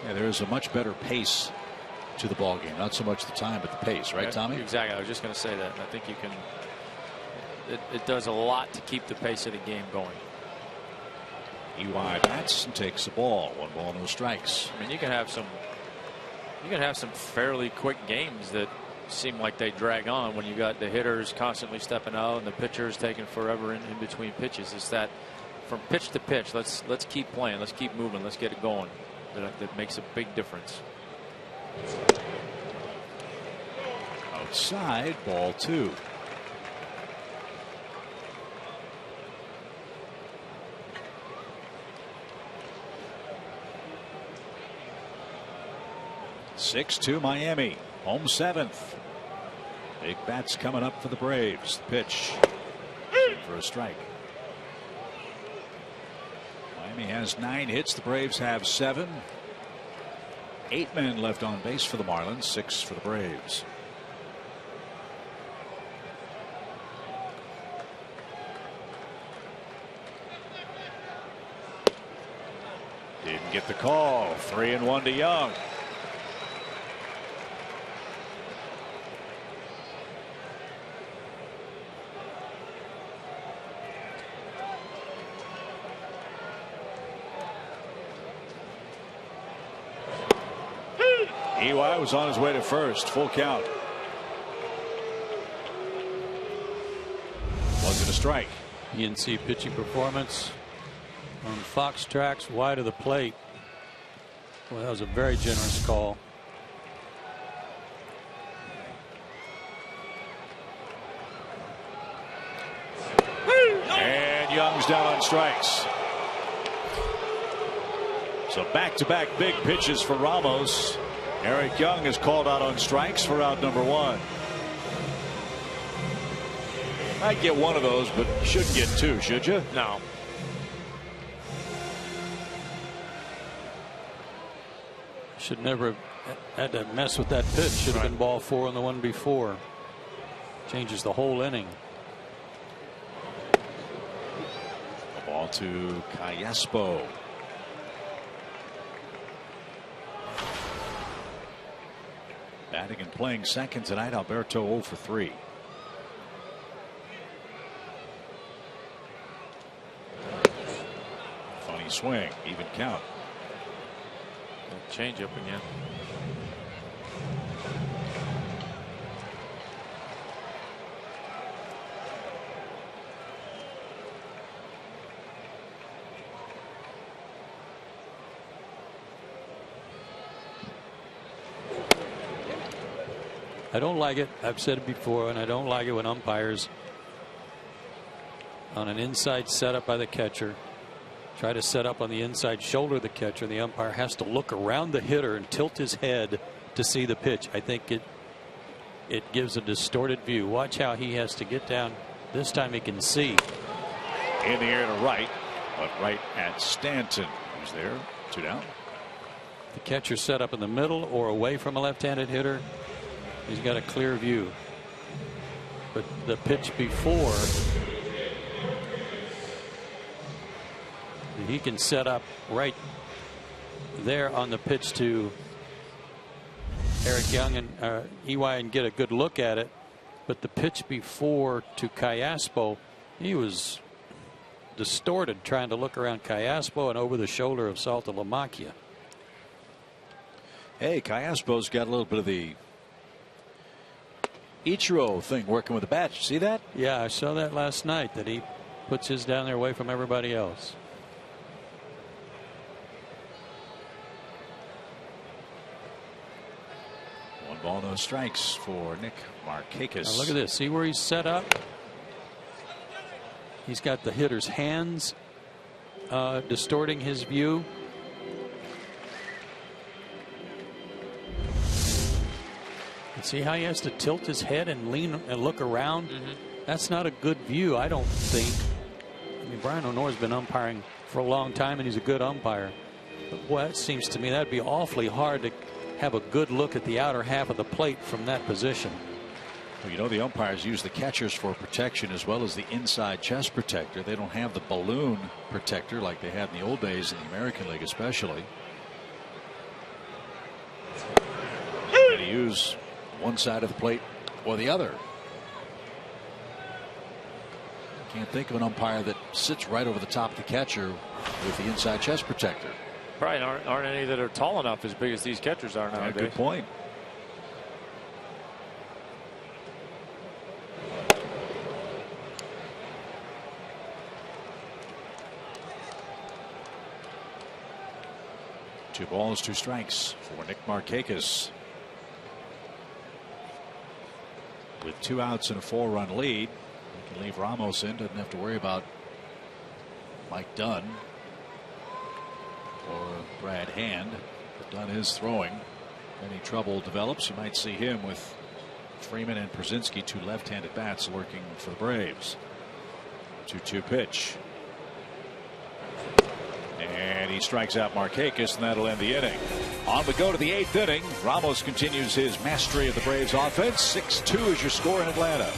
Yeah, there is a much better pace to the ball game. Not so much the time, but the pace, right, Tommy? Exactly. I was just going to say that. And I think you can. It does a lot to keep the pace of the game going. EY bats and takes the ball. 1 ball, no strikes. I mean, you can have some fairly quick games that seem like they drag on when you got the hitters constantly stepping out and the pitchers taking forever in between pitches. It's that from pitch to pitch, let's keep playing, let's keep moving, let's get it going. That makes a big difference. Outside, ball 2. (6-2) Miami, home 7th. Big bats coming up for the Braves. The pitch in for a strike. Miami has 9 hits. The Braves have 7. 8 men left on base for the Marlins. 6 for the Braves. Didn't get the call. 3-1 to Young. EY was on his way to first. Full count. Wasn't a strike. PNC pitching performance on Fox tracks wide of the plate. Well, that was a very generous call. Young's down on strikes. So back-to-back big pitches for Ramos. Eric Young is called out on strikes for out number 1. Might get one of those, but shouldn't get 2, should you? No. Should never have had to mess with that pitch. Should have been ball 4 on the one before. Changes the whole inning. A ball to Callaspo. Batting and playing second tonight, Alberto 0 for 3. Funny swing, even count. Change up again. I don't like it. I've said it before, and I don't like it when umpires on an inside setup by the catcher try to set up on the inside shoulder of the catcher. The umpire has to look around the hitter and tilt his head to see the pitch. I think it gives a distorted view. Watch how he has to get down. This time he can see. In the air to right, but right at Stanton, who's there. 2 down. The catcher set up in the middle or away from a left-handed hitter. He's got a clear view. But the pitch before, he can set up right there on the pitch to Eric Young and EY and get a good look at it. But the pitch before to Callaspo, he was distorted trying to look around Callaspo and over the shoulder of Saltalamacchia. Hey, Callaspo's got a little bit of the Ichiro thing working with the bat. You see that? Yeah, I saw that last night, that he puts his down there away from everybody else. One ball, no strikes for Nick Markakis. Now look at this. See where he's set up? He's got the hitter's hands distorting his view. See how he has to tilt his head and lean and look around? That's not a good view, I don't think. I mean, Brian O'Nore's been umpiring for a long time, and he's a good umpire. But boy, it seems to me that'd be awfully hard to have a good look at the outer half of the plate from that position. Well, you know, the umpires use the catchers for protection as well as the inside chest protector. They don't have the balloon protector like they had in the old days in the American League, especially. And they use one side of the plate or the other. Can't think of an umpire that sits right over the top of the catcher with the inside chest protector. Probably aren't any that are tall enough as big as these catchers are nowadays. Good point. Two balls, 2 strikes for Nick Markakis. With 2 outs and a 4-run lead, he can leave Ramos in. Doesn't have to worry about Mike Dunn or Brad Hand. But Dunn is throwing. Any trouble develops, you might see him with Freeman and Przinsky, 2 left-handed bats lurking for the Braves. 2-2 pitch. And he strikes out Markakis, and that'll end the inning. On we go to the 8th inning. Ramos continues his mastery of the Braves offense. 6-2 is your score in Atlanta.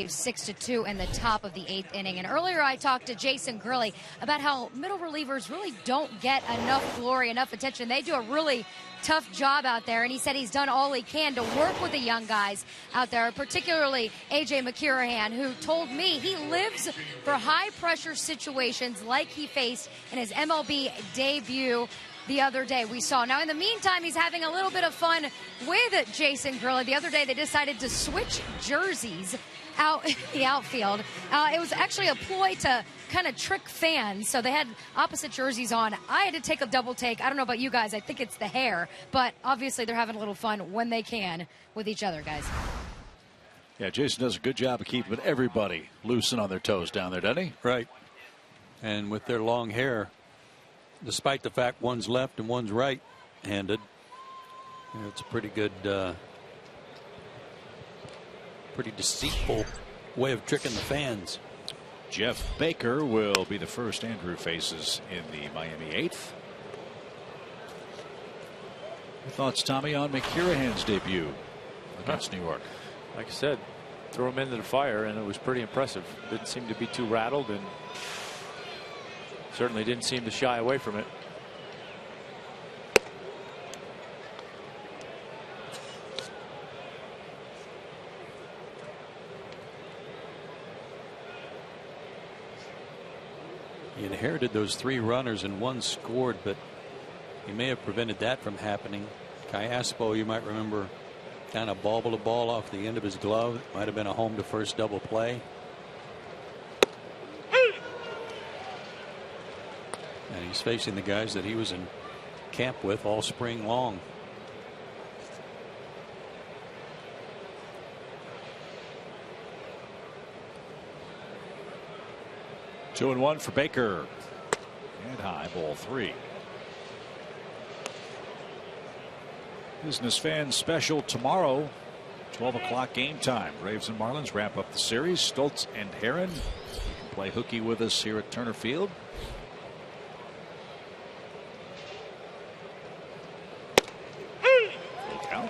6-2 in the top of the 8th inning. And earlier I talked to Jason Gurley about how middle relievers really don't get enough glory, enough attention. They do a really tough job out there, and he said he's done all he can to work with the young guys out there, particularly A.J. McCurahan, who told me he lives for high-pressure situations like he faced in his MLB debut the other day we saw. Now, in the meantime, he's having a little bit of fun with Jason Gurley. The other day, they decided to switch jerseys out in the outfield. It was actually a ploy to kind of trick fans, so they had opposite jerseys on. I had to take a double take. I don't know about you guys. I think it's the hair, but obviously they're having a little fun when they can with each other, guys. Yeah, Jason does a good job of keeping everybody loose and on their toes down there, doesn't he? Right. And with their long hair, despite the fact one's left and one's right-handed, it's a pretty good, pretty deceitful way of tricking the fans. Jeff Baker will be the first Andrew faces in the Miami 8th. Your thoughts, Tommy, on McCurahan's debut against New York? Like I said, throw him into the fire, and it was pretty impressive. Didn't seem to be too rattled, and certainly didn't seem to shy away from it. He inherited those 3 runners and 1 scored, but he may have prevented that from happening. Kai Aspo, you might remember, kind of bobbled a ball off the end of his glove. It might have been a home to first double play. And he's facing the guys that he was in camp with all spring long. Two and one for Baker. And high, ball 3. Business fans special tomorrow. 12 o'clock game time. Braves and Marlins wrap up the series. Stoltz and Heron. You can play hooky with us here at Turner Field. Out.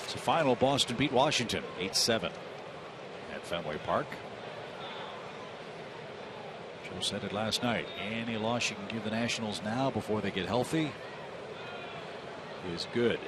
It's a final. Boston beat Washington 8-7 at Fenway Park. Joe said it last night. Any loss you can give the Nationals now before they get healthy is good.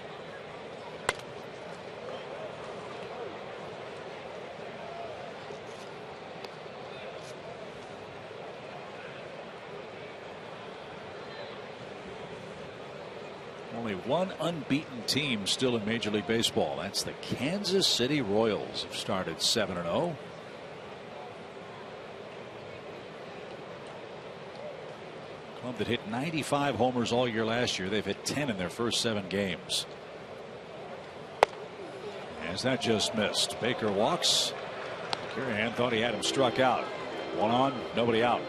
Only one unbeaten team still in Major League Baseball. That's the Kansas City Royals, have started 7-0. Club that hit 95 homers all year last year. They've hit 10 in their first 7 games. As that just missed. Baker walks. Kirahan thought he had him struck out. One on, nobody out.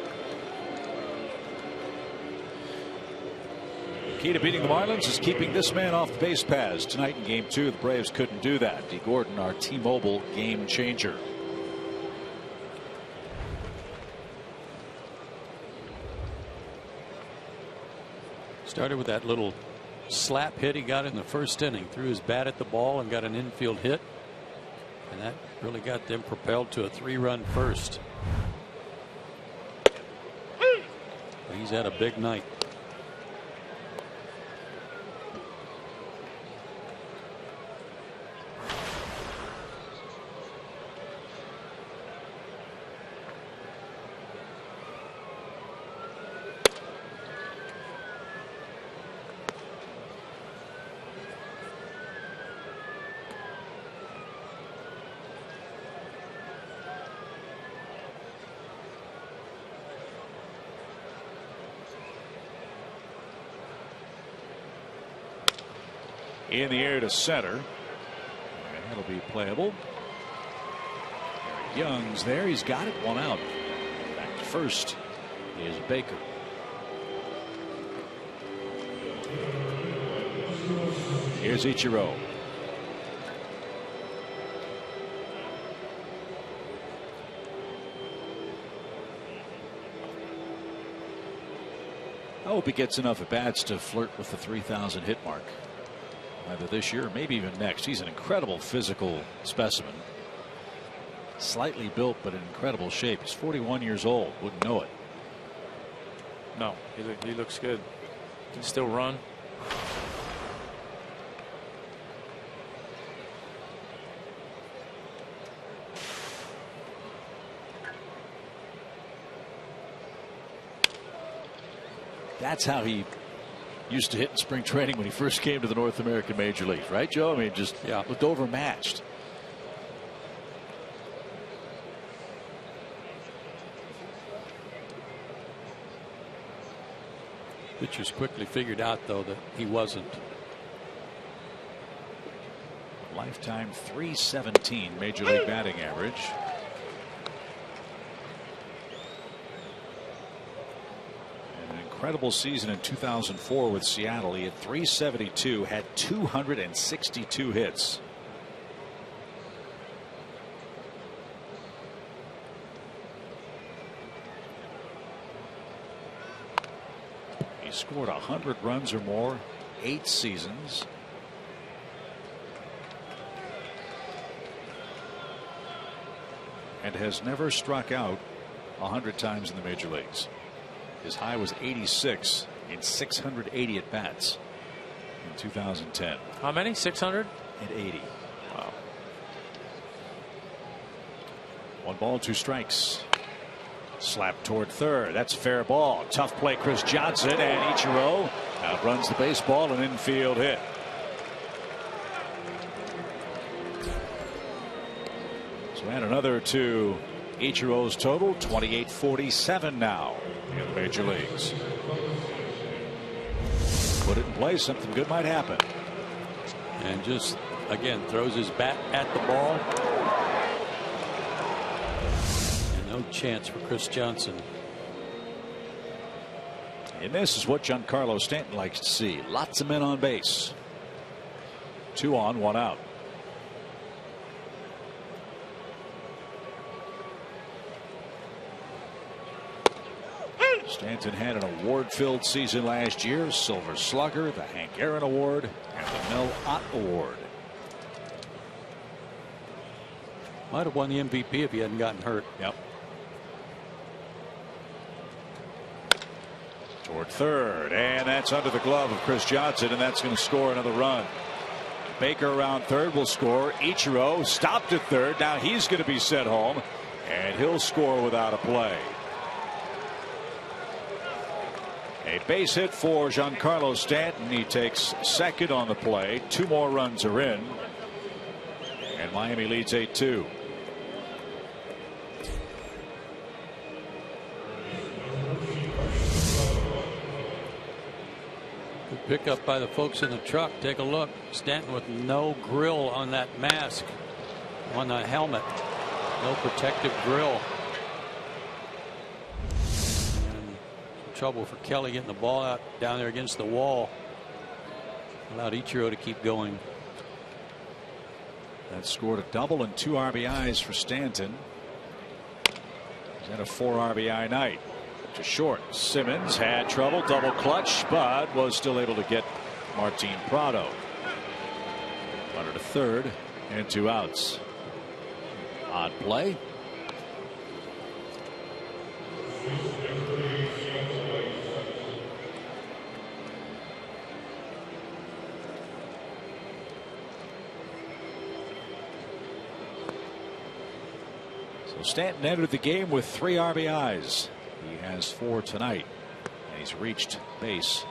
Key to beating the Marlins is keeping this man off the base paths. Tonight in Game 2, the Braves couldn't do that. D. Gordon, our T-Mobile game changer. Started with that little slap hit he got in the first inning. Threw his bat at the ball and got an infield hit. And that really got them propelled to a 3-run first. But he's had a big night. In the air to center. And that'll be playable. Young's there. He's got it. One out. Back to first is Baker. Here's Ichiro. I hope he gets enough at bats to flirt with the 3,000 hit mark. Either this year or maybe even next. He's an incredible physical specimen. Slightly built, but in incredible shape. He's 41 years old. Wouldn't know it. No, he looks good. Can still run. That's how he used to hit in spring training when he first came to the North American Major Leagues, right, Joe? I mean, just looked overmatched. Pitchers quickly figured out, though, that he wasn't. Lifetime .317 Major League batting average. And an incredible season in 2004 with Seattle. He had .372, had 262 hits. He scored 100 runs or more, 8 seasons. And has never struck out 100 times in the major leagues. His high was 86 in 680 at bats in 2010. How many? 600? And 80. Wow. 1 ball, 2 strikes. Slap toward third. That's fair ball. Tough play, Chris Johnson, and Ichiro outruns the baseball, an infield hit. So add another to Ichiro's total, 28-47 now in the major leagues. Put it in play, something good might happen. And just again throws his bat at the ball. No chance for Chris Johnson. And this is what Giancarlo Stanton likes to see. Lots of men on base. 2 on, 1 out. Stanton had an award-filled season last year. Silver Slugger, the Hank Aaron Award, and the Mel Ott Award. Might have won the MVP if he hadn't gotten hurt. Yep. Toward third, and that's under the glove of Chris Johnson, and that's going to score another run. Baker around third will score. Ichiro stopped at third. Now he's going to be sent home, and he'll score without a play. A base hit for Giancarlo Stanton. He takes second on the play. 2 more runs are in, and Miami leads 8-2. Pick up by the folks in the truck. Take a look. Stanton with no grill on that mask on the helmet. No protective grill. And trouble for Kelly getting the ball out down there against the wall. Allowed Ichiro to keep going. That scored a double and 2 RBIs for Stanton. He's had a 4 RBI night. To short. Simmons had trouble, double clutch, but was still able to get Martin Prado. Runner to third and 2 outs. Odd play. So Stanton entered the game with 3 RBIs. He has 4 tonight, and he's reached base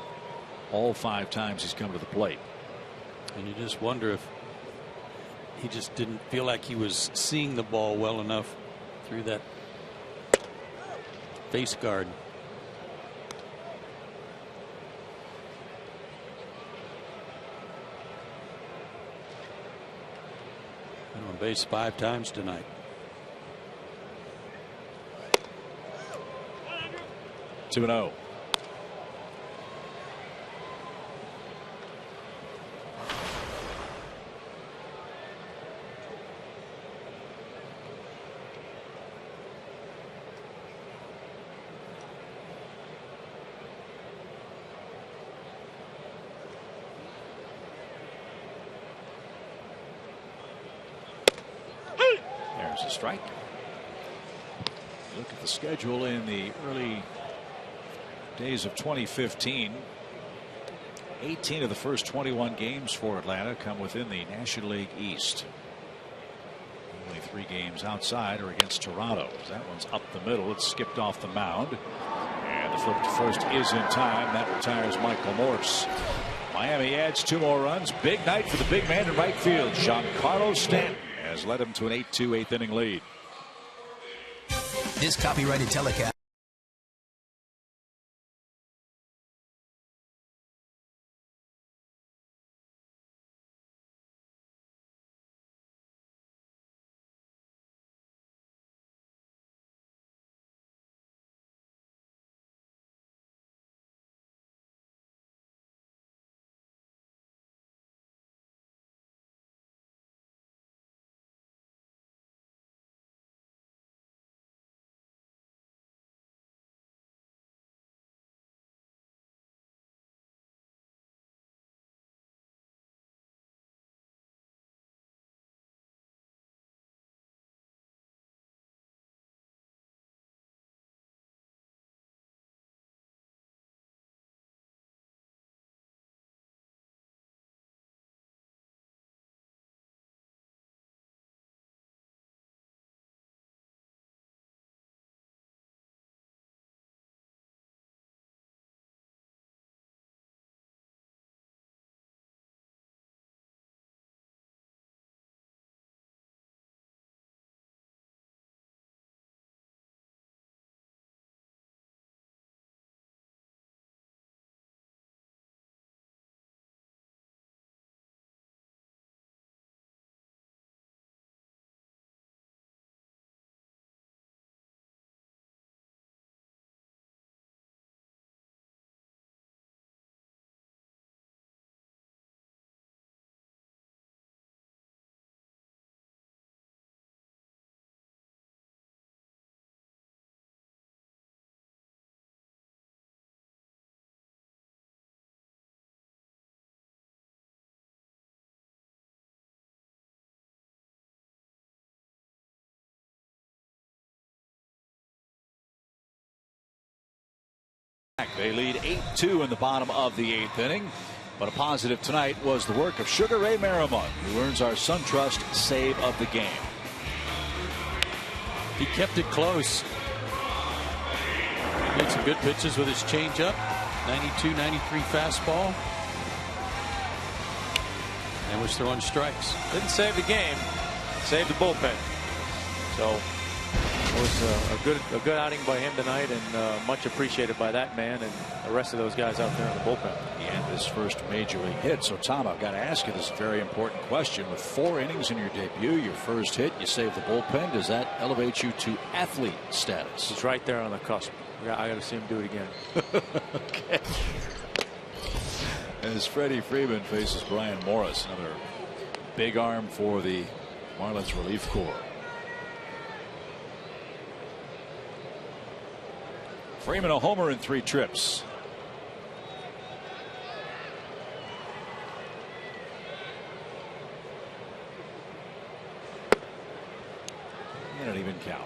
all 5 times he's come to the plate. And you just wonder if he just didn't feel like he was seeing the ball well enough through that face guard. And on base 5 times tonight. 2-0. There's a strike. Look at the schedule in the early days of 2015. 18 of the first 21 games for Atlanta come within the National League East. Only 3 games outside are against Toronto. That one's up the middle. It's skipped off the mound. And the flip to first is in time. That retires Michael Morse. Miami adds 2 more runs. Big night for the big man in right field. Giancarlo Stanton has led him to an 8-2 eighth inning lead. This copyrighted telecast. They lead 8-2 in the bottom of the 8th inning. But a positive tonight was the work of Sugar Ray Merriman, who earns our SunTrust save of the game. He kept it close. Made some good pitches with his changeup. 92, 93 fastball. And was throwing strikes. Didn't save the game. Saved the bullpen. So it was a good outing by him tonight, and much appreciated by that man and the rest of those guys out there in the bullpen. He had his first major league hit. So Tom, I've got to ask you this very important question. With 4 innings in your debut, your first hit, you saved the bullpen. Does that elevate you to athlete status? He's right there on the cusp. I got to see him do it again. Okay. As Freddie Freeman faces Brian Morris, another big arm for the Marlins relief corps. Freeman a homer in 3 trips. And an even count.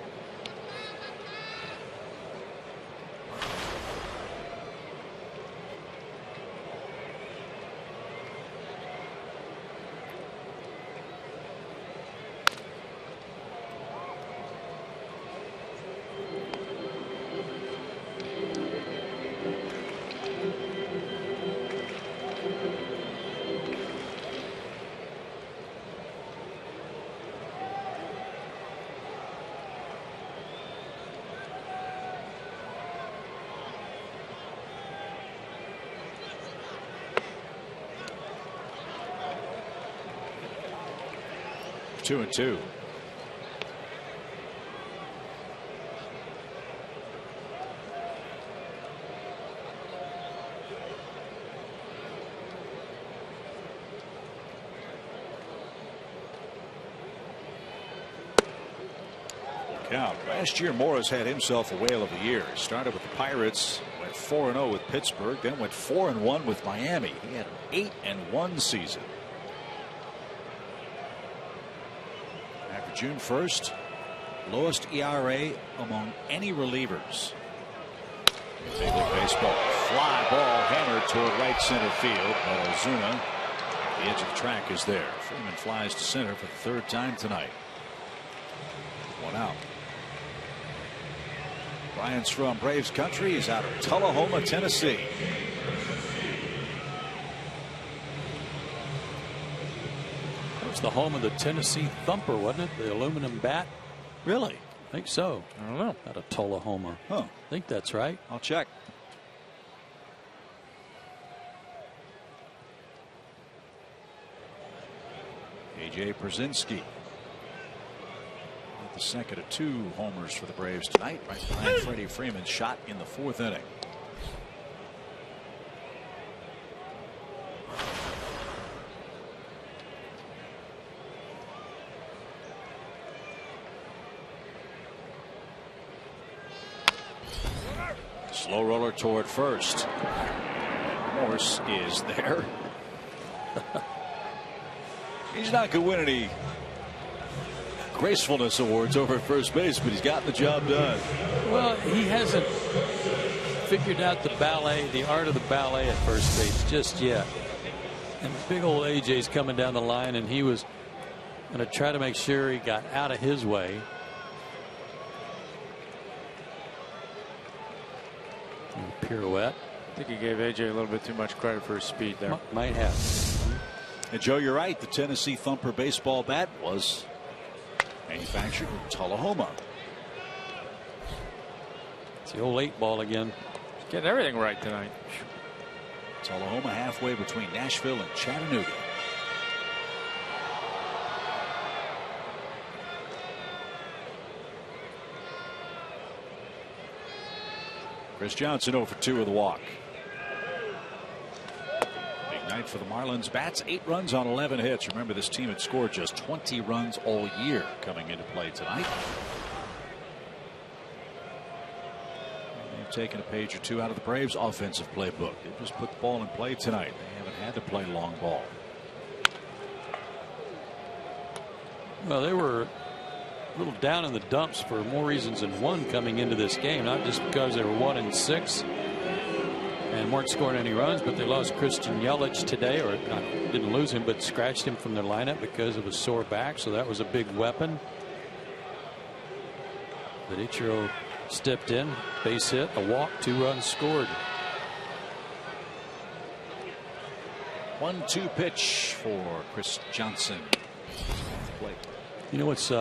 Two and two. Count. Last year, Morris had himself a whale of a year. He started with the Pirates, went 4-0 with Pittsburgh, then went 4-1 with Miami. He had an 8-1 season. After June 1st, Lowest ERA among any relievers. Big League Baseball. Fly ball hammered toward right center field. But Ozuna, the edge of the track, is there. Freeman flies to center for the third time tonight. One out. Brian's from Braves country. He's out of Tullahoma, Tennessee. That was the home of the Tennessee Thumper, wasn't it? The aluminum bat. Really? I think so. I don't know. Out of Tullahoma. Huh. I think that's right. I'll check. AJ Brzezinski. The second of 2 homers for the Braves tonight, right behind Freddie Freeman's shot in the 4th inning. Slow roller toward first. Morse is there. He's not going to win any gracefulness awards over at first base, but he's gotten the job done. Well, he hasn't figured out the ballet, the art of the ballet at first base just yet. And big old AJ's coming down the line, and he was going to try to make sure he got out of his way. And pirouette. I think he gave AJ a little bit too much credit for his speed there. Might have. And Joe, you're right. The Tennessee Thumper baseball bat was manufactured in Tullahoma. It's the old 8-ball again. Getting everything right tonight. Tullahoma, halfway between Nashville and Chattanooga. Chris Johnson 0 for 2 with a walk. Big night for the Marlins bats. 8 runs on 11 hits. Remember, this team had scored just 20 runs all year coming into play tonight. They've taken a page or 2 out of the Braves offensive playbook. They just put the ball in play tonight. They haven't had to play long ball. Well, they were a little down in the dumps for more reasons than one coming into this game. Not just because they were 1-6 and weren't scoring any runs, but they lost Christian Yelich today, or not, didn't lose him, but scratched him from their lineup because of a sore back. So that was a big weapon. But Ichiro stepped in, base hit, a walk, 2 runs scored. 1-2 pitch for Chris Johnson. You know what's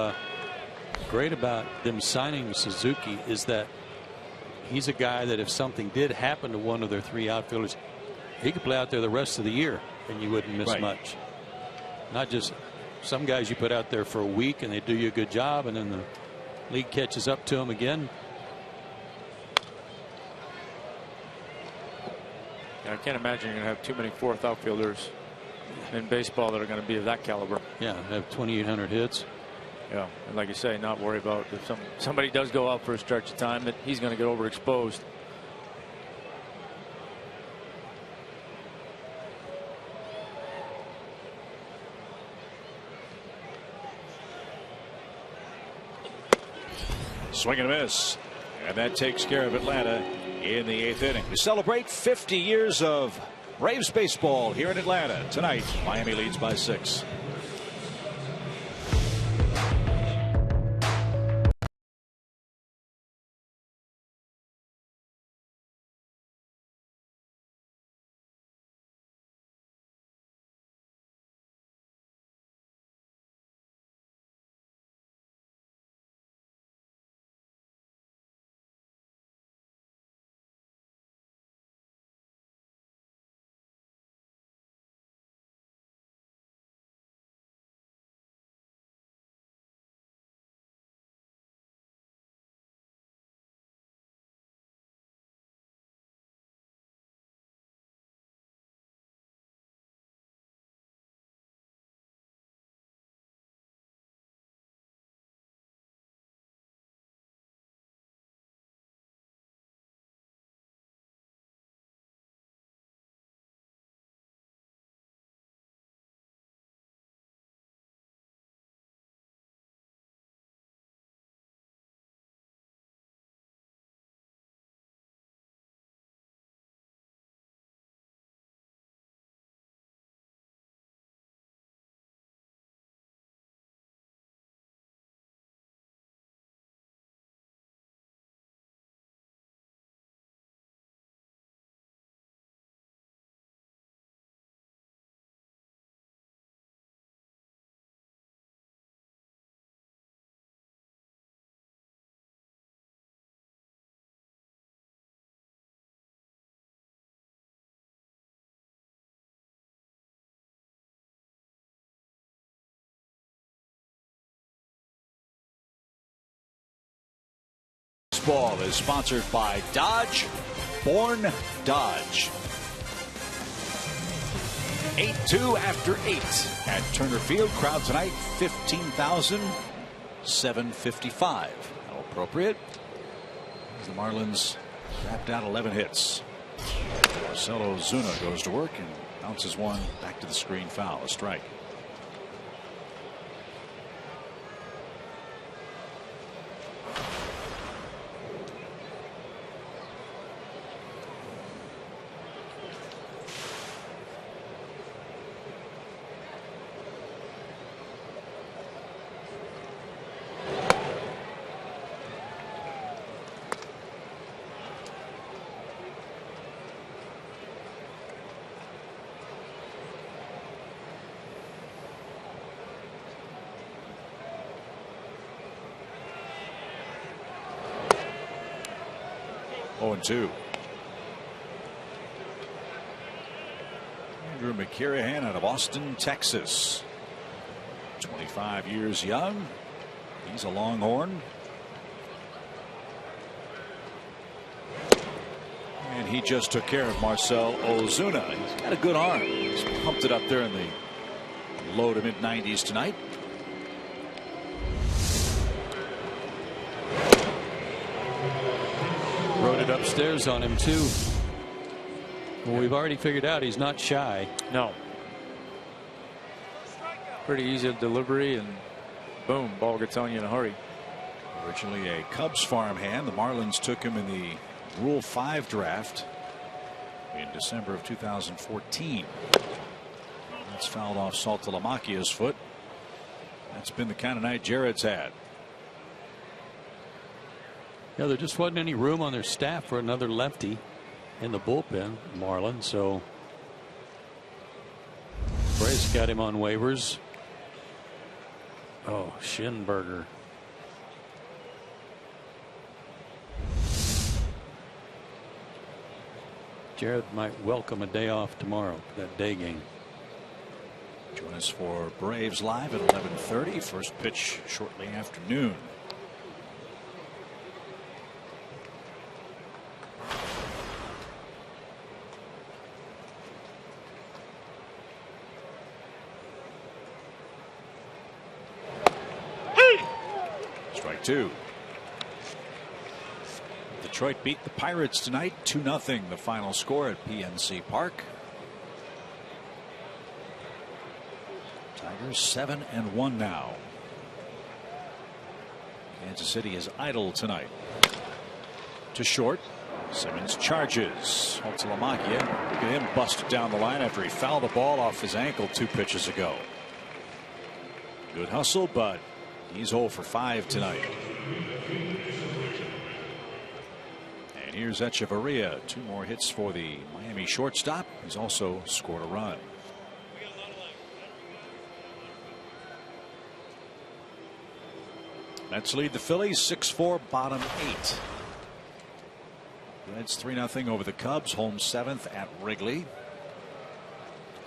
great about them signing Suzuki is that he's a guy that if something did happen to one of their 3 outfielders, he could play out there the rest of the year and you wouldn't miss much. Not just some guys you put out there for a week and they do you a good job and then the league catches up to them again. I can't imagine you're going to have too many 4th outfielders in baseball that are going to be of that caliber. Yeah, have 2,800 hits. Yeah, and like you say, not worry about if somebody does go out for a stretch of time that he's going to get overexposed. Swing and a miss. And that takes care of Atlanta in the 8th inning. We celebrate 50 years of Braves baseball here in Atlanta. Tonight, Miami leads by 6. Baseball is sponsored by Dodge, Born Dodge. 8-2 after 8 at Turner Field. Crowd tonight, 15,755. How appropriate. As the Marlins wrapped out 11 hits. Marcell Ozuna goes to work and bounces one back to the screen foul. A strike. Oh, 2. Andrew McCarahan out of Austin, Texas. 25 years young. He's a Longhorn. And he just took care of Marcell Ozuna. He's got a good arm. He's pumped it up there in the low to mid 90s tonight. Wrote it upstairs on him too. Well, we've already figured out he's not shy. No. Pretty easy delivery, and boom, ball gets on you in a hurry. Originally a Cubs farmhand, the Marlins took him in the Rule 5 draft in December of 2014. That's fouled off Saltalamacchia's foot. That's been the kind of night Jared's had. Yeah, there just wasn't any room on their staff for another lefty in the bullpen, Marlins. So Brace got him on waivers. Oh, Schinberger. Jared might welcome a day off tomorrow for that day game. Join us for Braves Live at 11:30. First pitch shortly after noon. Strike 2. Detroit beat the Pirates tonight 2-0, the final score at PNC Park. Tigers 7-1 now. Kansas City is idle tonight. To short. Simmons charges. Saltalamacchia. Look at him busted down the line after he fouled the ball off his ankle 2 pitches ago. Good hustle, but he's 0 for 5 tonight. And here's Echeverria. 2 more hits for the Miami shortstop. He's also scored a run. Mets lead the Phillies 6-4, bottom 8. Reds 3-0 over the Cubs, home 7th at Wrigley.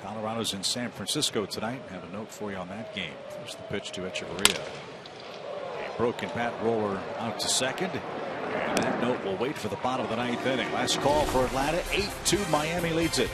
Colorado's in San Francisco tonight. Have a note for you on that game. First the pitch to Echeverria. A broken bat roller out to second. And that note will wait for the bottom of the 9th inning. Last call for Atlanta. 8-2 Miami leads it.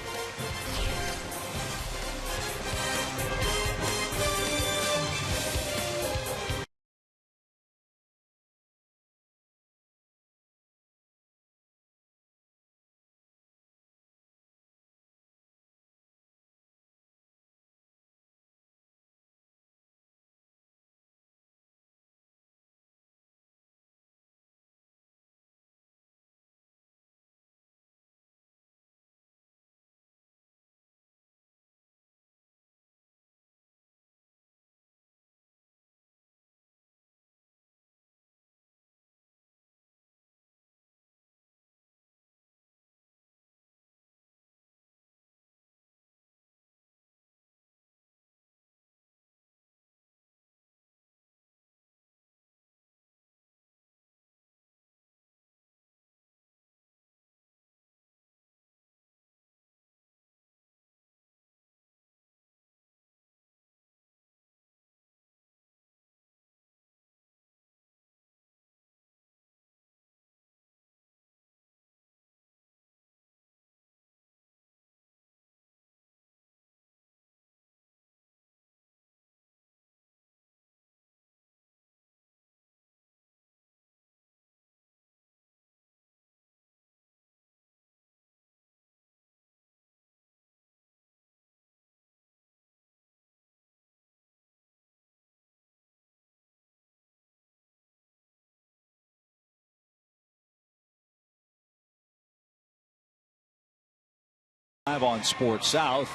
Live on Sports South.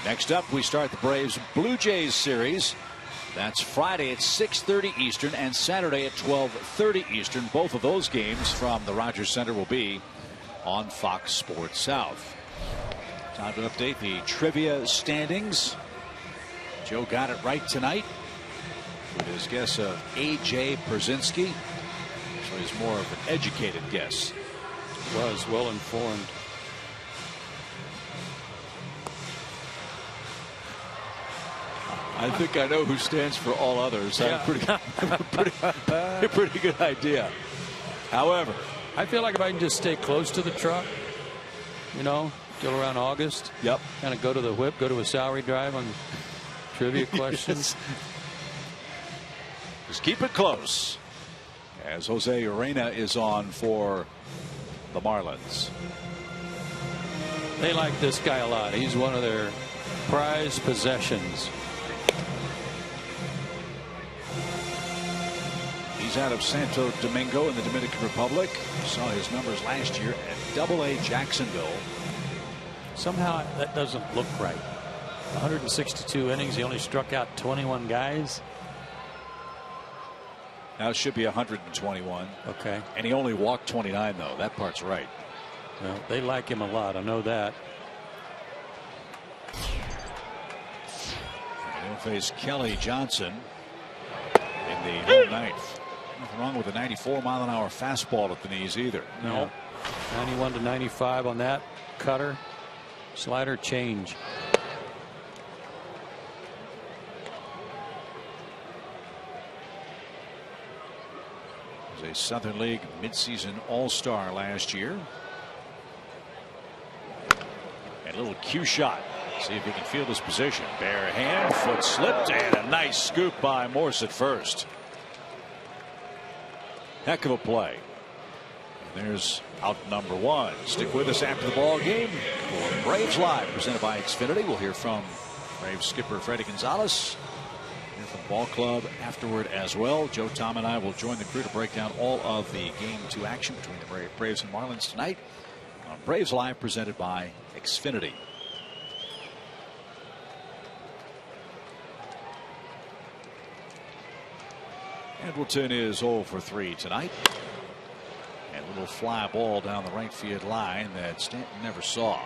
Next up, we start the Braves Blue Jays series. That's Friday at 6:30 Eastern and Saturday at 12:30 Eastern. Both of those games from the Rogers Center will be on Fox Sports South. Time to update the trivia standings. Joe got it right tonight with his guess of A.J. Pierzynski. So he's more of an educated guess. Was well informed. I think I know who stands for all others. I have a pretty good idea. However, I feel like if I can just stay close to the truck, you know, till around August. Yep. Kind of go to the whip, go to a salary drive on trivia questions. Just keep it close. As Jose Urena is on for the Marlins. They like this guy a lot. He's one of their prized possessions. He's out of Santo Domingo in the Dominican Republic. Saw his numbers last year at Double-A Jacksonville. Somehow that doesn't look right. 162 innings. He only struck out 21 guys. Now it should be 121. Okay. And he only walked 29, though. That part's right. Well, they like him a lot. I know that. They'll face Kelly Johnson in the ninth. Nothing wrong with a 94-mile-an-hour fastball at the knees either. No. 91 to 95 on that cutter. Slider change. He was a Southern League midseason All-Star last year. And a little cue shot. See if he can field his position. Bare hand, foot slipped, and a nice scoop by Morse at first. Heck of a play. And there's out number one. Stick with us after the ball game for Braves Live, presented by Xfinity. We'll hear from Braves skipper Freddie Gonzalez. Hear from the ball club afterward as well. Joe, Tom, and I will join the crew to break down all of the Game 2 action between the Braves and Marlins tonight on Braves Live, presented by Xfinity. Edwilton is 0 for 3 tonight. And a little fly ball down the right field line that Stanton never saw.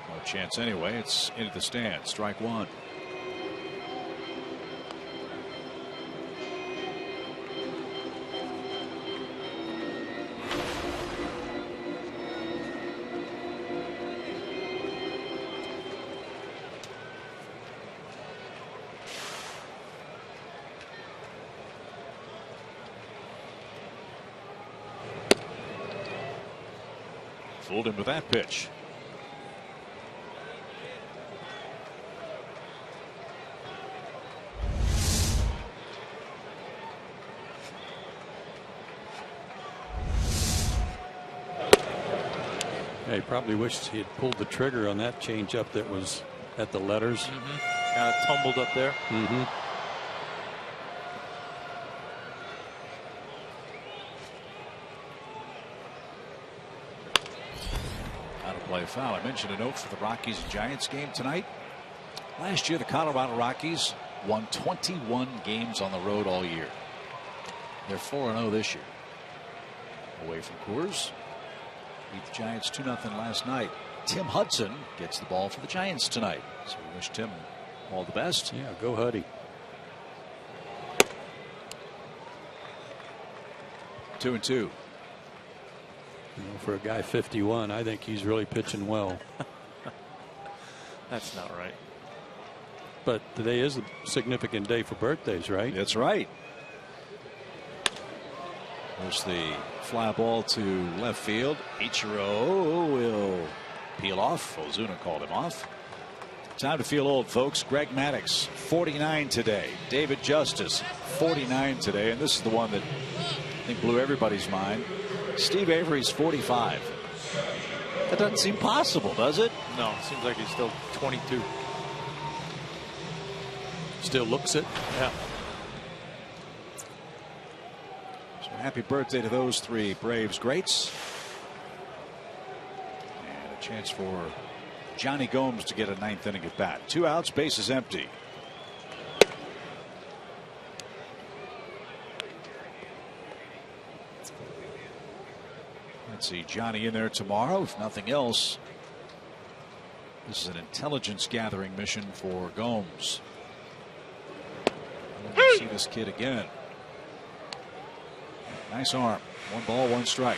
No chance anyway. It's into the stand. Strike one. Fooled him with that pitch. Yeah, he probably wished he had pulled the trigger on that changeup that was at the letters. Kind of tumbled up there. Play foul. I mentioned a note for the Rockies and Giants game tonight. Last year, the Colorado Rockies won 21 games on the road all year. They're 4-0 this year. Away from Coors. Beat the Giants 2-0 last night. Tim Hudson gets the ball for the Giants tonight. So we wish Tim all the best. Yeah, go Huddy. 2-2. You know, for a guy 51, I think he's really pitching well. That's not right. But today is a significant day for birthdays, right? That's right. There's the fly ball to left field. Ichiro will peel off. Ozuna called him off. Time to feel old, folks. Greg Maddux, 49 today. David Justice, 49 today. And this is the one that I think blew everybody's mind. Steve Avery's 45. That doesn't seem possible, does it? No, it seems like he's still 22. Still looks it. Yeah. So happy birthday to those three Braves greats. And a chance for Johnny Gomes to get a 9th inning at bat. 2 outs, bases empty. Let's see Johnny in there tomorrow. If nothing else, this is an intelligence gathering mission for Gomes. I want to see this kid again. Nice arm. 1 ball, 1 strike.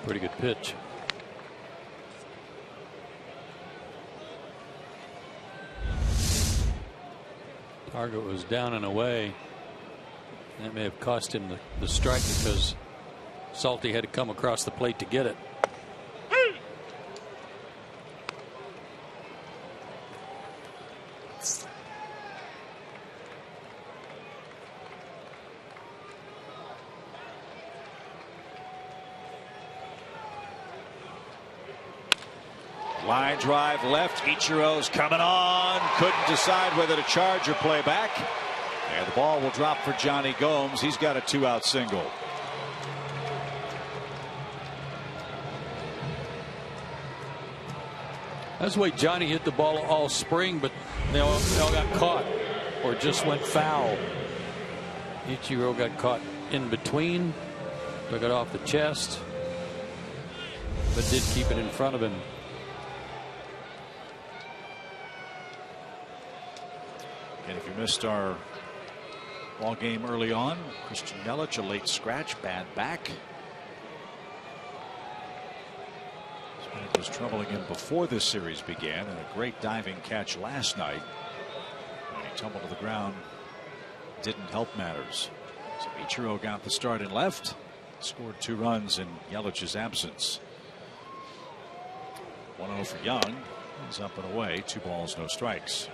Pretty good pitch. Target was down and away. That may have cost him the strike because Salty had to come across the plate to get it. Line drive left. Ichiro's coming on. Couldn't decide whether to charge or play back. And the ball will drop for Johnny Gomes. He's got a 2-out single. That's the way Johnny hit the ball all spring, but they all got caught or just went foul. Ichiro got caught in between, took it off the chest, but did keep it in front of him. And if you missed our ball game early on, Christian Yelich, a late scratch, bad back. It was troubling him before this series began, and a great diving catch last night. When he tumbled to the ground, didn't help matters. So Ichiro got the start in left, scored 2 runs in Yelich's absence. 1-0 for Young. He's up and away, 2 balls, no strikes.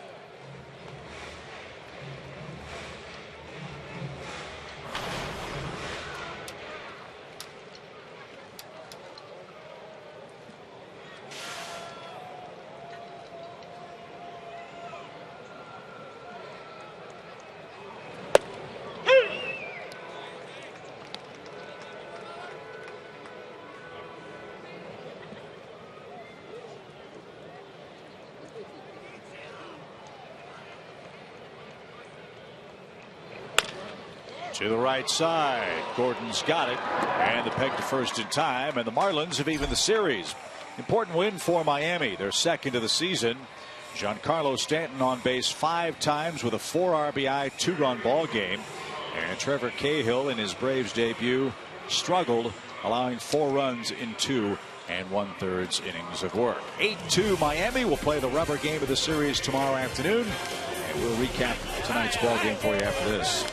To the right side. Gordon's got it. And the peg to first in time. And the Marlins have evened the series. Important win for Miami. Their 2nd of the season. Giancarlo Stanton on base 5 times with a 4 RBI 2-run ball game. And Trevor Cahill in his Braves debut struggled, allowing 4 runs in 2 1/3 innings of work. 8-2 Miami will play the rubber game of the series tomorrow afternoon. And we'll recap tonight's ball game for you after this.